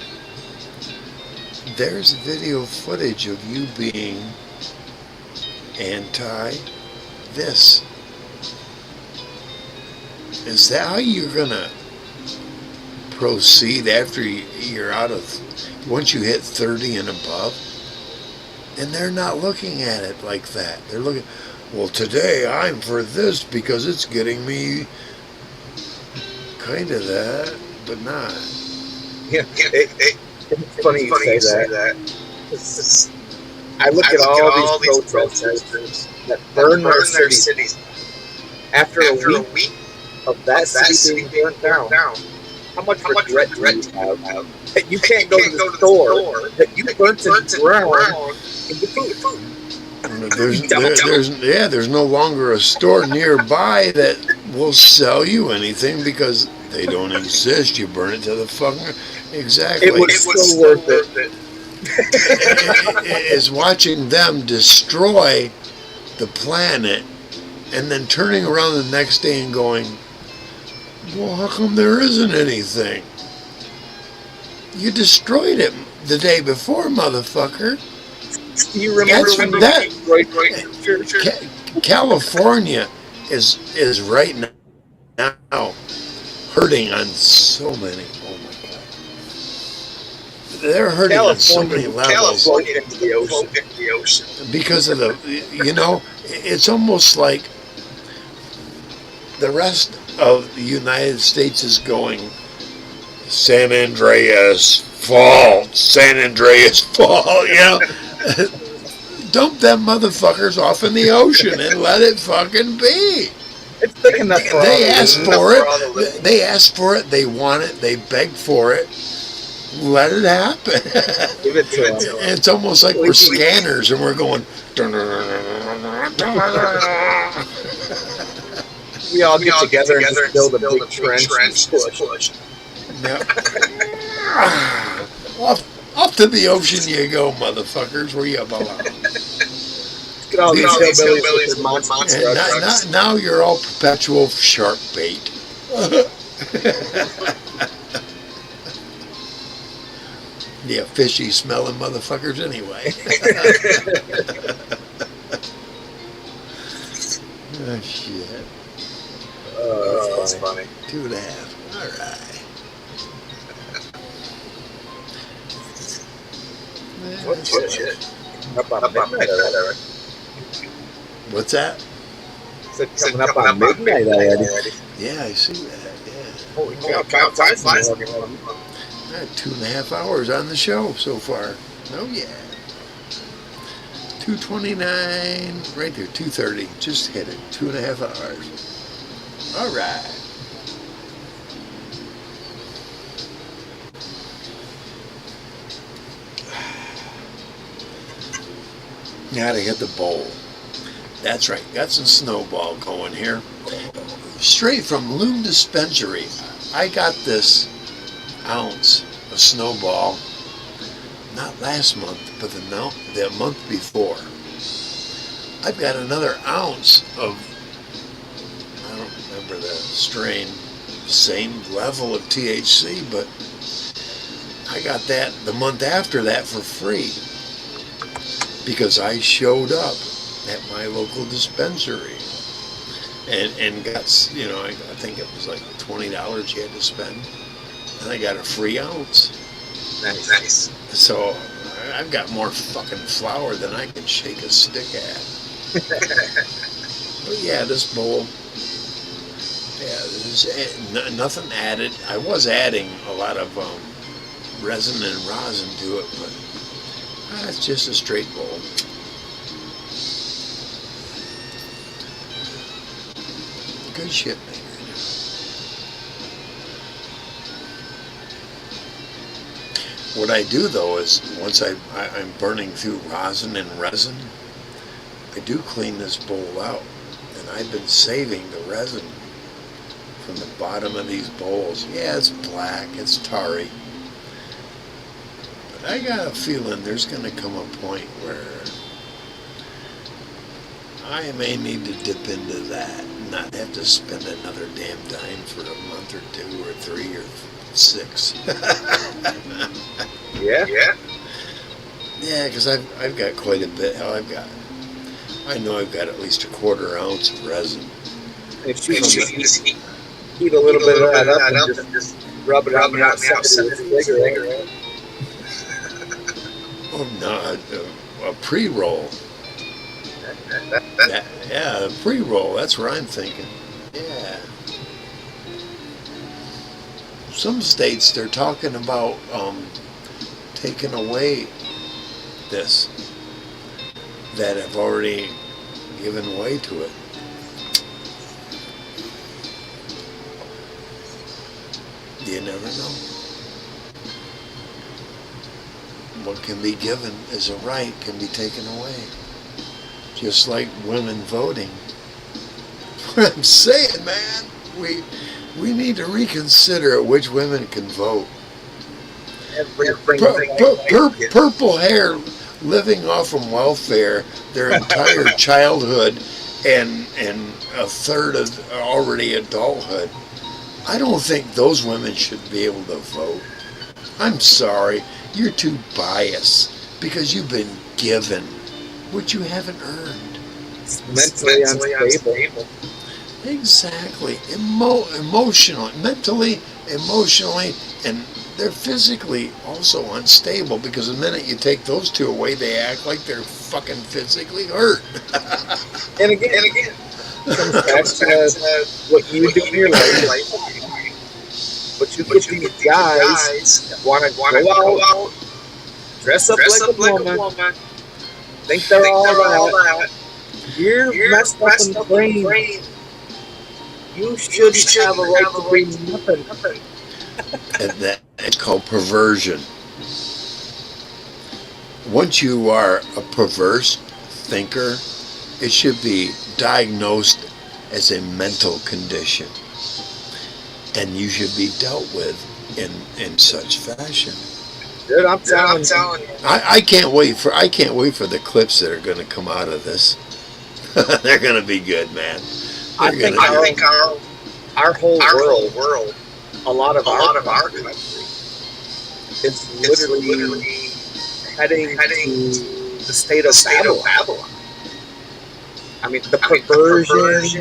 there's video footage of you being anti this. Is that how you're going to proceed after you're once you hit 30 and above? And they're not looking at it like that. They're looking, well, today I'm for this because it's getting me kind of that, but not. Yeah, it's funny you say that. I look at all these protesters that burn their cities. After a week, of that city being burnt down, how much regret do you have that you can't go to the store that you burnt to the ground and get food? There's no longer a store nearby that will sell you anything because they don't exist. You burn it to the fucking exactly. It was still worth it. It's watching them destroy the planet and then turning around the next day and going, well, how come there isn't anything? You destroyed it the day before, motherfucker. You remember when that sure. California is right now hurting on so many. Oh my god, they're hurting on so many levels. The ocean. Because of the, it's almost like the rest of the United States is going, San Andreas fault, San Andreas fault, Dump them motherfuckers off in the ocean and let it fucking be. It's big enough for They asked for it. They asked for it. They want it. They begged for it. Let it happen. Give it to them. It's almost like we're scanners and we're going. We all get together and just build a big trench and push. Off to the ocean you go, motherfuckers. Where you belong. Look at all these hillbillies with monster trucks. Now you're all perpetual shark bait. Yeah, fishy smelling motherfuckers anyway. Oh shit. Oh, that's funny. 2.5. All right. What shit? Up on midnight already. What's that? It's coming up on midnight already. Yeah, I see that. Yeah. Holy cow, time flies. I had 2.5 hours on the show so far. Oh yeah. 2:29, right there, 2:30. Just hit it. 2.5 hours. All right. Gotta hit the bowl. That's right. Got some snowball going here. Straight from Loom Dispensary. I got this ounce of snowball, not last month, but the month before. I've got another ounce of, I don't remember the strain, same level of THC, but I got that the month after that for free because I showed up at my local dispensary and got, I think it was like $20 you had to spend, and I got a free ounce. Nice. So I've got more fucking flour than I can shake a stick at. But yeah, this bowl, there's nothing added. I was adding a lot of resin and rosin to it, but it's just a straight bowl. Good shit, man. What I do though is once I'm burning through rosin and resin, I do clean this bowl out, and I've been saving the resin from the bottom of these bowls. Yeah, it's black, it's tarry, but I got a feeling there's going to come a point where I may need to dip into that and not have to spend another damn dime for a month or 2 or 3 or 6. Yeah. Yeah, because I've got quite a bit. I know I've got at least a 1/4 ounce of resin. If you heat a little bit of that up and just rub it on the outside of the cigarette. Oh no, a pre-roll. Yeah, a pre-roll. That's what I'm thinking. Yeah. Some states they're talking about taking away this, that have already given way to it. You never know. What can be given as a right can be taken away. Just like women voting. What I'm saying, man, we need to reconsider which women can vote. Purple hair, living off from welfare their entire childhood and a third of already adulthood. I don't think those women should be able to vote. I'm sorry, you're too biased because you've been given what you haven't earned. Mentally unstable. Exactly. Emotionally, mentally, emotionally, and they're physically also unstable because the minute you take those two away, they act like they're fucking physically hurt. And again, comes back to what you do in your life. But you get these guys that want to go out, dress up like a woman, think they're all that. You're messed up in the brain. You shouldn't have a right to be nothing. And that's called perversion. Once you are a perverse thinker, it should be diagnosed as a mental condition. And you should be dealt with in such fashion. Dude, I'm telling you. I can't wait for the clips that are going to come out of this. They're going to be good, man. I think our whole world, a lot of our country, is literally heading to the state of Babylon. I mean, the perversion,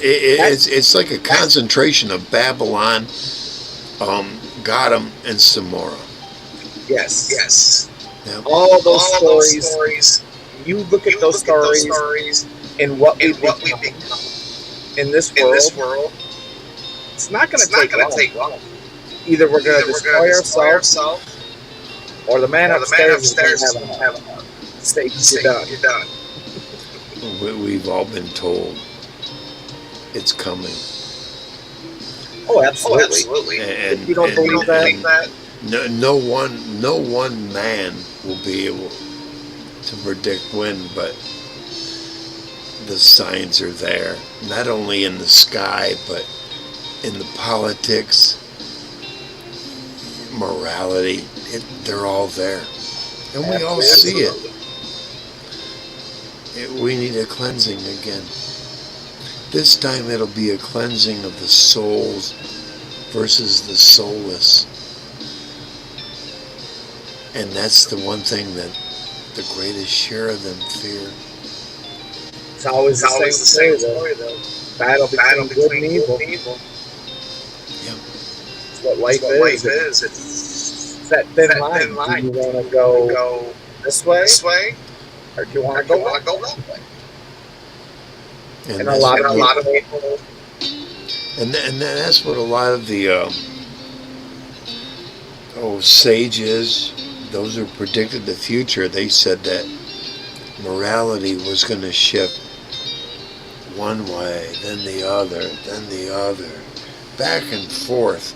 it's like a concentration of Babylon, Gotham, and Samora. Yes. Yep. All those stories. You look at those stories and what we become in this world. It's not going to take long. Either we're going to destroy ourselves, or the man upstairs is going to have a steak. You're done. We've all been told it's coming. Oh, absolutely. And if you don't believe that, no one man will be able to predict when, but the signs are there. Not only in the sky, but in the politics, morality. They're all there, and we all see it. We need a cleansing again. This time it'll be a cleansing of the souls versus the soulless. And that's the one thing that the greatest share of them fear. It's always the same story, though. Battle between good and evil. Yeah. It's what life is. It's that thin line. Do you want to go this way? Or do you want to go that way? And a lot of people. And that's what a lot of the sages, those who predicted the future, they said that morality was going to shift one way, then the other, back and forth.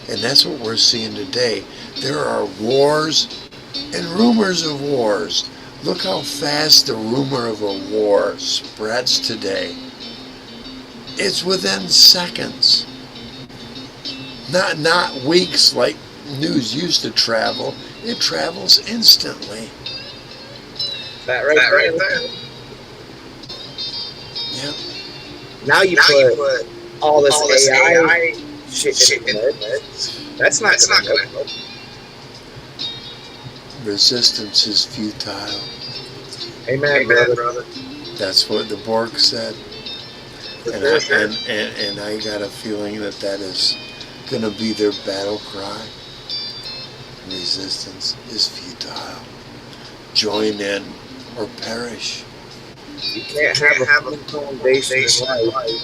And that's what we're seeing today. There are wars and rumors of wars. Look how fast the rumor of a war spreads today. It's within seconds. Not weeks like news used to travel. It travels instantly. That right there. Yep. Now you put all this AI shit in it. That's not going to help. Resistance is futile. Amen, brother. That's what the Borg said. And I got a feeling that is going to be their battle cry. Resistance is futile. Join in or perish. You can't have a foundation in life.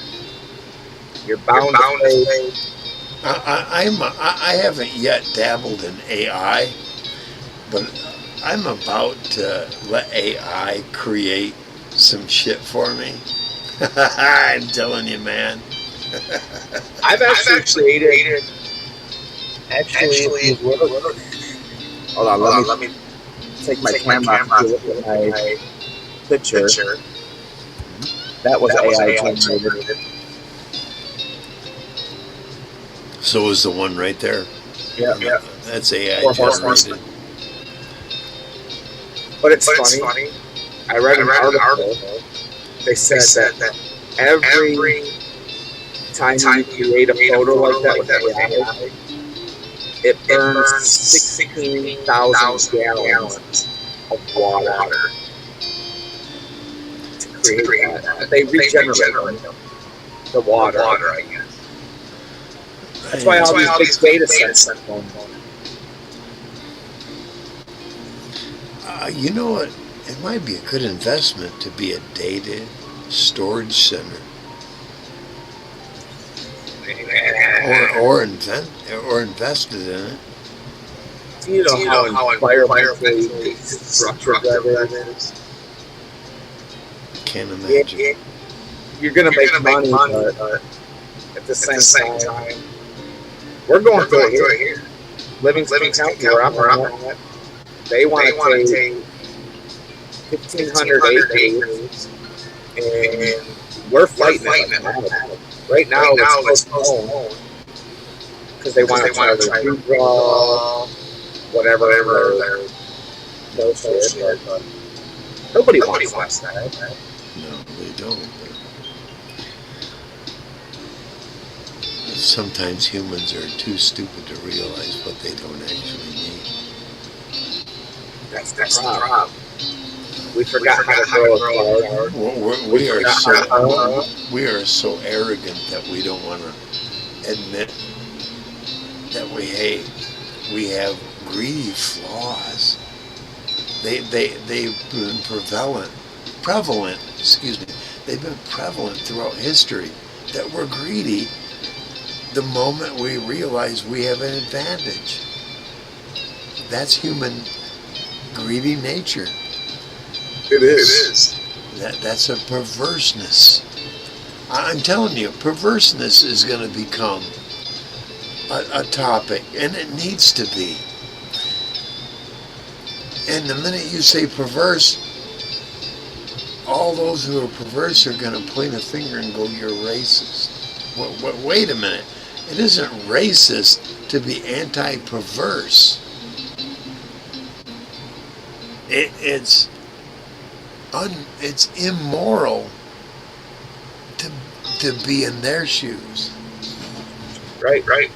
You're bound to fail. I haven't yet dabbled in AI, but I'm about to let AI create some shit for me. I'm telling you, man. I've actually created. Actually, if you look, hold on, let me take my camera off. If you look at my picture, that was AI generated. So is the one right there. Yeah, yeah. That's AI Or generated. But it's funny. I read an article. They said that every time you create a photo like that with AI, it burns 16,000 gallons of water to create that. They regenerate the water. I guess. That's why all these big data sets are going on. You know what? It might be a good investment to be a data storage center, or invested in it. Do you know how environmentally destructive that is? Can't imagine. Yeah, you're gonna make money, but at the same time, we're going through it here. Livingston County, where I'm at, they want to take 1,500 acres, and we're fighting it right now. It's postponed because they want to try to redraw whatever their bullshit. But nobody wants that. No, they don't. Sometimes humans are too stupid to realize what they don't actually need. That's the problem. We forgot how to grow a car. We are so arrogant that we don't want to admit that we have greedy flaws. They've been prevalent. Excuse me. They've been prevalent throughout history that we're greedy. The moment we realize we have an advantage, that's human greedy nature. It is. That's a perverseness. I'm telling you, perverseness is going to become a topic, and it needs to be. And the minute you say perverse, all those who are perverse are going to point a finger and go, "You're racist." Wait a minute. It isn't racist to be anti-perverse. It's immoral to be in their shoes. Right.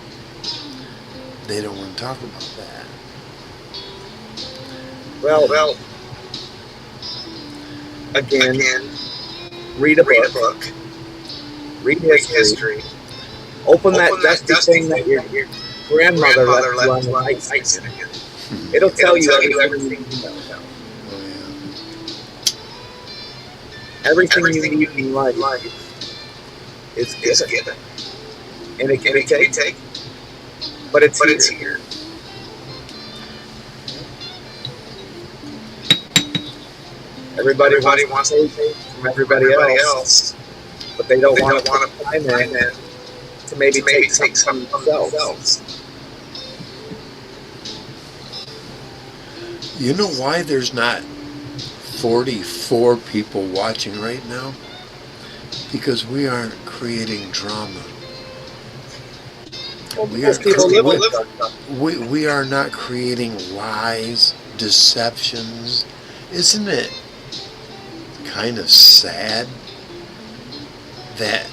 They don't want to talk about that. Well. Again, read a book. Read history. Open that dusty thing that your grandmother left you on the nightstand. It'll tell you everything you know. Everything you need in life is given. And it can be taken. But it's here. Everybody wants to take from everybody else. But they don't want to put time in to maybe take some themselves. You know why there's not 44 people watching right now? Because we aren't creating drama. We are not creating lies, deceptions. Isn't it kind of sad that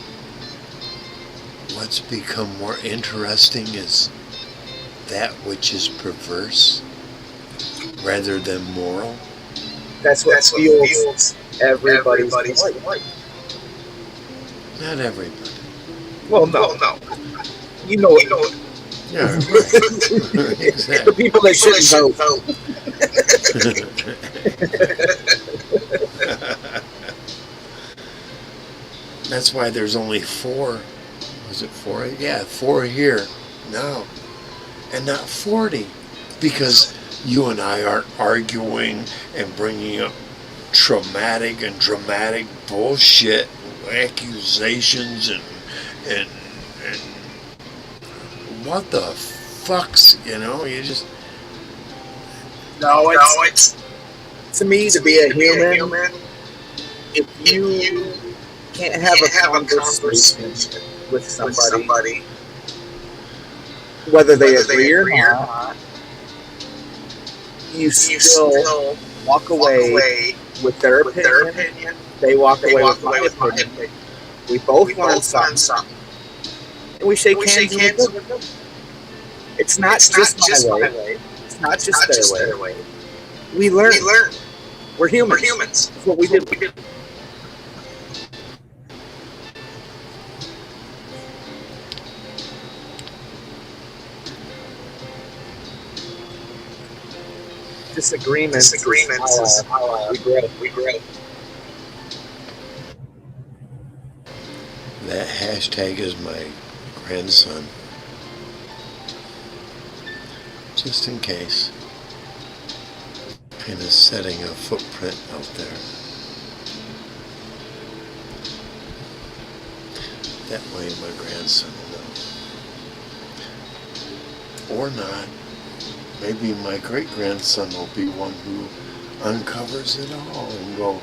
what's become more interesting is that which is perverse rather than moral? That's what fuels everybody's life. Not everybody. Well, no. You know it. Yeah, right. Exactly. The people that shouldn't vote. That's why there's only 4. Was it 4? Yeah, 4 here now, and not 40, because you and I aren't arguing and bringing up traumatic and dramatic bullshit, accusations and what the fucks, you just No, it's to me to be a human. human. If you can't have a conversation with somebody, whether they agree or not, you still walk away with their opinion. They walk away with my opinion. We both learn something, and we shake hands with them. It's not just my way. It's not just their way. We learn. We're humans. That's what we do. Disagreements is how we grow. That hashtag is my grandson. Just in case. Kind of setting a footprint out there. That way my grandson will know. Or not. Maybe my great-grandson will be one who uncovers it all and go,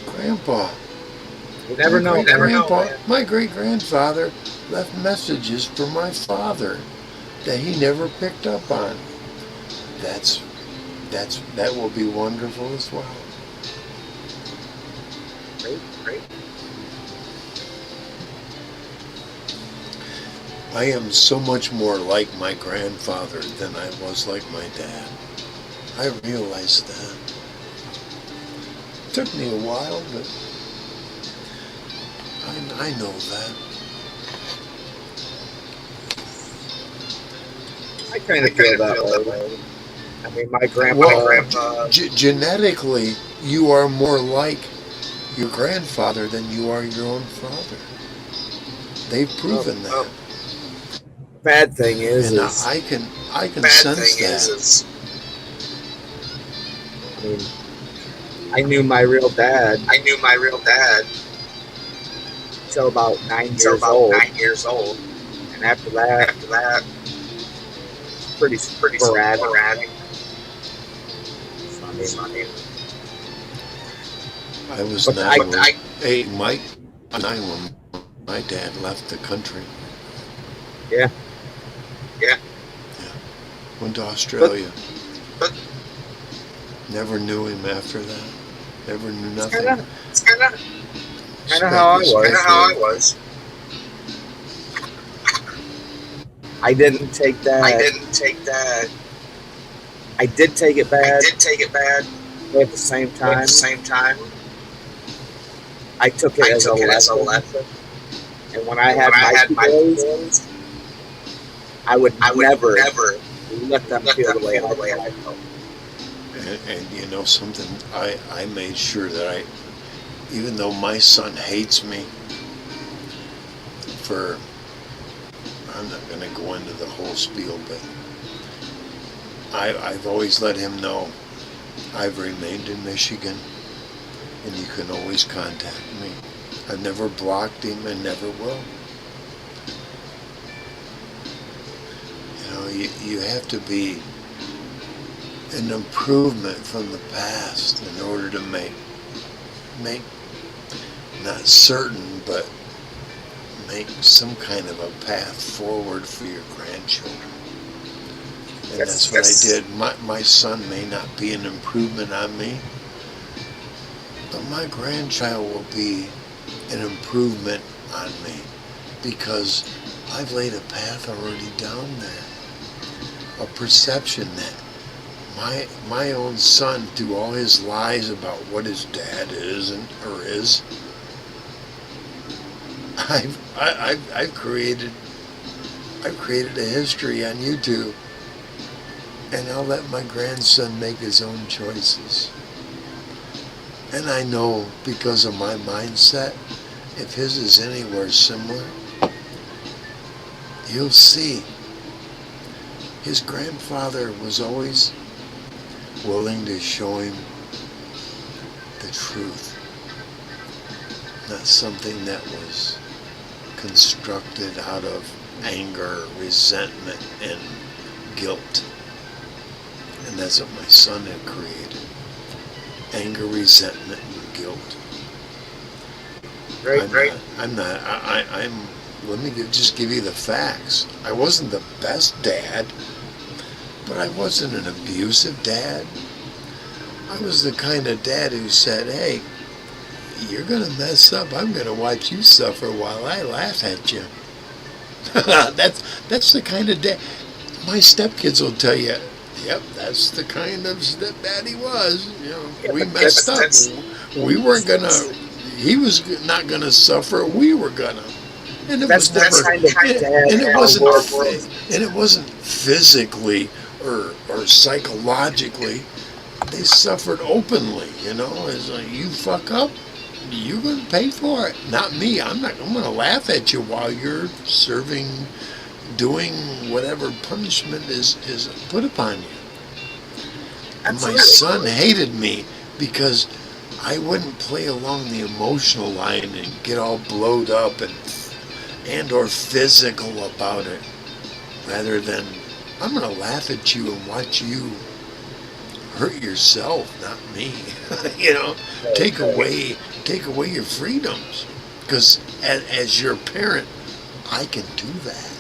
Grandpa, You never know. Grandpa, my great-grandfather left messages for my father that he never picked up on. That will be wonderful as well. Great. I am so much more like my grandfather than I was like my dad. I realized that. It took me a while, but I know that. I kind of feel that way. I mean, my grandpa. Genetically, you are more like your grandfather than you are your own father. They've proven that. Bad thing is, and I can sense that. I mean, I knew my real dad till about 9 years old, and after that, pretty sporadic. I was 8, Mike, 9 when my dad left the country. Yeah. Went to Australia. Never knew him after that. Never knew nothing. It's kind of how I was. I didn't take that. I did take it bad. But at the same time, I took it as a lesson. And when I had my boys, I would never let them feel the way I felt. And you know something, I made sure that even though my son hates me for, I'm not going to go into the whole spiel, but I've always let him know I've remained in Michigan and you can always contact me. I've never blocked him and never will. You have to be an improvement from the past in order to make not certain, but make some kind of a path forward for your grandchildren. And that's what I did. My son may not be an improvement on me, but my grandchild will be an improvement on me because I've laid a path already down there. A perception that my own son, through all his lies about what his dad is or is, I've created a history on YouTube, and I'll let my grandson make his own choices. And I know because of my mindset, if his is anywhere similar, you'll see. His grandfather was always willing to show him the truth, not something that was constructed out of anger, resentment, and guilt. And that's what my son had created. Anger, resentment, and guilt. Right. Let me just give you the facts. I wasn't the best dad, but I wasn't an abusive dad. I was the kind of dad who said, hey, you're going to mess up. I'm going to watch you suffer while I laugh at you. That's the kind of dad. My stepkids will tell you, yep, that's the kind of stepdad he was. You know, we messed up. We weren't going to, he was not going to suffer. We were going to. And it was never, and it wasn't physically or psychologically. They suffered openly, you know. It's like, you fuck up, you're going to pay for it. Not me. I'm going to laugh at you while you're doing whatever punishment is put upon you. And my son hated me because I wouldn't play along the emotional line and get all blowed up and or physical about it, rather than I'm going to laugh at you and watch you hurt yourself, not me. You know, take away your freedoms, because as your parent, I can do that.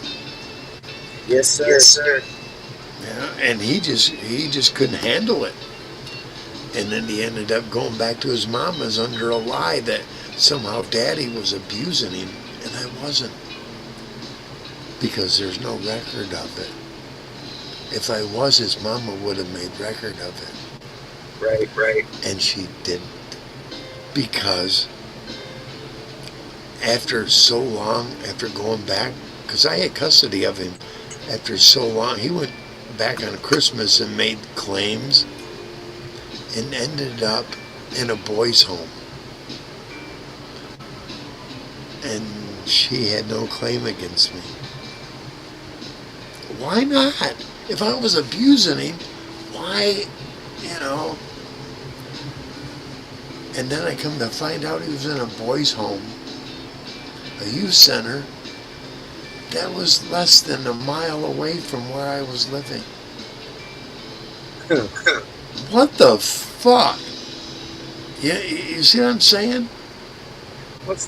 Yes, sir. Yes, sir. Yeah, and he just couldn't handle it, and then he ended up going back to his mama's under a lie that somehow Daddy was abusing him, and I wasn't, because there's no record of it. If I was, his mama would have made record of it. Right. And she didn't. Because after so long, after going back, because I had custody of him, after so long, he went back on Christmas and made claims and ended up in a boys' home. And she had no claim against me. Why not? If I was abusing him, why, you know? And then I come to find out he was in a boys' home, a youth center, that was less than a mile away from where I was living. What the fuck? You see what I'm saying? What's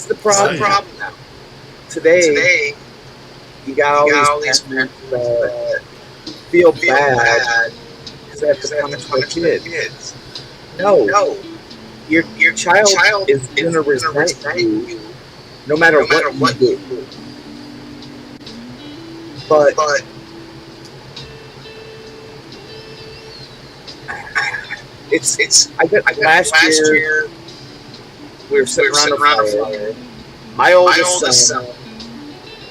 the problem now? Today you got all these parents that feel bad because they have to punish their kids. No, your child is going to resent you no matter what you do. But it's. I bet last year we were sitting around a fire. My oldest son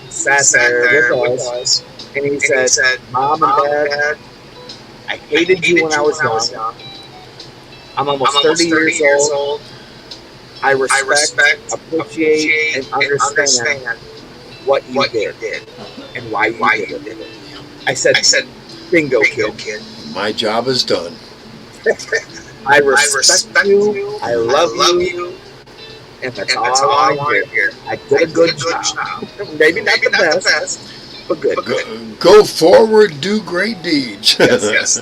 sat there with us, and he said, "Mom and Dad, I hated you when I was young. I'm almost 30 years old. I respect, appreciate, and understand what you did and why you did it." I said, "Bingo, kid. My job is done. I respect you. I love you. And that's all I want to hear. I did a good job. Maybe not the best, but good. Go forward, do great deeds." Yes.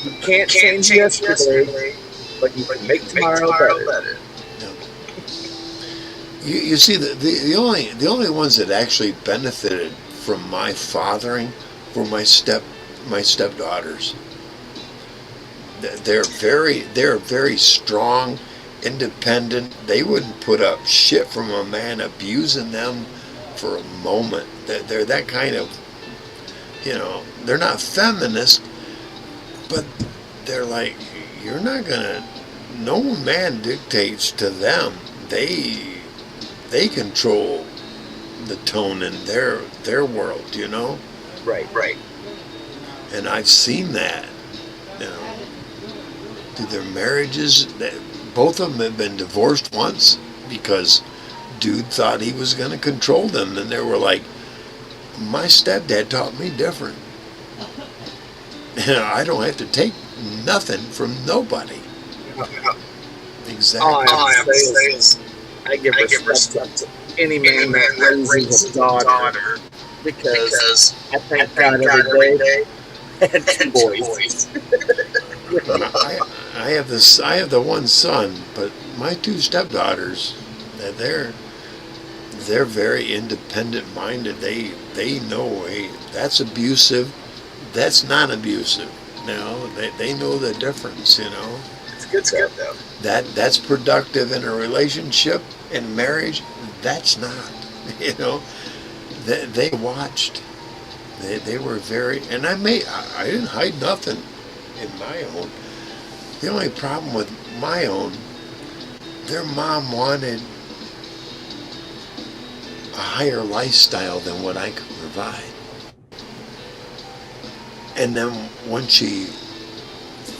You can't change yesterday, but you can make tomorrow better. You see, the only ones that actually benefited from my fathering were my stepdaughters. They're very strong, independent. They wouldn't put up shit from a man abusing them for a moment. They're that kind of, you know, they're not feminist, but they're like, you're not gonna, no man dictates to them. They control the tone in their world, you know? Right. And I've seen that, you know, through their marriages. Both of them have been divorced once because dude thought he was going to control them, and they were like, my stepdad taught me different. I don't have to take nothing from nobody. Yeah. Exactly. All I have to say is I give respect any man that raises a daughter, because I thank God every day I had two boys. I have this. I have the one son, but my two stepdaughters, they're they're very independent minded. They know, hey, that's abusive. That's not abusive. They know the difference. It's good though. That's productive in a relationship, in marriage. That's not. You know, they watched. They were very, and I didn't hide nothing in my own. The only problem with my own, their mom wanted a higher lifestyle than what I could provide. And then when she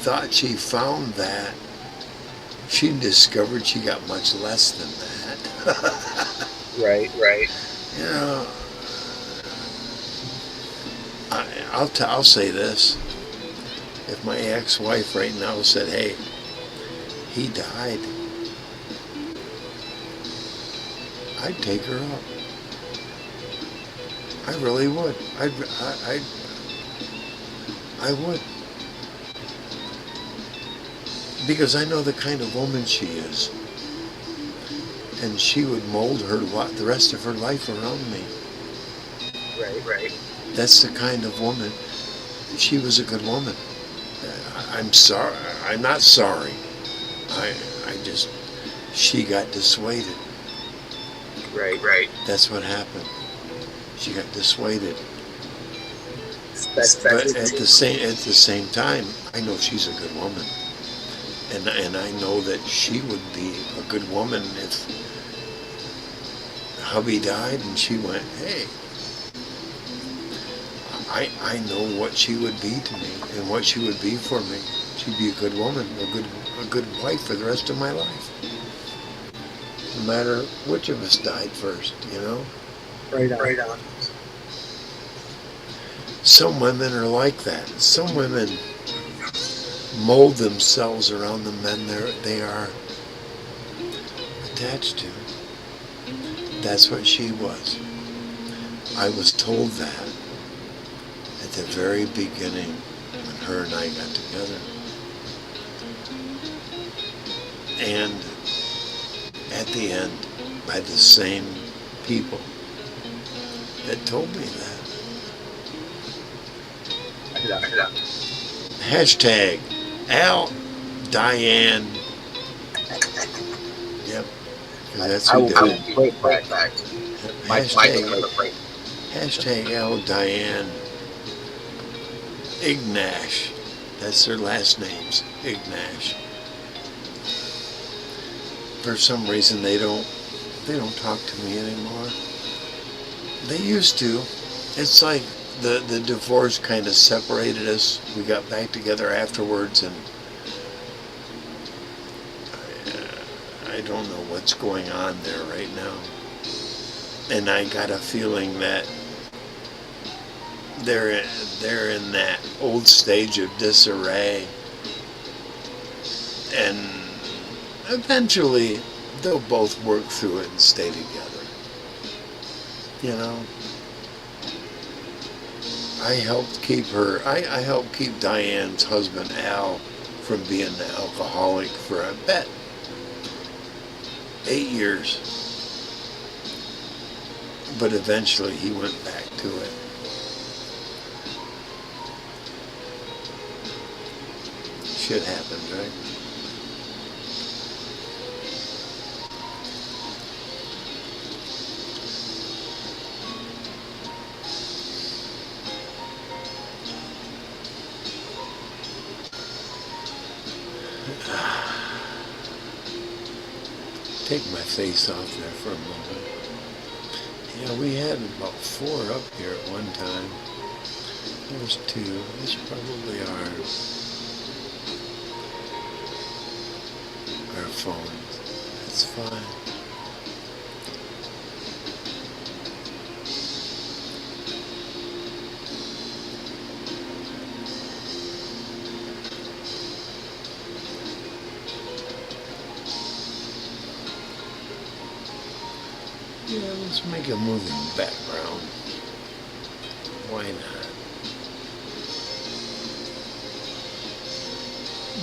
thought she found that, she discovered she got much less than that. Right. You know, I'll say this. If my ex-wife right now said, hey, he died, I'd take her up. I really would. I would. Because I know the kind of woman she is. And she would mold the rest of her life around me. Right. That's the kind of woman. She was a good woman. I'm sorry. I'm not sorry. She got dissuaded. Right. That's what happened. She got dissuaded. But at the same time, I know she's a good woman, and I know that she would be a good woman if hubby died and she went, hey, I know what she would be to me and what she would be for me. She'd be a good woman, a good wife for the rest of my life. No matter which of us died first, Right on. Some women are like that. Some women mold themselves around the men they are attached to. That's what she was. I was told that at the very beginning when her and I got together. And at the end, by the same people that told me that. Hashtag Al Diane. Yep. That's who did it. Hashtag Al Diane Ignash. That's their last names. Ignash. For some reason they don't talk to me anymore. They used to. It's like the divorce kind of separated us. We got back together afterwards, and I don't know what's going on there right now. And I got a feeling that they're in that old stage of disarray, and eventually they'll both work through it and stay together. I helped keep Diane's husband Al from being an alcoholic for, I bet, 8 years. But eventually he went back to it. Shit happens, right? Take my face off there for a moment. Yeah, we had about 4 up here at one time. There's 2. This is probably our phones. That's fine. Yeah, Let's make a moving background. Why not?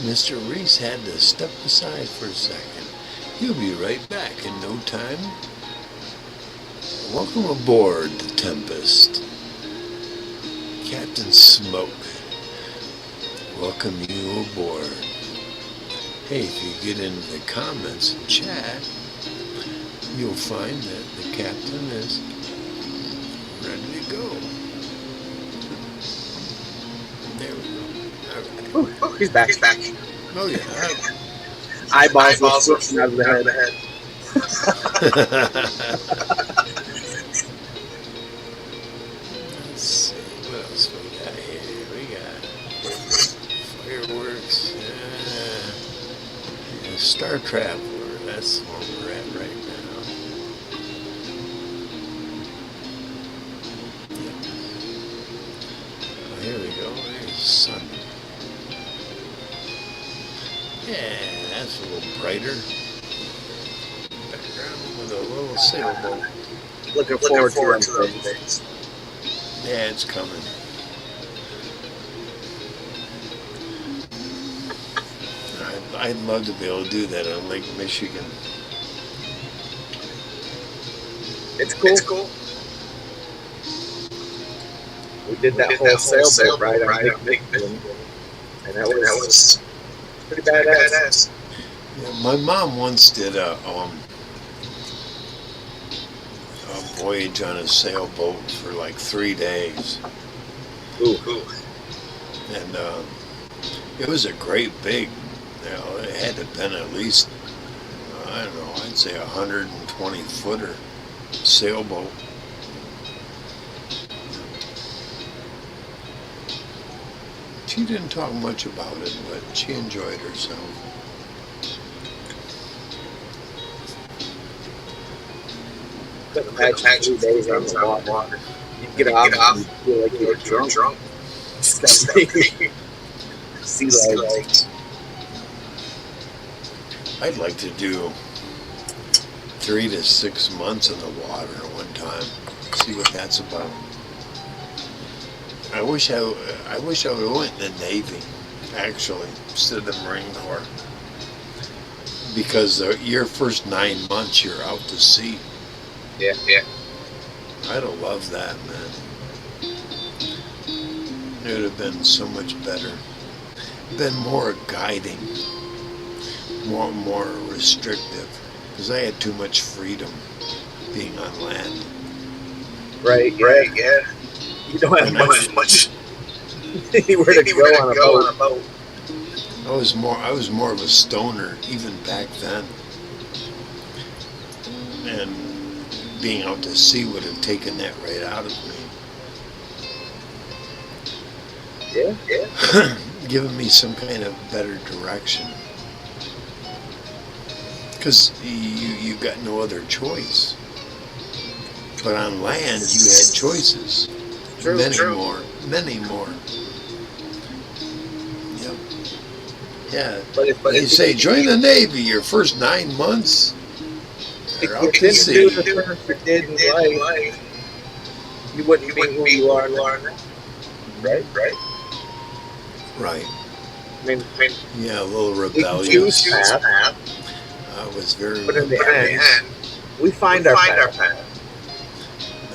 Mr. Reese had to step aside for a second. He'll be right back in no time. Welcome aboard the Tempest. Captain Smoke, welcome you aboard. Hey, if you get into the comments and chat, you'll find that the captain is ready to go. There we go. All right. Ooh, he's back. Oh yeah. Eyeballs were switching out of the head. Let's see, what else we got here? We got fireworks. Star Traveler, that's where we're at right now. Yep. Oh, here we go, there's the sun. Yeah, that's a little brighter. Background with a little sailboat. Looking forward to them things. Yeah, it's coming. I'd love to be able to do that on Lake Michigan. It's cool. We did that whole sailboat ride on Lake Michigan, and that was pretty badass. Yeah, my mom once did a voyage on a sailboat for like 3 days. Ooh. And it was a great big, it had to have been at least, I don't know, I'd say 120 footer sailboat. She didn't talk much about it, but she enjoyed herself. Couldn't imagine 2 days on the water. You'd get off and you'd feel like you were drunk. Sea legs. I'd like to do 3 to 6 months in the water at one time. See what that's about. I wish I would have went in the Navy, actually, instead of the Marine Corps. Because your first 9 months you're out to sea. Yeah. I'd have loved that, man. It would have been so much better. Been more guiding, more restrictive, because I had too much freedom being on land. Right, yeah. You don't have much anywhere to go on a boat. I was more of a stoner even back then, and being out to sea would have taken that right out of me. Yeah. Given me some kind of better direction, because you got no other choice. But on land you had choices. Many more. Yep. Yeah. But you say join the Navy your first 9 months. You're out to sea. Do the things you did in life, you wouldn't be who you are now. Right. Right. I mean, Yeah, a little we rebellious. choose path, I was very but in the rebellious. end, we find our path.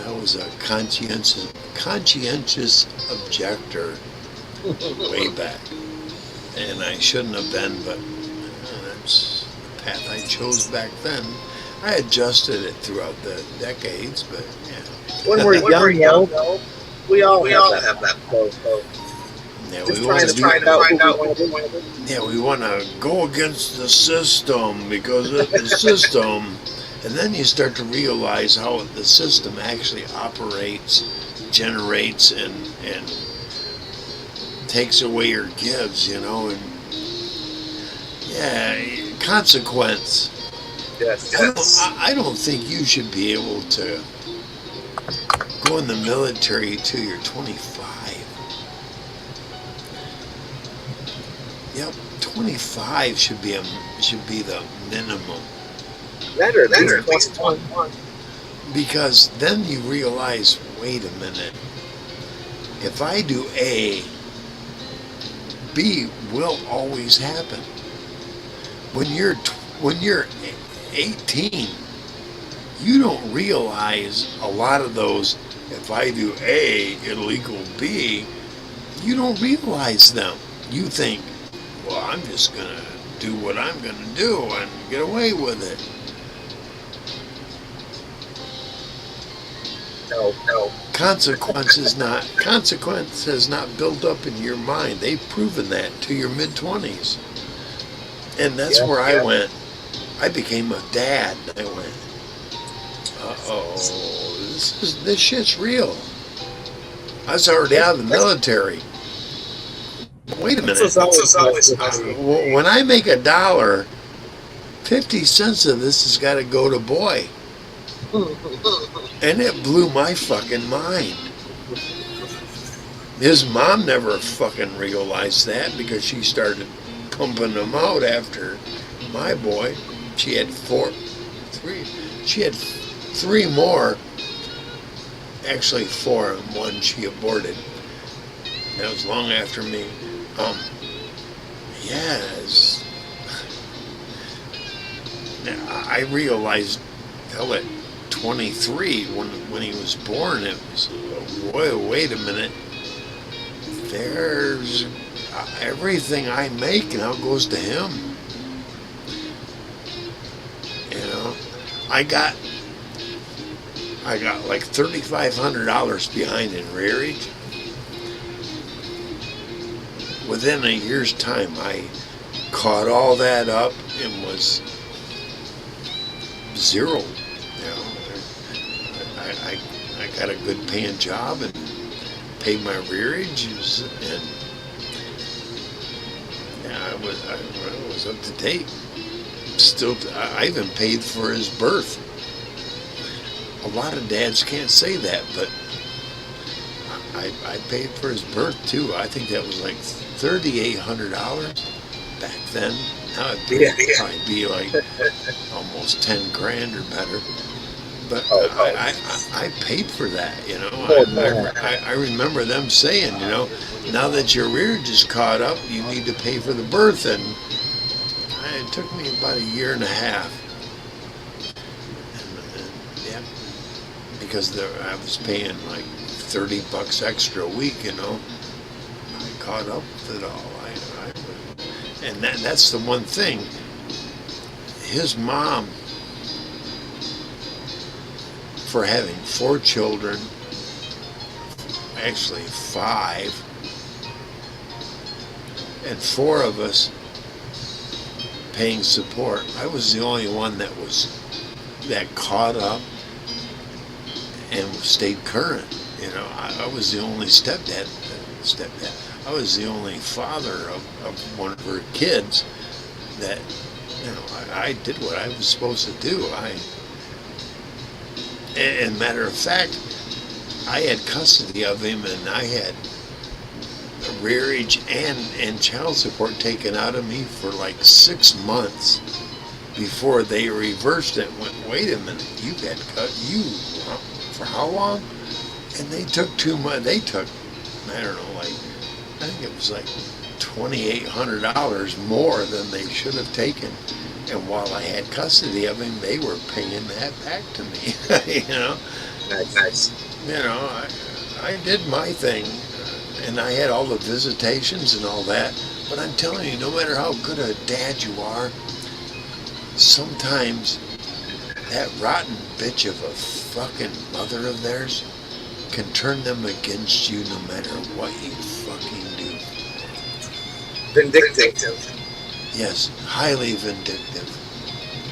I was a conscientious objector way back, and I shouldn't have been, but that's the path I chose back then. I adjusted it throughout the decades, but yeah. When we're young, though, we all have that. Yeah, Just we trying to find out who we want to be. Yeah, we want to go against the system because of the system. And then you start to realize how the system actually operates, generates, and takes away or gives, and yeah, consequence. Yes. I don't think you should be able to go in the military till you're 25. Yep, 25 should be the minimum. Better. 21. Because then you realize, wait a minute, if I do A, B will always happen. When you're 18, you don't realize a lot of those. If I do A, it'll equal B. You don't realize them. You think, well, I'm just gonna do what I'm gonna do and get away with it. No. Consequence has not built up in your mind. They've proven that to your mid-20s. And that's where I went. I became a dad. I went, uh-oh, this shit's real. I was already out of the military. Wait a minute. When I make $1, 50 cents of this has got to go to boy. And it blew my fucking mind. His mom never fucking realized that because she started pumping them out after my boy. She had three more. Actually, 4, and 1 she aborted. That was long after me. Yes. I realized, hell, at 23, when he was born, it was, wait a minute. There's everything I make now goes to him. You know, I got like $3,500 behind in rearage. Within a year's time, I caught all that up and was zero. You know, I got a good paying job and paid my rearages, and I was up to date. Still, I even paid for his birth. A lot of dads can't say that, but I paid for his birth too. I think that was like $3,800 back then. Now it'd probably be like almost 10 grand or better. But I paid for that, you know. I remember them saying, you know, now that your rearage is caught up, you need to pay for the birth, and it took me about a year and a half. Yeah, because I was paying like $30 extra a week, you know. I caught up with it all. And that's the one thing. His mom, for having 4 children, actually 5, and 4 of us paying support. I was the only one that caught up and stayed current. You know, I was the only stepdad. I was the only father of one of her kids that, you know, I did what I was supposed to do. And matter of fact, I had custody of him, and I had rearage and child support taken out of me for like 6 months before they reversed it. Went, wait a minute, you got cut. For how long? And they took too much. They took, I don't know, like, I think it was like $2,800 more than they should have taken. And while I had custody of him, they were paying that back to me. You know, Nice. You know, I did my thing, and I had all the visitations and all that. But I'm telling you, no matter how good a dad you are, sometimes that rotten bitch of a fucking mother of theirs can turn them against you no matter what you fucking do. Vindictive. Yes, highly vindictive.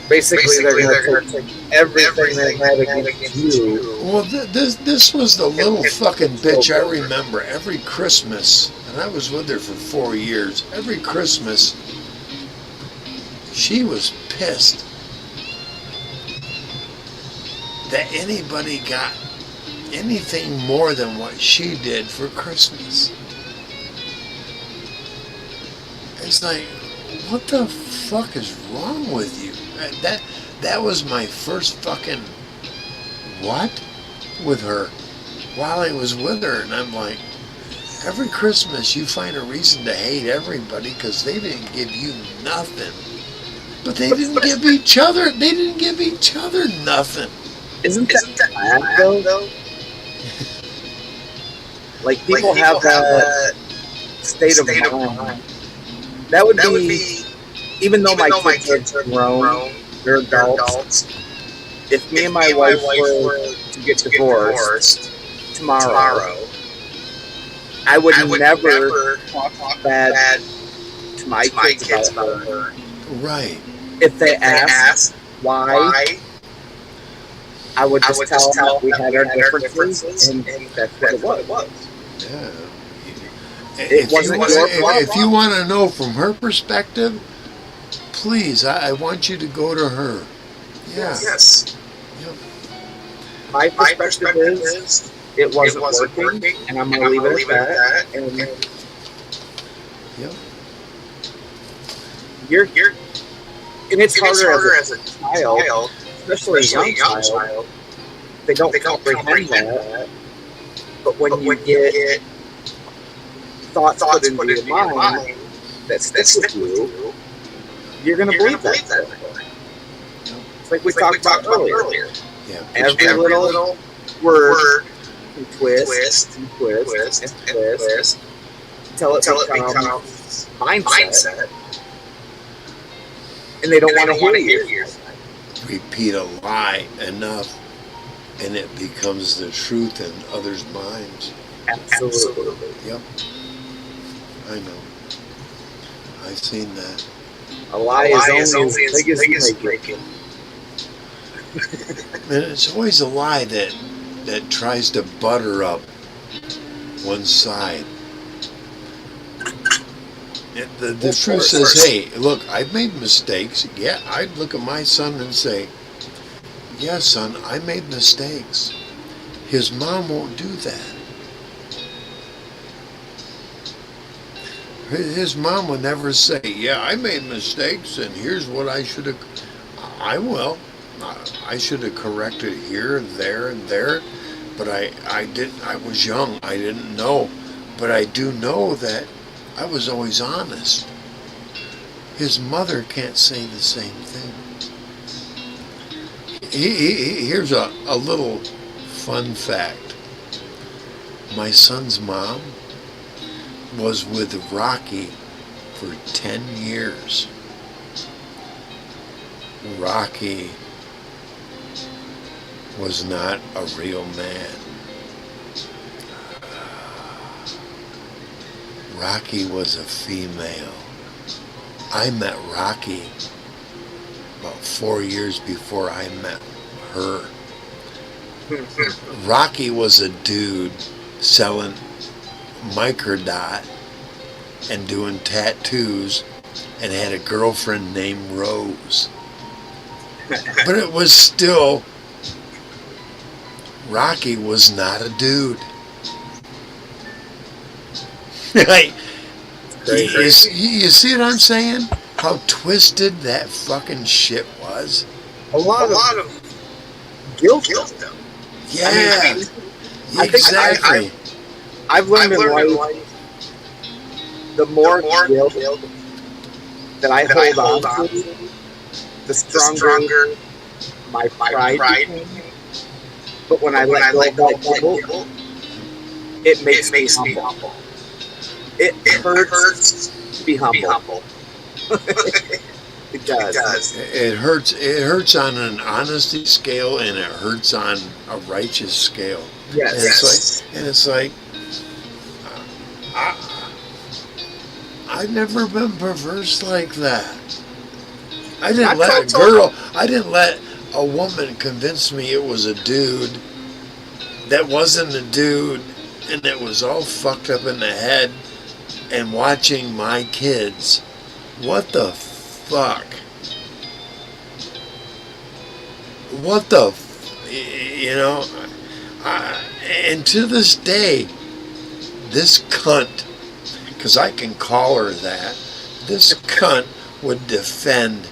Basically, they're going to take everything they had against you. Well, this was the little fucking bitch I remember. Every Christmas, and I was with her for 4 years, every Christmas, she was pissed that anybody got anything more than what she did for Christmas. It's like, what the fuck is wrong with you? That was my first fucking what? With her. While I was with her, and I'm like, every Christmas you find a reason to hate everybody because they didn't give you nothing. But they didn't give each other, nothing. Isn't that bad, though? Like, people have that state of mind. That would be, even though my kids are grown, they're adults, if me and my wife were to get divorced tomorrow, I would never talk bad to my kids about her. Right. If they ask why, I would just tell them we had our differences, and that's what it was. Yeah. If you want to know from her perspective, please, I want you to go to her. Yeah. Yes. Yep. My perspective is it wasn't working, and I'm going to leave it at that. And yep. And it's harder as a child, especially a young child. They don't comprehend that. But when you get thoughts put into your mind that sticks with you, you're going to believe that. It's like we talked about earlier. Yeah. Every little word and twist until it becomes mindset. And they don't want to hear you. Repeat a lie enough, and it becomes the truth in others' minds. Absolutely. Yep. I know. I've seen that. A lie is only as big as you make it. And it's always a lie that tries to butter up one side. The truth says, hey, look, I've made mistakes. Yeah, I'd look at my son and say, yeah, son, I made mistakes. His mom won't do that. His mom would never say, yeah, I made mistakes and here's what I should have. I will. I should have corrected here, there, and there. But I didn't. I was young. I didn't know. But I do know that I was always honest. His mother can't say the same thing. Here's a little fun fact. My son's mom was with Rocky for 10 years. Rocky was not a real man. Rocky was a female. I met Rocky about 4 years before I met her. Rocky was a dude selling microdot and doing tattoos and had a girlfriend named Rose. But it was still, Rocky was not a dude. You see what I'm saying? How twisted that fucking shit was? A lot of guilt. Yeah, I think exactly. I've learned in life, the more guilt that I hold on to, the stronger my pride became. But when I let go of that guilt, it makes me humble. It hurts to be humble. It does. It hurts. It hurts on an honesty scale, and it hurts on a righteous scale. Yes. And it's like, I've never been perverse like that. I didn't let a woman convince me it was a dude that wasn't a dude, and that was all fucked up in the head. And watching my kids, what the fuck? What the, and to this day, this cunt, because I can call her that, this cunt would defend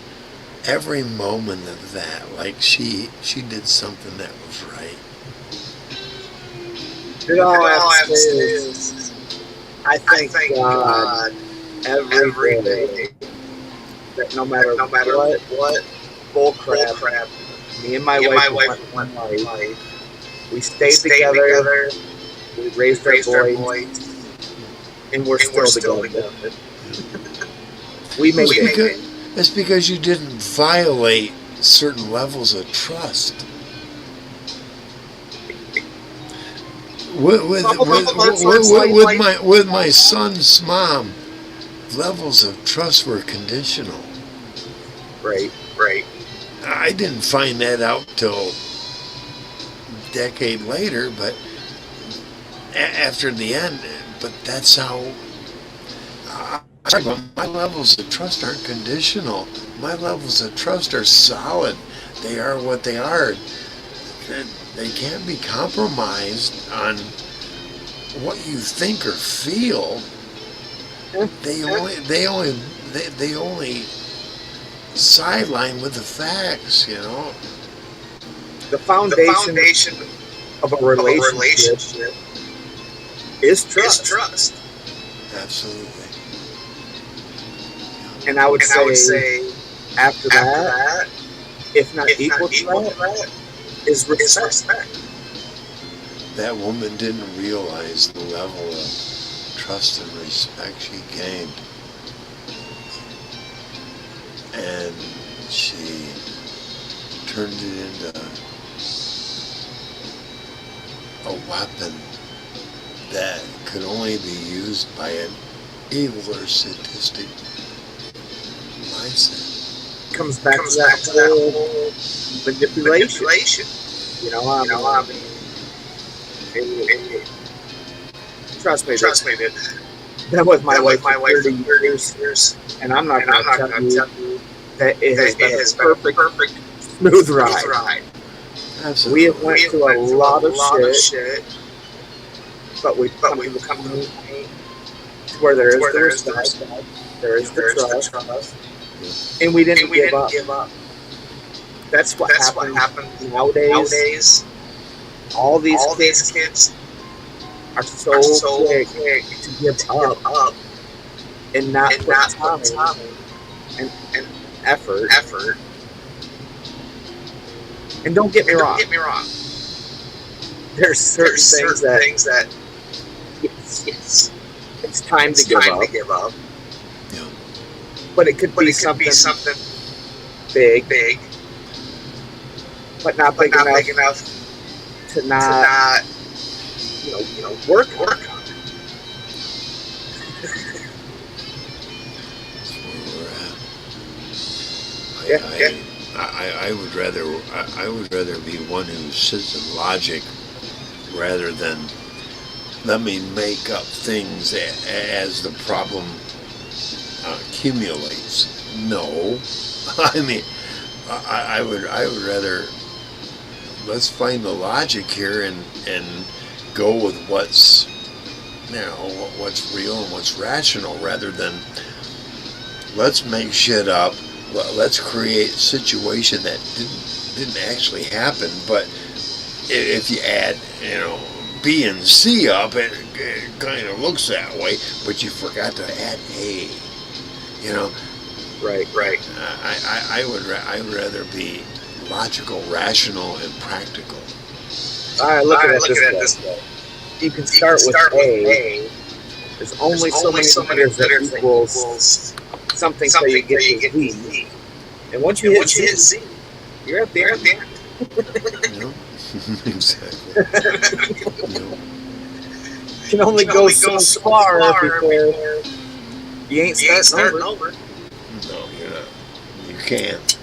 every moment of that, like she did something that was right. all I have to say is, I thank God every day that no matter what bull crap me and my wife went in life, we stayed together, we raised our boys, and we're still together. We made it. It's because you didn't violate certain levels of trust. With my son's mom, levels of trust were conditional. Right. I didn't find that out till a decade later, but after the end. But that's how. My levels of trust aren't conditional. My levels of trust are solid. They are what they are. They can't be compromised on what you think or feel. They only sideline with the facts, you know. The foundation of a relationship is trust. Absolutely. And I would say after that, if not equal to that, is respect. That woman didn't realize the level of trust and respect she gained. And she turned it into a weapon that could only be used by an evil or sadistic mindset. Comes back to that whole manipulation. You know, I mean, trust me, been with my wife for 30 years, and I'm not going to tell you that it has been a perfect, smooth ride. Absolutely. We have went through a lot of shit, but we've come to where there is the respect, there is the trust, and we didn't give up. That's what happened nowadays. All these kids are so quick to give up and not put time and effort. And don't get me wrong. There's certain things that it's time to give up. Yeah. But it could be something big, but not big enough to not work on it. I would rather be one who sits in logic rather than let me make up things as the problem accumulates. No, I mean I would rather let's find the logic here and go with what's what's real and what's rational rather than let's make shit up. Let's create a situation that didn't actually happen. But if you add B and C up, it kind of looks that way. But you forgot to add A. Right. I would rather be logical, rational, and practical. All right, look at it this way. You can start with A. There's only so many letters that equals something so you get to Z. And once you hit Z, you're at the end. Exactly. You can only go so far before you ain't starting over. No, you're not. You can't.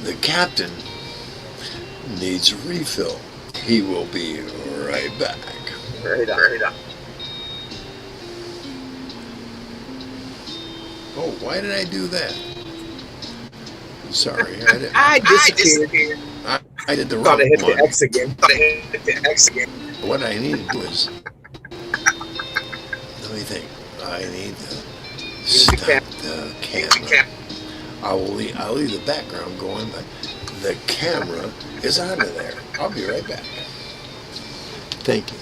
The captain needs a refill. He will be right back. Right on. Oh, why did I do that? I'm sorry. I disappeared. I did the wrong Thought I hit one. the X again. What I needed was... Let me think. I need to stop the camera. I'll leave the background going, but The camera is out of there. I'll be right back. Thank you.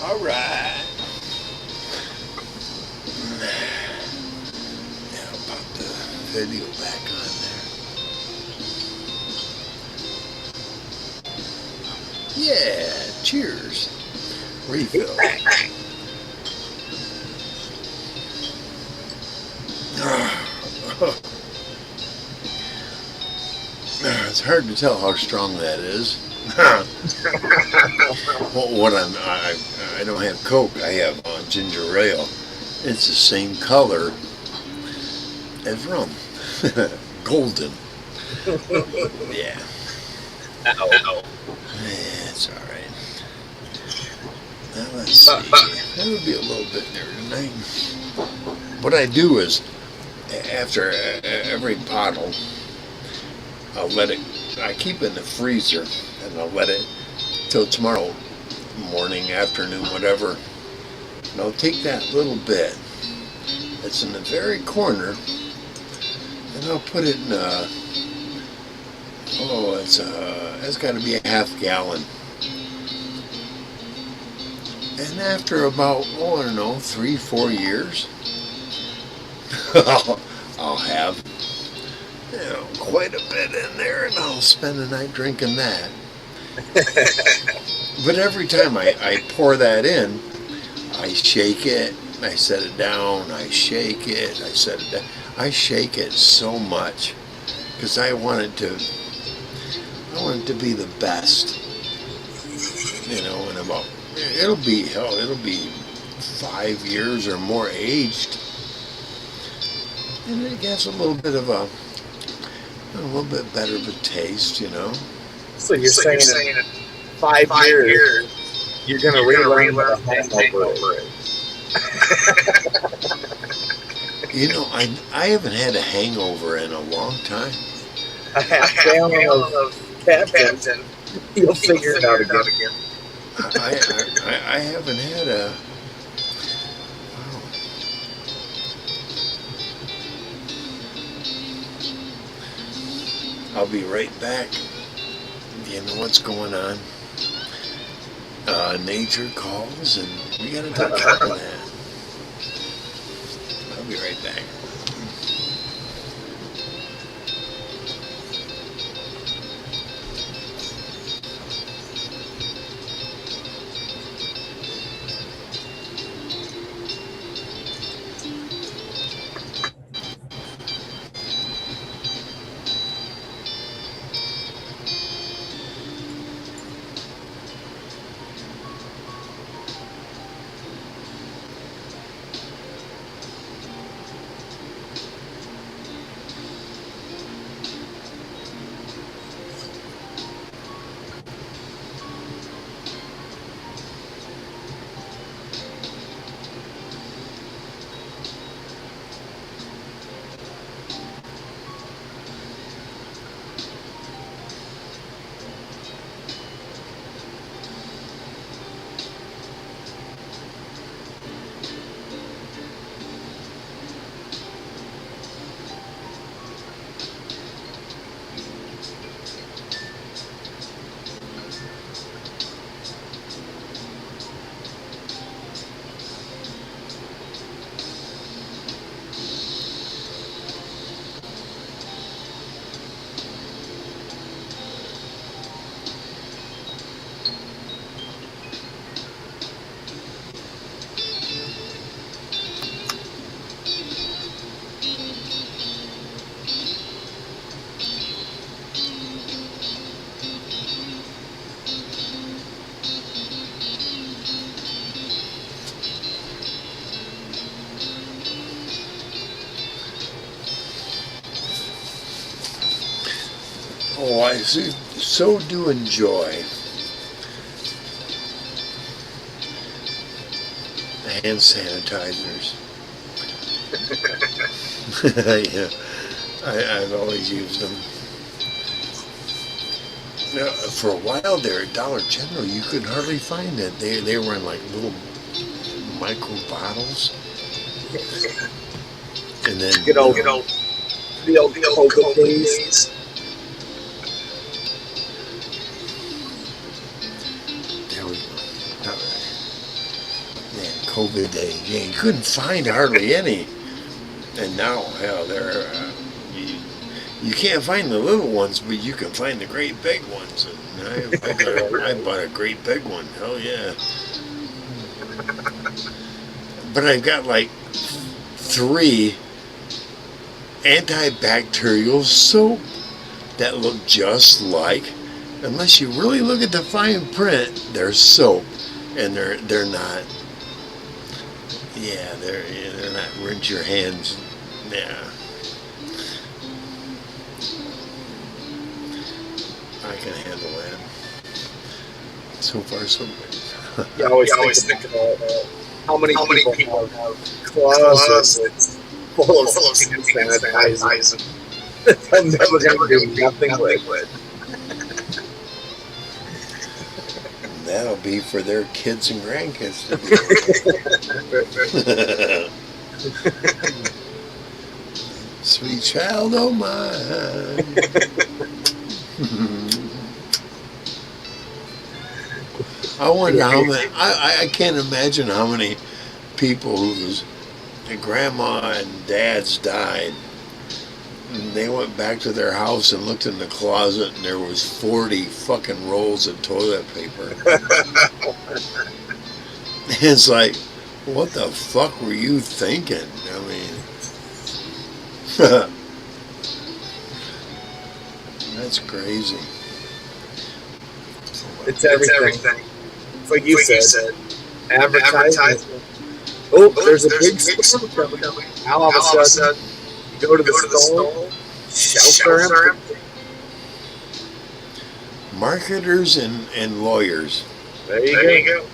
All right. Now pop the video back on there. Yeah, cheers. Refill. It's hard to tell how strong that is. I don't have Coke. I have ginger ale. It's the same color as rum. Golden. Yeah. Ow. It's all right. Now let's see. That'll be a little bit there tonight. What I do is, after every bottle, I'll let it. I keep it in the freezer, and I'll let it till tomorrow morning, afternoon, whatever. And I'll take that little bit that's in the very corner, and I'll put it in a. Oh, it's got to be a half gallon. And after about, I don't know, 3-4 years, I'll have quite a bit in there, and I'll spend the night drinking that. But every time I pour that in, I shake it, I set it down, I shake it, I set it down. I shake it so much because I want it to be the best. And about it'll be 5 years or more aged, and it gets a little bit better of a taste. So you're saying 5 years, you're going to relearn what a hangover is. You know, I haven't had a hangover in a long time. A half gallon of Captain, you'll figure it out again. I haven't had a. Wow. I'll be right back. You know what's going on? Nature calls, and we gotta take care of that. I'll be right back. Oh, I so do enjoy hand sanitizers. Yeah, I've always used them. Now, for a while there at Dollar General, you could hardly find it. They were in like little micro bottles, and then the old COVID days. COVID days. Yeah, you couldn't find hardly any. And now, hell, you can't find the little ones, but you can find the great big ones. And I bought a great big one. Hell yeah. But I've got like 3 antibacterial soap that look just like, unless you really look at the fine print, they're soap, and they're not. Yeah, they're not rinse your hands. Yeah. I can handle that. So far, so good. You always think about how many people have closets full of sanitizer. I'm never going to do nothing with. That'll be for their kids and grandkids to do. Sweet child o' mine. I wonder how many. I can't imagine how many people whose grandma and dads died. And they went back to their house and looked in the closet, and there was 40 fucking rolls of toilet paper. It's like, what the fuck were you thinking? I mean, that's crazy. It's everything. It's like you said. Advertising. Oh, there's a big storm coming. Now all of a sudden, you go to the store, shelves are empty. Marketers and lawyers. There you go.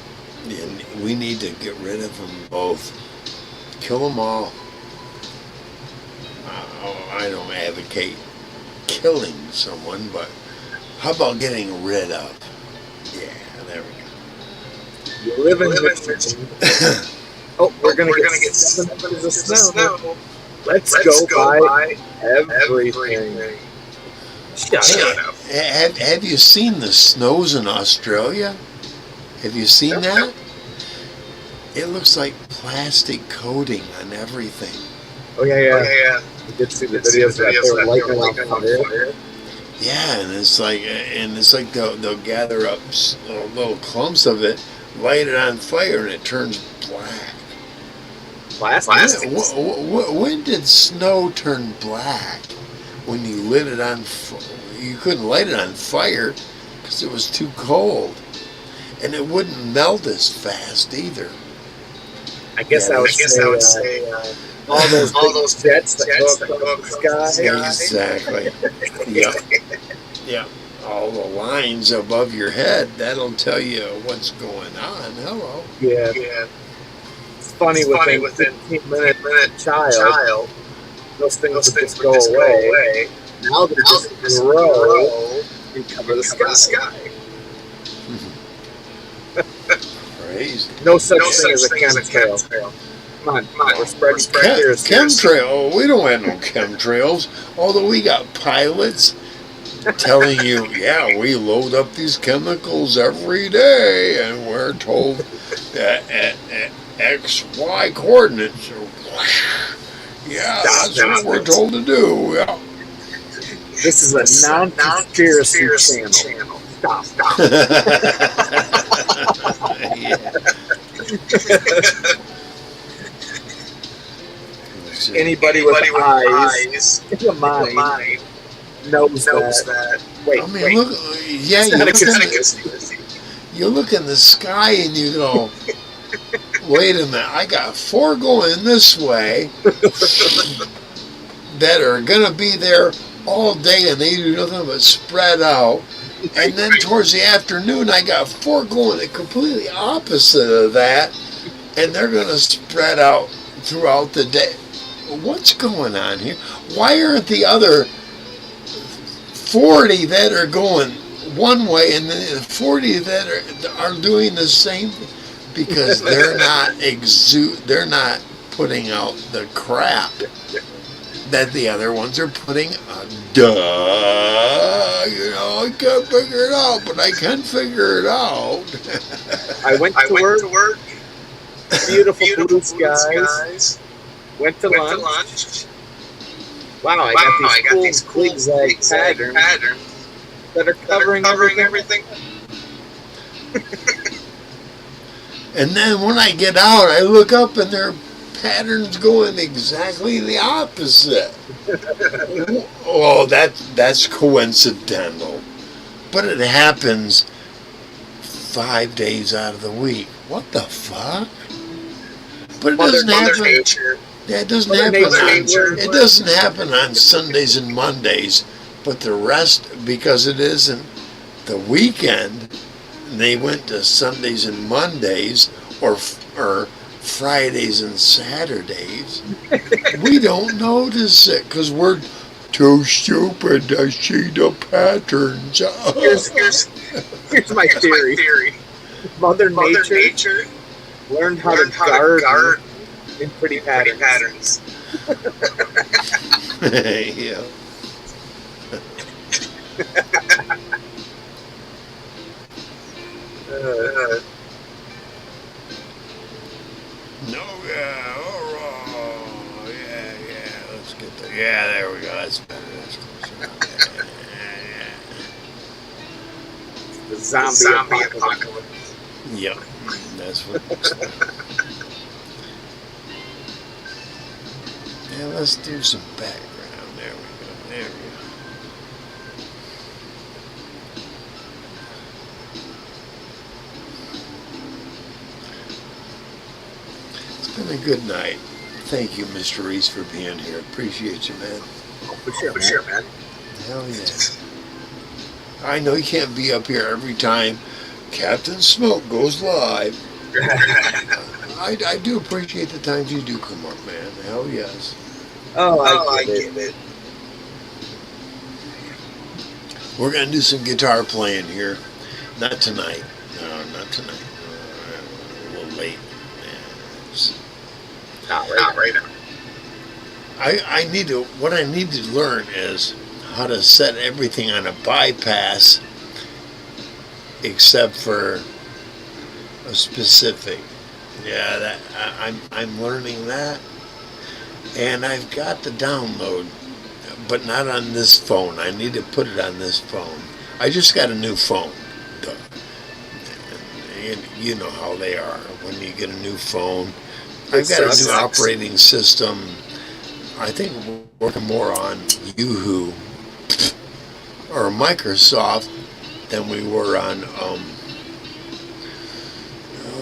And we need to get rid of them both. Kill them all. I don't advocate killing someone, but how about getting rid of? Yeah, there we go. You live in Richmond. Oh, we're gonna get 7 inches of snow. Let's go buy everything. Shut up. Have you seen the snows in Australia? Have you seen that? It looks like plastic coating on everything. Oh yeah. You did see the videos that they were lighting on fire. Yeah, and it's like they'll gather up little clumps of it, light it on fire, and it turns black. Plastic? When did snow turn black? When you lit it on, you couldn't light it on fire because it was too cold, and it wouldn't melt as fast either. I guess I would say all those jets that go up the sky. Exactly. Yeah. All the lines above your head, that'll tell you what's going on. Hello. Yeah. It's funny within 15-minute child, those things would just go away. Now they're just grow and cover the sky. Crazy. No such thing as a chemtrail. Come on, we're spreading chemtrail. We don't have no chemtrails. Although we got pilots telling you, yeah, we load up these chemicals every day, and we're told that at XY coordinates. Yeah, that's what we're told to do. Yeah. This is a non-conspiracy channel. Stop. Anybody with eyes in a mind knows that. Wait. Look. Yeah, you look in the sky and you go, wait a minute, I got 4 going this way that are going to be there all day and they do nothing but spread out. And then towards the afternoon, I got 4 going the completely opposite of that, and they're going to spread out throughout the day. What's going on here? Why aren't the other 40 that are going one way and the 40 that are doing the same thing? Because they're not putting out the crap that the other ones are putting out. Duh! I can't figure it out, but I can figure it out. I went to work. Beautiful blue skies. Went to lunch. Wow, I got these cool zigzag patterns that are covering everything. And then when I get out, I look up and there are patterns going exactly the opposite. Oh, that's coincidental. But it happens 5 days out of the week. What the fuck? But it doesn't happen. Yeah, it doesn't happen on Sundays and Mondays, but the rest, because it isn't the weekend, they went to Sundays and Mondays or Fridays and Saturdays. We don't notice it because we're too stupid to see the patterns. Here's my theory. Mother Nature learned how to garden in pretty patterns. Yeah. No, yeah, let's get there. Yeah, there we go. That's better. That's closer. The zombie apocalypse. Yep, that's what it looks like. Yeah, let's do some background. There we go. It's been a good night. Thank you, Mr. Reese, for being here. Appreciate you, man. For sure, man. Hell yeah. I know you can't be up here every time Captain Smoke goes live. I do appreciate the times you do come up, man. Hell yes. Oh, I I get get it. it. We're gonna do some guitar playing here. Not tonight. No, not tonight. A little late. Yeah, Not Not right right now. I need to. What I need to learn is how to set everything on a bypass, except for a specific. Yeah, I'm learning that, and I've got the download, but not on this phone. I need to put it on this phone. I just got a new phone. Duh. You know how they are when you get a new phone. I've got a new sucks. operating system. I think we're working more on Yahoo or Microsoft than we were on.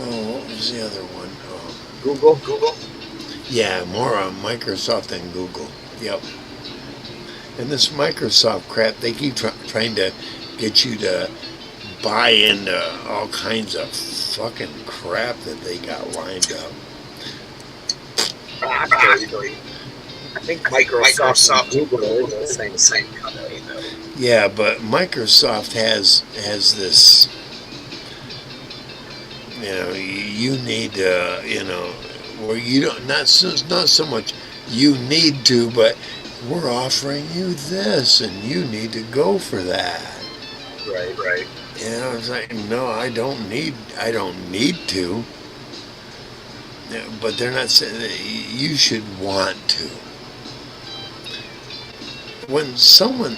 What was the other one? Google. Yeah, more on Microsoft than Google. Yep. And this Microsoft crap, they keep trying to get you to buy into all kinds of fucking crap that they got lined up. Actually, I think Microsoft and Google are the same same. company though. Yeah, but Microsoft has this. You need where you don't not so much you need to, but we're offering you this, and you need to go for that. Right. It's like, no, I don't need to. Yeah, but they're not saying that you should want to. When someone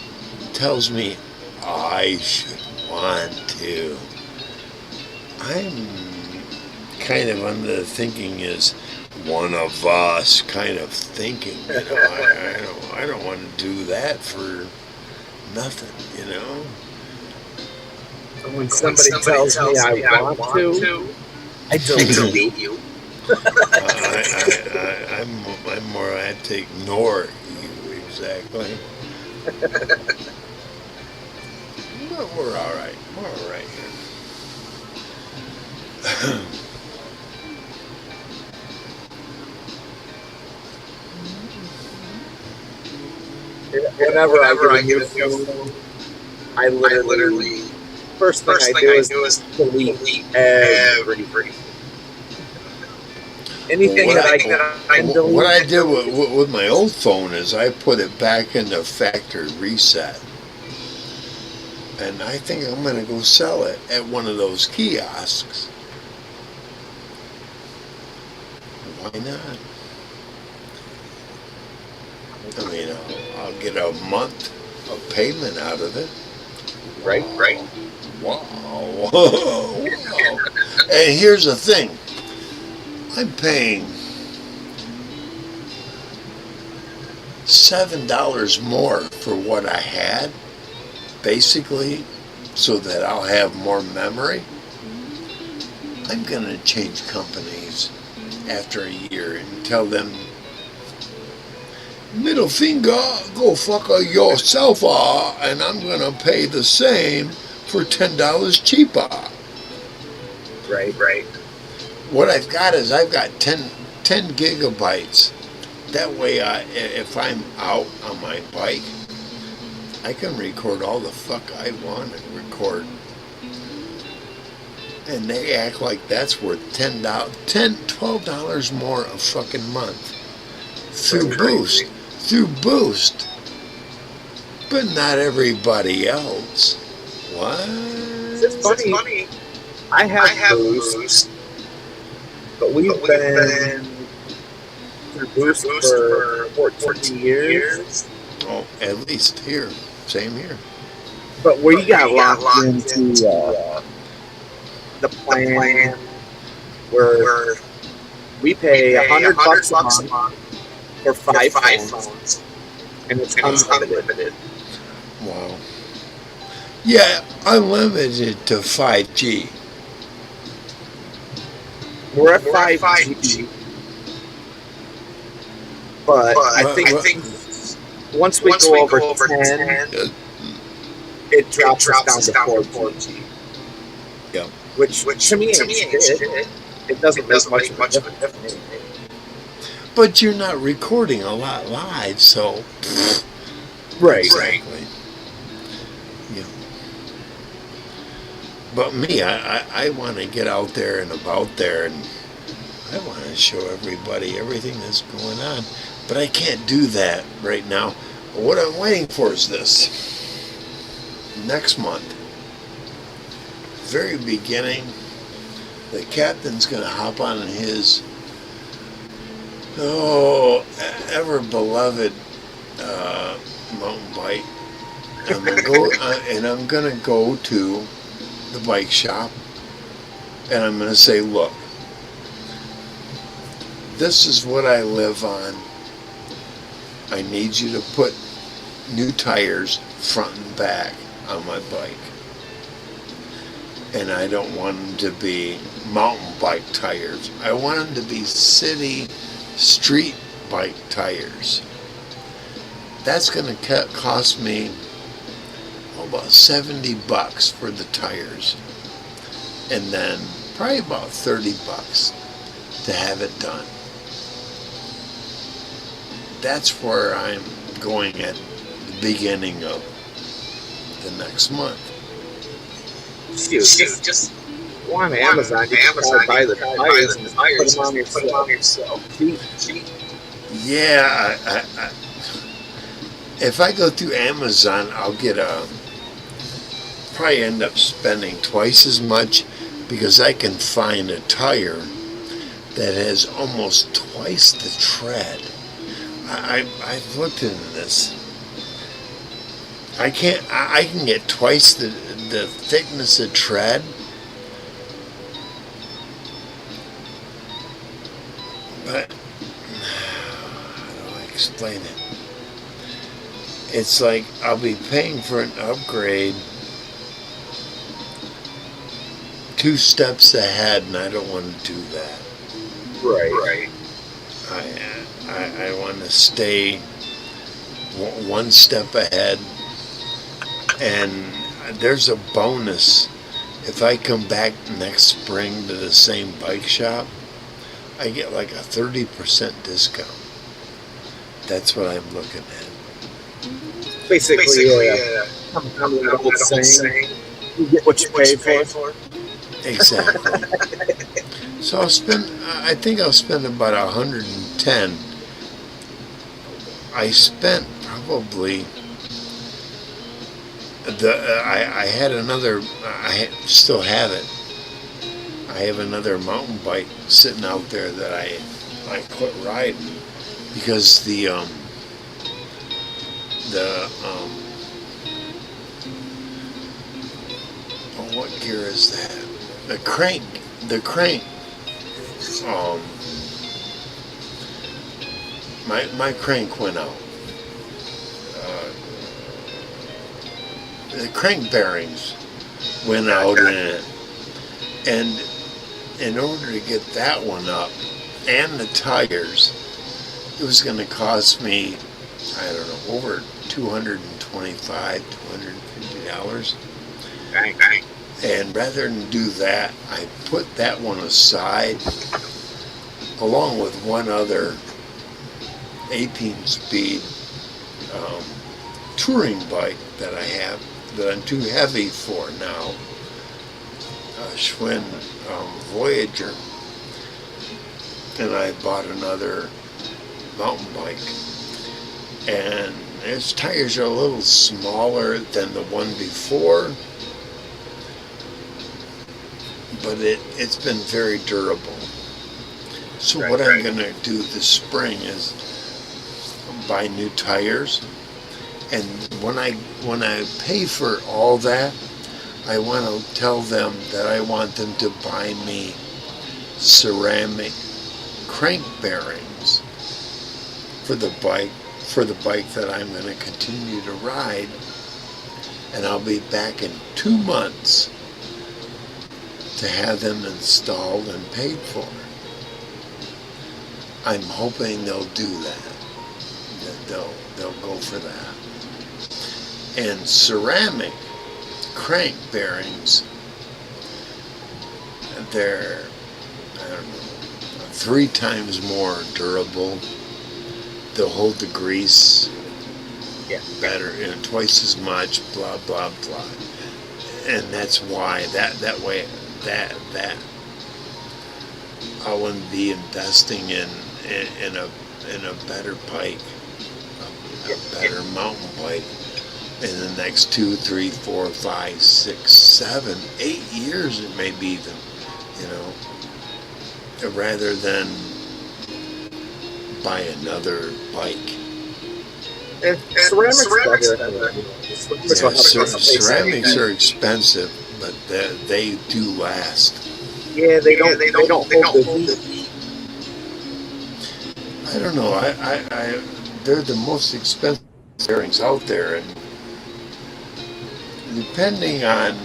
tells me I should want to, I'm kind of under the thinking is one of us kind of thinking. I don't want to do that for nothing. When somebody tells me I want to, I delete you. I'm more. I have to ignore you exactly. But we're all right. We're all right here. Whenever I get a new phone, I literally first thing I do is delete everything. Anything that I can delete. What I did with my old phone is I put it back into factory reset. And I think I'm going to go sell it at one of those kiosks. Why not? I mean, I'll get a month of payment out of it. Right. Wow. And here's the thing. I'm paying $7 more for what I had, basically, so that I'll have more memory. I'm going to change companies after a year and tell them, middle finger, go fuck yourself, and I'm going to pay the same for $10 cheaper. Right. What I've got is I've got 10 gigabytes. That way, if I'm out on my bike, I can record all the fuck I want to record. And they act like that's worth $12 more a fucking month. Through Boost. But not everybody else. What? It's funny. I have Boost, but we've been through Boost for 14 years. Oh, at least here. Same here. But we got locked into the plan where we pay $100 a month for 5 phones, and it's unlimited. Wow. Yeah, unlimited to 5G. We're at 5G, but I think once we go over 10, it drops us down to 4G, 4G. which to me it's good. It doesn't make much of a difference. But you're not recording a lot live, so Right. exactly. Yeah. But me, I want to get out there and about there, and I want to show everybody everything that's going on. But I can't do that right now. What I'm waiting for is this. Next month, very beginning, the captain's going to hop on his ever beloved mountain bike. I'm gonna go, and I'm gonna go to the bike shop, and I'm gonna say, look, this is what I live on. I need you to put new tires front and back on my bike. And I don't want them to be mountain bike tires. I want them to be city street bike tires. That's going to cost me about $70 for the tires. And then probably about $30 to have it done. That's where I'm going at the beginning of the next month. Shoot, just go on Amazon. You can buy the tires and put them on yourself. Cheap. Yeah, if I go through Amazon, I'll get probably end up spending twice as much because I can find a tire that has almost twice the tread. I've looked into this. I can get twice the thickness of tread, but how do I explain it? It's like I'll be paying for an upgrade 2 steps ahead, and I don't want to do that. Right. I want to stay 1 step ahead, and there's a bonus. If I come back next spring to the same bike shop, I get like a 30% discount. That's what I'm looking at. Basically, I'm an old saying, you get what you pay for. Exactly. So I think I'll spend about 110. I spent probably I had another, still have it. I have another mountain bike sitting out there that I quit riding because what gear is that? The crank. My crank went out. The crank bearings went out in it, and in order to get that one up and the tires, it was going to cost me, I don't know, over $225, $250. Dang. And rather than do that, I put that one aside along with one other 18-speed touring bike that I have that I'm too heavy for now, a Schwinn Voyager, and I bought another mountain bike, and its tires are a little smaller than the one before, but it's been very durable. So what I'm going to do this spring is buy new tires, and when I pay for all that, I want to tell them that I want them to buy me ceramic crank bearings for the bike that I'm going to continue to ride, and I'll be back in 2 months to have them installed and paid for. I'm hoping they'll do that. They'll go for that. And ceramic crank bearings, they're, I don't know, 3 times more durable. They'll hold the grease better, twice as much. Blah blah blah, and that's why that way that I wouldn't be investing in a better bike, a better mountain bike in the next 2, 3, 4, 5, 6, 7, 8 years. It may be even, rather than buy another bike. And ceramics better. Ceramics are expensive, but they do last. Yeah, they don't hold the heat. I don't know. They're the most expensive bearings out there, and depending on,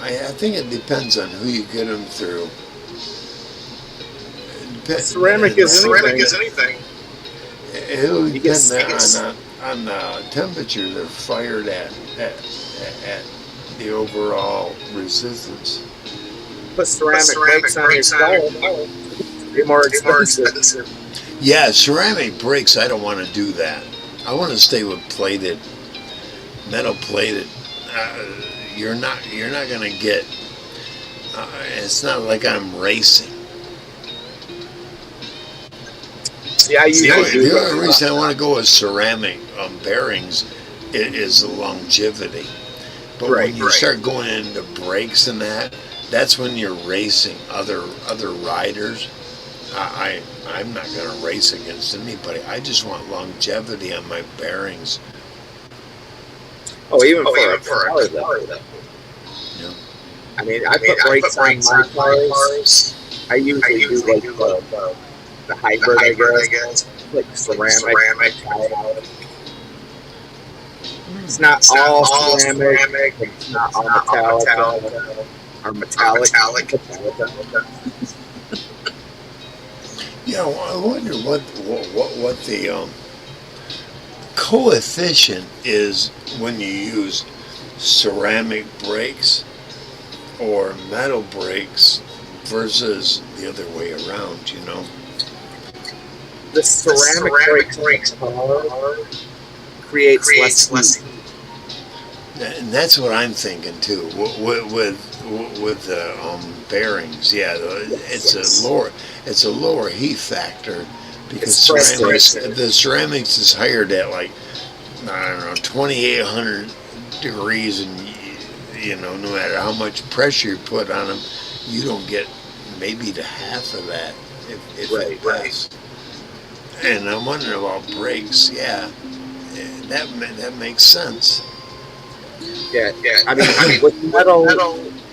I think it depends on who you get them through. Ceramic is anything. It'll depend on the temperature they're fired at the overall resistance. Put ceramic brakes on your style. Be more expensive. Yeah, ceramic brakes. I don't want to do that. I want to stay with metal plated. You're not gonna get. It's not like I'm racing. Yeah, the only reason I want to go with ceramic bearings is the longevity. But when you start going into brakes and that's when you're racing other riders. I'm not going to race against anybody. I just want longevity on my bearings. Oh, even for a car, though. Yeah. I mean, I put brakes on my cars. I usually do like the hybrid, I guess. Like ceramic. It's not all ceramic. It's not all metallic. Or metallic. Yeah, I wonder what the coefficient is when you use ceramic brakes or metal brakes versus the other way around. The ceramic brakes creates less heat. And that's what I'm thinking too. With the bearings, yeah, it's a lower heat factor because the ceramics is hired at like, I don't know, 2,800 degrees, and no matter how much pressure you put on them, you don't get maybe to half of that if it does. And I'm wondering about brakes. Yeah, that makes sense. Yeah. I mean, with metal,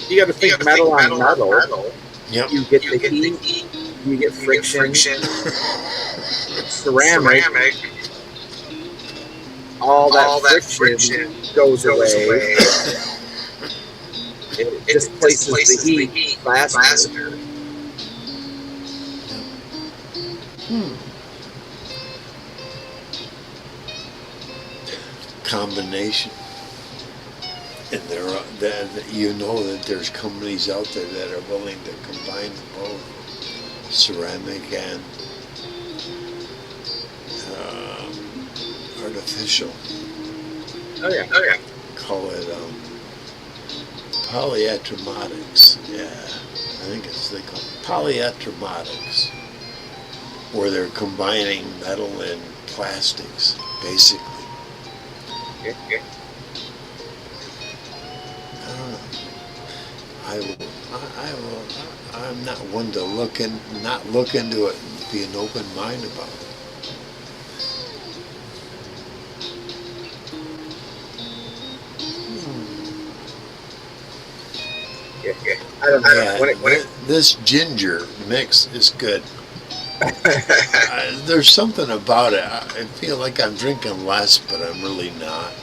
you got to think metal on metal. Yep. You get the heat, you get friction. Ceramic, all that friction goes away. It displaces the heat faster. Combination. And that there's companies out there that are willing to combine both ceramic and artificial. Oh yeah. Call it polyatromatics. Yeah, I think they call it polyatromatics, where they're combining metal and plastics, basically. Yeah. I'm not one to look into it and be an open mind about it. Yeah. I don't know. This ginger mix is good. There's something about it. I feel like I'm drinking less, but I'm really not.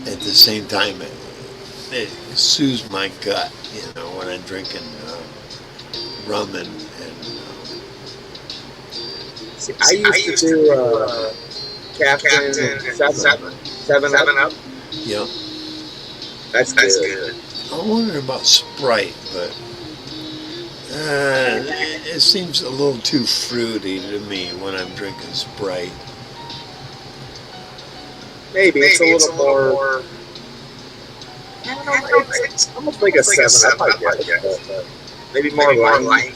At the same time, it soothes my gut, when I'm drinking rum and See, I used to do Captain 7 Up. Yeah. That's good. I'm wondering about Sprite, but it seems a little too fruity to me when I'm drinking Sprite. Maybe it's a little more. I don't know. It's almost like a 7 Up, I guess. But maybe more lime.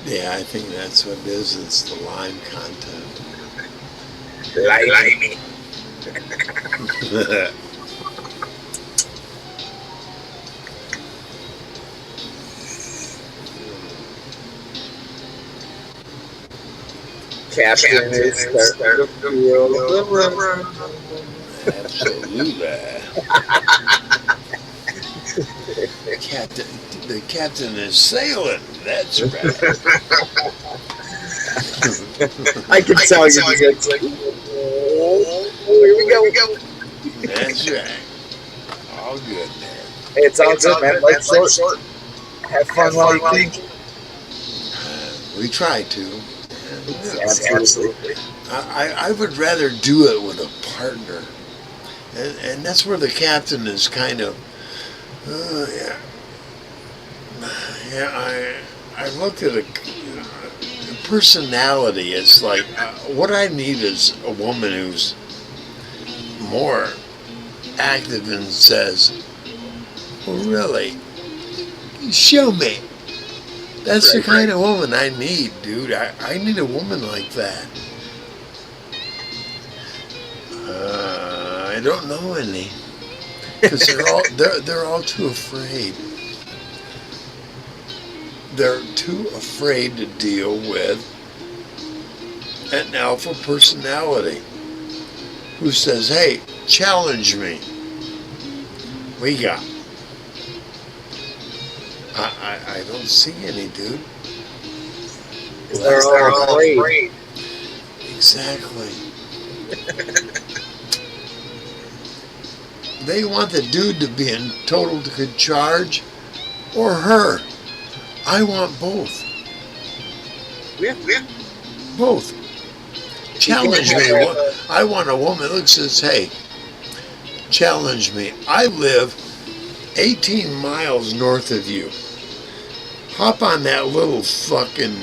Yeah, I think that's what it is. It's the lime content. Limey. Captain is starting to feel the run. Absolutely. Captain, the captain is sailing. That's right. I can tell you just like, oh, here we go. That's right. All good, man. It's all good, man. Life's short. Have fun while you can. We try to. Absolutely. I would rather do it with a partner. And that's where the captain is kind of, yeah. Yeah, I look at a personality. It's like, what I need is a woman who's more active and says, well, really, show me. That's the kind of woman I need, dude. I need a woman like that. I don't know any, because they're all too afraid. They're too afraid to deal with an alpha personality who says, "Hey, challenge me." We got. I don't see any, dude. They're all afraid. Exactly. They want the dude to be in total charge, or her. I want both. Yeah. Both. Challenge me. I want a woman that says, "Hey, challenge me. I live 18 miles north of you. Hop on that little fucking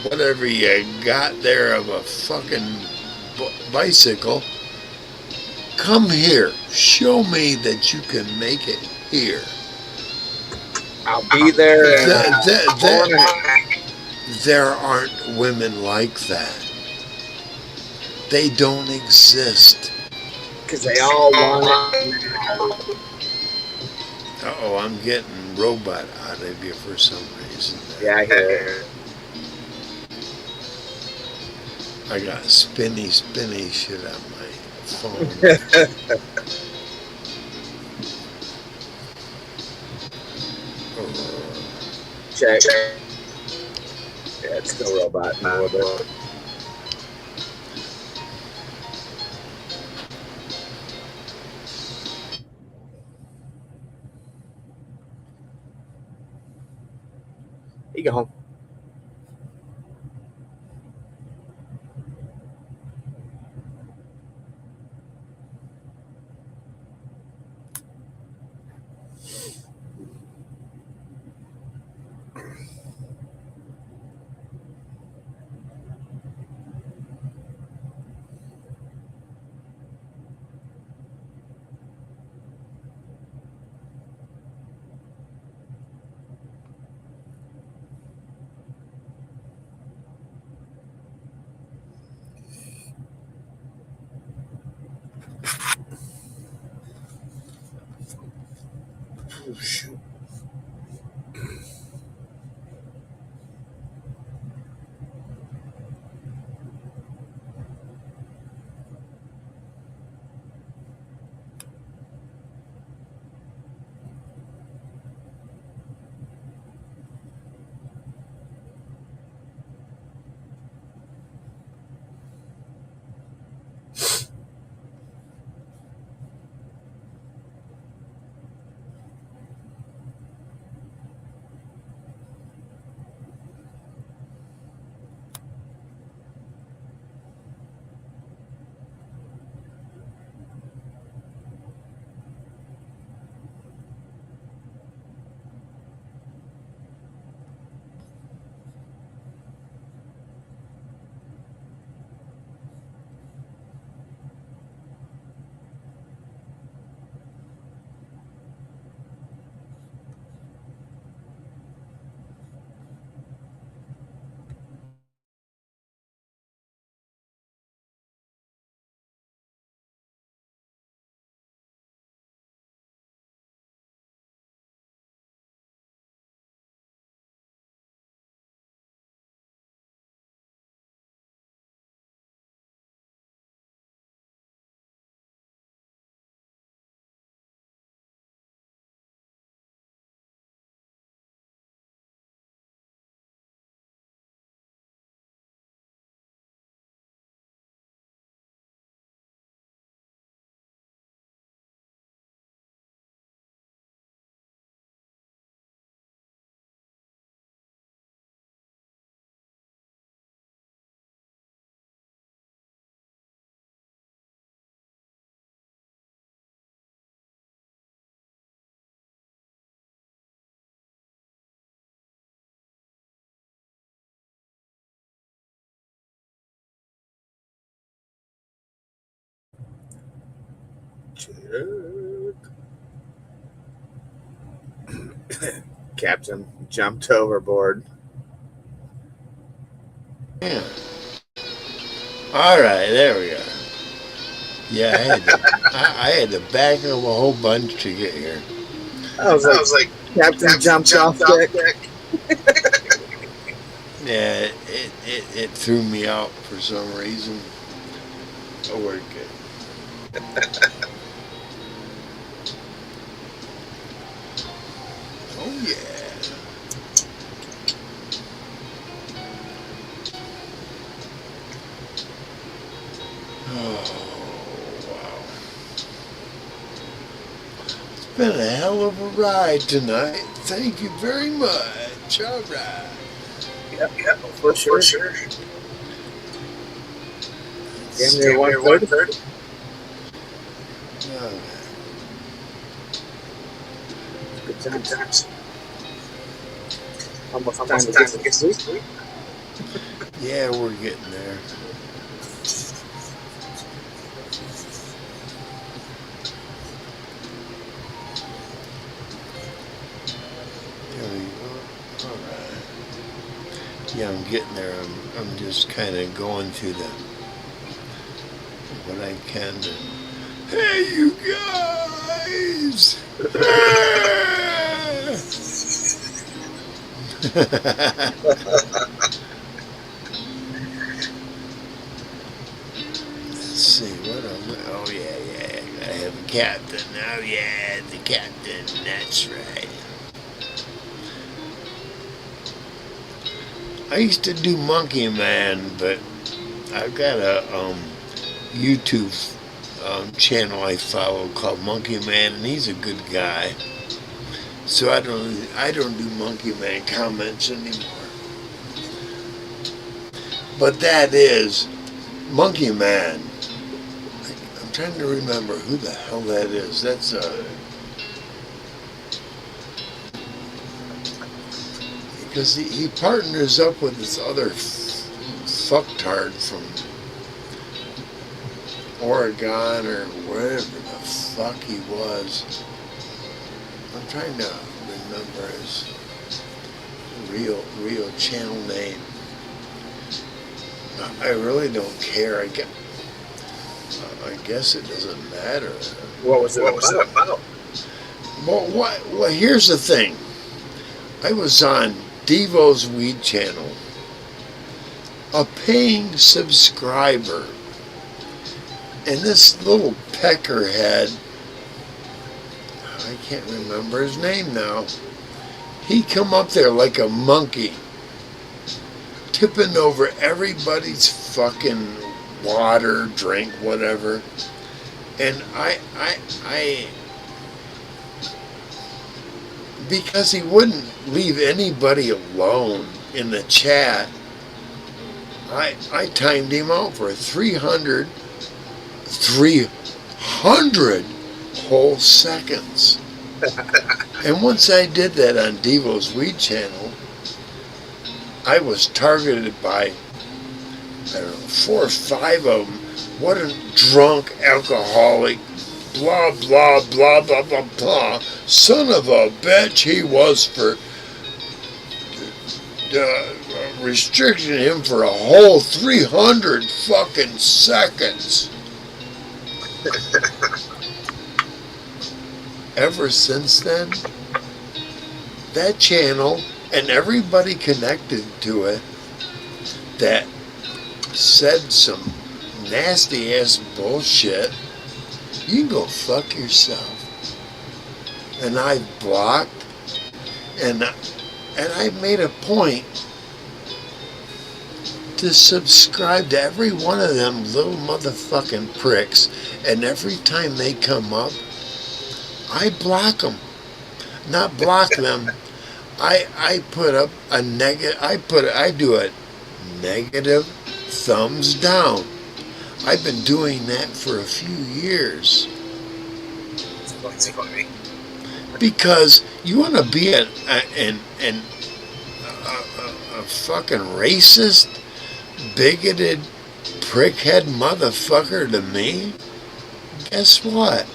whatever you got there of a fucking bicycle. Come here. Show me that you can make it here." I'll be there. There aren't women like that. They don't exist. Because they all want it. Uh-oh, I'm getting robot out of you for some reason. Yeah, I hear it. I got spinny shit on my phone. Check. Yeah, it's still robot now. But you go home. Oh, shoot. Captain jumped overboard. Yeah. All right, there we go. Yeah, I had to back up a whole bunch to get here. I was like, Captain jumped off deck. Yeah, it threw me out for some reason. Oh, we're good. Oh yeah. Oh wow. It's been a hell of a ride tonight. Thank you very much. All right. Yep, for sure. Damn near 130. All right. Good times. Almost time to get some sleep. Yeah, we're getting there. There we go. All right. Yeah, I'm getting there. I'm just kind of going through what I can. Hey, you guys! Let's see, what am I? Oh, yeah. I have a captain. Oh, yeah, the captain. That's right. I used to do Monkey Man, but I've got a YouTube channel I follow called Monkey Man, and he's a good guy. So I don't do Monkey Man comments anymore. But that is Monkey Man. I'm trying to remember who the hell that is. That's because he partners up with this other fucktard from Oregon or wherever the fuck he was. I'm trying to remember his real channel name. I really don't care. I guess it doesn't matter. What was it about? Well, here's the thing. I was on Devo's Weed channel, a paying subscriber, and this little peckerhead, I can't remember his name now, he come up there like a monkey, tipping over everybody's fucking water, drink, whatever. And I because he wouldn't leave anybody alone in the chat, I timed him out for 300 whole seconds. And once I did that on Devo's Weed channel, I was targeted by, I don't know, 4 or 5 of them. What a drunk alcoholic, blah, blah, blah, blah, blah, blah. Son of a bitch he was for restricting him for a whole 300 fucking seconds. Ever since then, that channel and everybody connected to it that said some nasty ass bullshit, you can go fuck yourself. And I blocked, and I made a point to subscribe to every one of them little motherfucking pricks, and every time they come up, I block them. Not block them. I put up a negative. I do a negative thumbs down. I've been doing that for a few years. Because you want to be a fucking racist, bigoted, prickhead motherfucker to me? Guess what?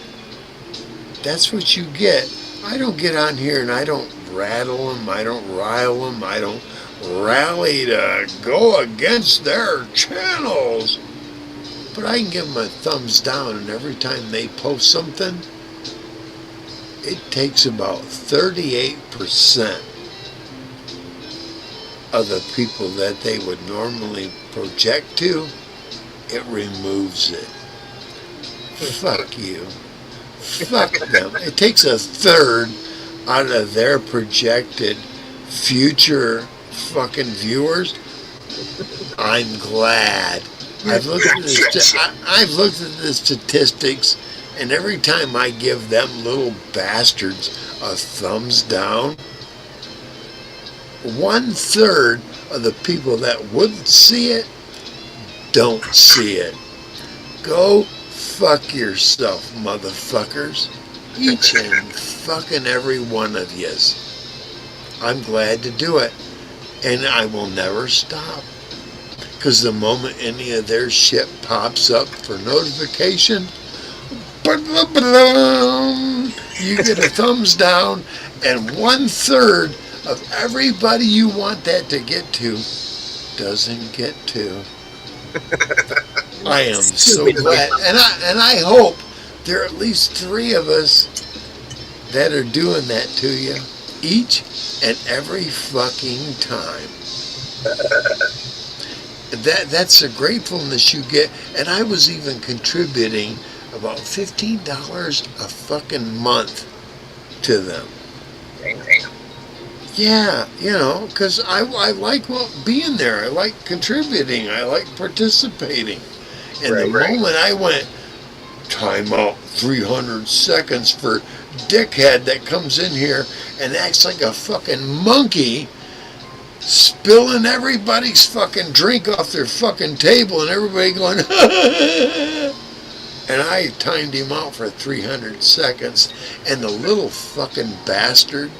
That's what you get. I don't get on here and I don't rattle them. I don't rile them. I don't rally to go against their channels. But I can give them a thumbs down, and every time they post something, it takes about 38% of the people that they would normally project to, it removes it. Fuck you. Fuck them. It takes a third out of their projected future fucking viewers. I'm glad. I've looked at I've looked at the statistics, and every time I give them little bastards a thumbs down, 1/3 of the people that wouldn't see it don't see it. Go fuck yourself, motherfuckers. Each and fucking every one of yous. I'm glad to do it, and I will never stop. Because the moment any of their shit pops up for notification, you get a thumbs down, and 1/3 of everybody you want that to get to doesn't get to. I am so glad, and I hope there are at least 3 of us that are doing that to you each and every fucking time. That's the gratefulness you get, and I was even contributing about $15 a fucking month to them. Yeah, because I like being there. I like contributing. I like participating. And the moment I went, time out 300 seconds for dickhead that comes in here and acts like a fucking monkey, spilling everybody's fucking drink off their fucking table and everybody going, and I timed him out for 300 seconds, and the little fucking bastard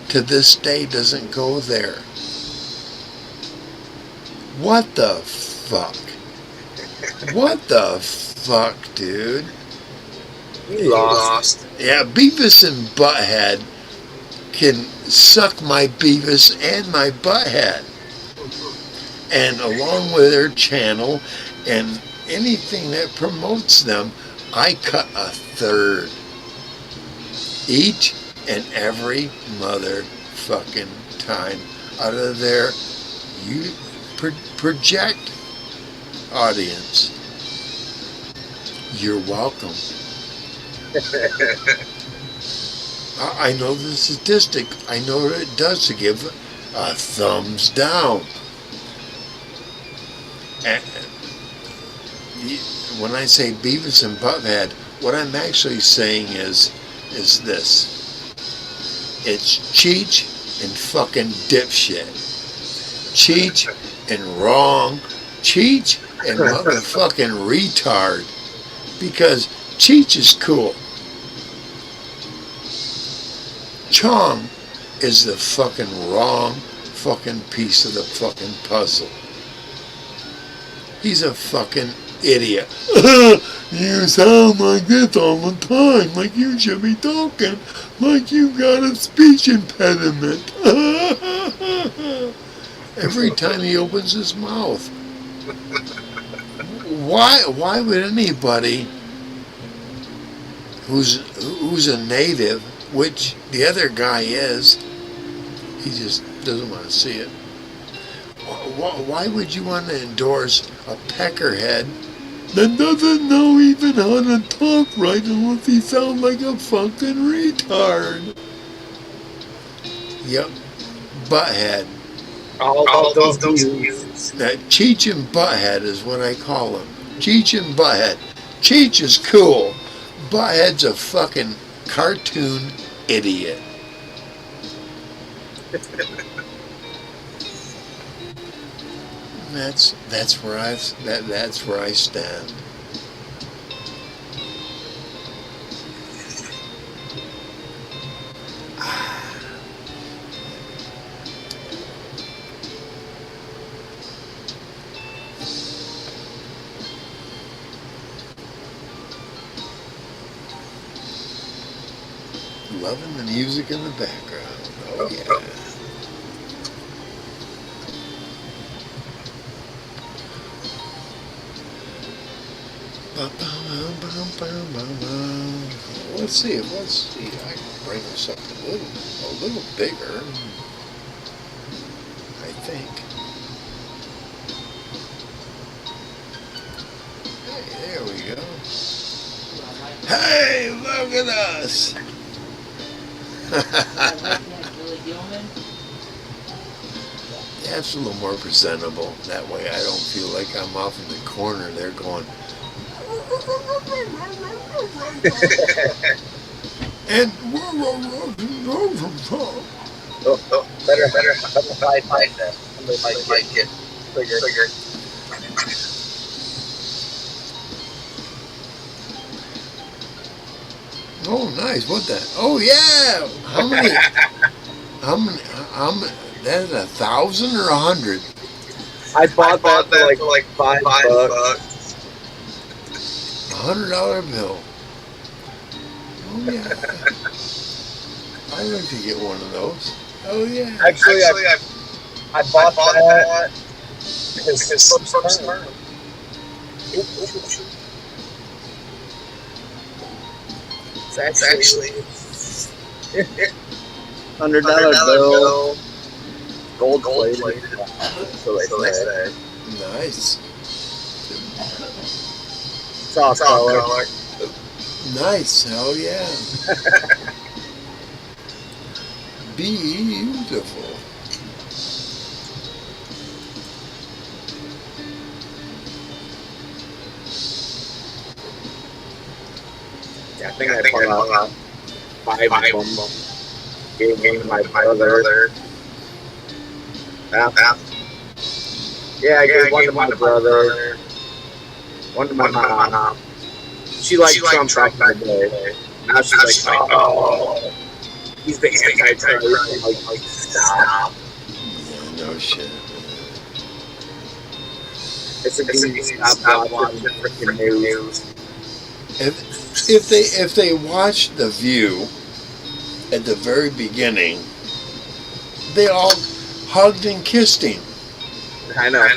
to this day doesn't go there. What the fuck? What the fuck, dude? You lost. Yeah, Beavis and Butthead can suck my Beavis and my Butthead. And along with their channel and anything that promotes them, I cut a third. Each and every motherfucking time out of their project audience. You're welcome. I know the statistic. I know what it does to give a thumbs down. And when I say Beavis and Butthead, what I'm actually saying is this. It's Cheech and fucking dipshit. Cheech and wrong. Cheech and motherfucking retard. Because Cheech is cool. Chong is the fucking wrong fucking piece of the fucking puzzle. He's a fucking idiot. You sound like this all the time, like you should be talking like you got a speech impediment. Every time he opens his mouth. Why would anybody who's a native, which the other guy is, he just doesn't want to see it. Why would you want to endorse a peckerhead that doesn't know even how to talk right unless he sounds like a fucking retard? Yep, Butthead. All those views. Now, Cheech and Butthead is what I call him. Cheech and Butthead. Cheech is cool. Butthead's a fucking cartoon idiot. That's where I stand. Loving the music in the background. Oh, yeah. Let's see. I can bring this up a little bigger. I think. Hey, there we go. Hey, look at us. That's a little more presentable. That way I don't feel like I'm off in the corner there going. And better fight that. Somebody might get triggered. Oh, nice. What that? Oh, yeah. How many? That's 1,000 or 100? I bought that for like $5. $100 bill. Oh, yeah. I'd like to get one of those. Oh, yeah. Actually I bought that because from sperm. It's actually $100 bill, gold plated. So they say. Nice. Soft color. Nice. Hell yeah. Beautiful. Yeah, I think I bought out 5 of them. Gave one to my brother. Yeah, I gave one to my brother. One to my mom. She liked Trump back in the day. Now she's like, oh, he's the anti-Trump. Like, stop. Yeah, no shit. It's a good stop watching freaking news. If they watch The View at the very beginning, they all hugged and kissed him. I know.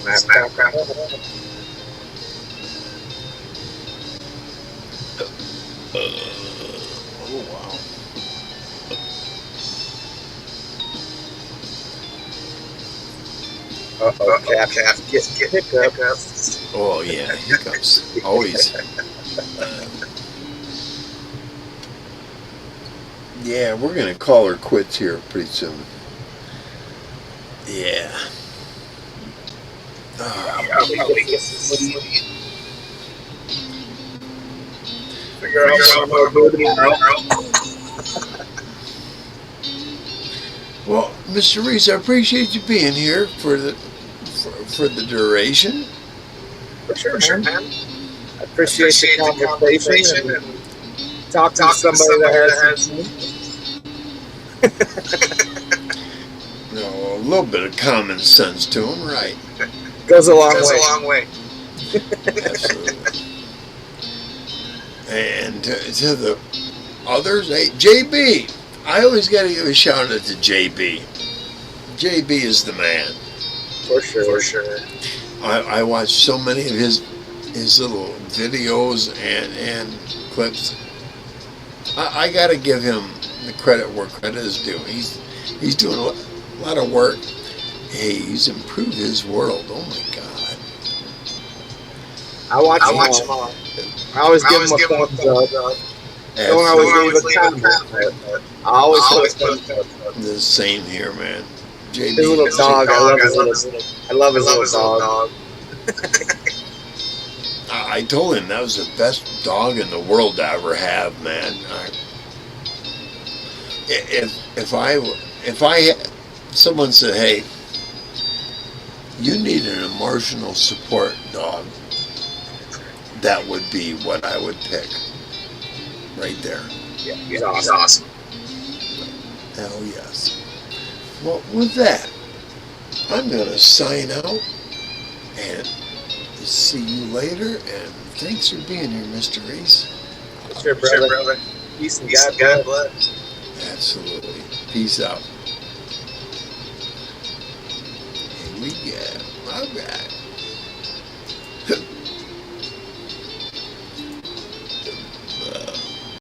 Snap. Oh, wow. Calf. Get hiccups. Oh, yeah, hiccups. Always. Yeah, we're going to call her quits here pretty soon. Yeah. Figure out more booty. Well, Mr. Reese, I appreciate you being here for the duration. For sure, man. I appreciate the conversation and talk to somebody that has A little bit of common sense to him, right? Goes a long way. Absolutely. And to the others, hey, JB. I always got to give a shout out to JB. JB is the man. For sure. I watched so many of his little videos and clips. I got to give him the credit where credit is due. He's doing a lot of work. Hey, he's improved his world. Oh my God. I watch him all. I always give him a thumbs up. Don't always leave a comment. I always put the same here, man. JB, his little dog. I love his little dog. I told him that was the best dog in the world to ever have, man. If someone said, hey, you need an emotional support dog, that would be what I would pick. Right there. Yeah, he's awesome. Hell yes. Well, with that, I'm going to sign out and see you later. And thanks for being here, Mr. Reese. Sure, brother. Peace and God bless. Absolutely. Peace out. Here we go. All right.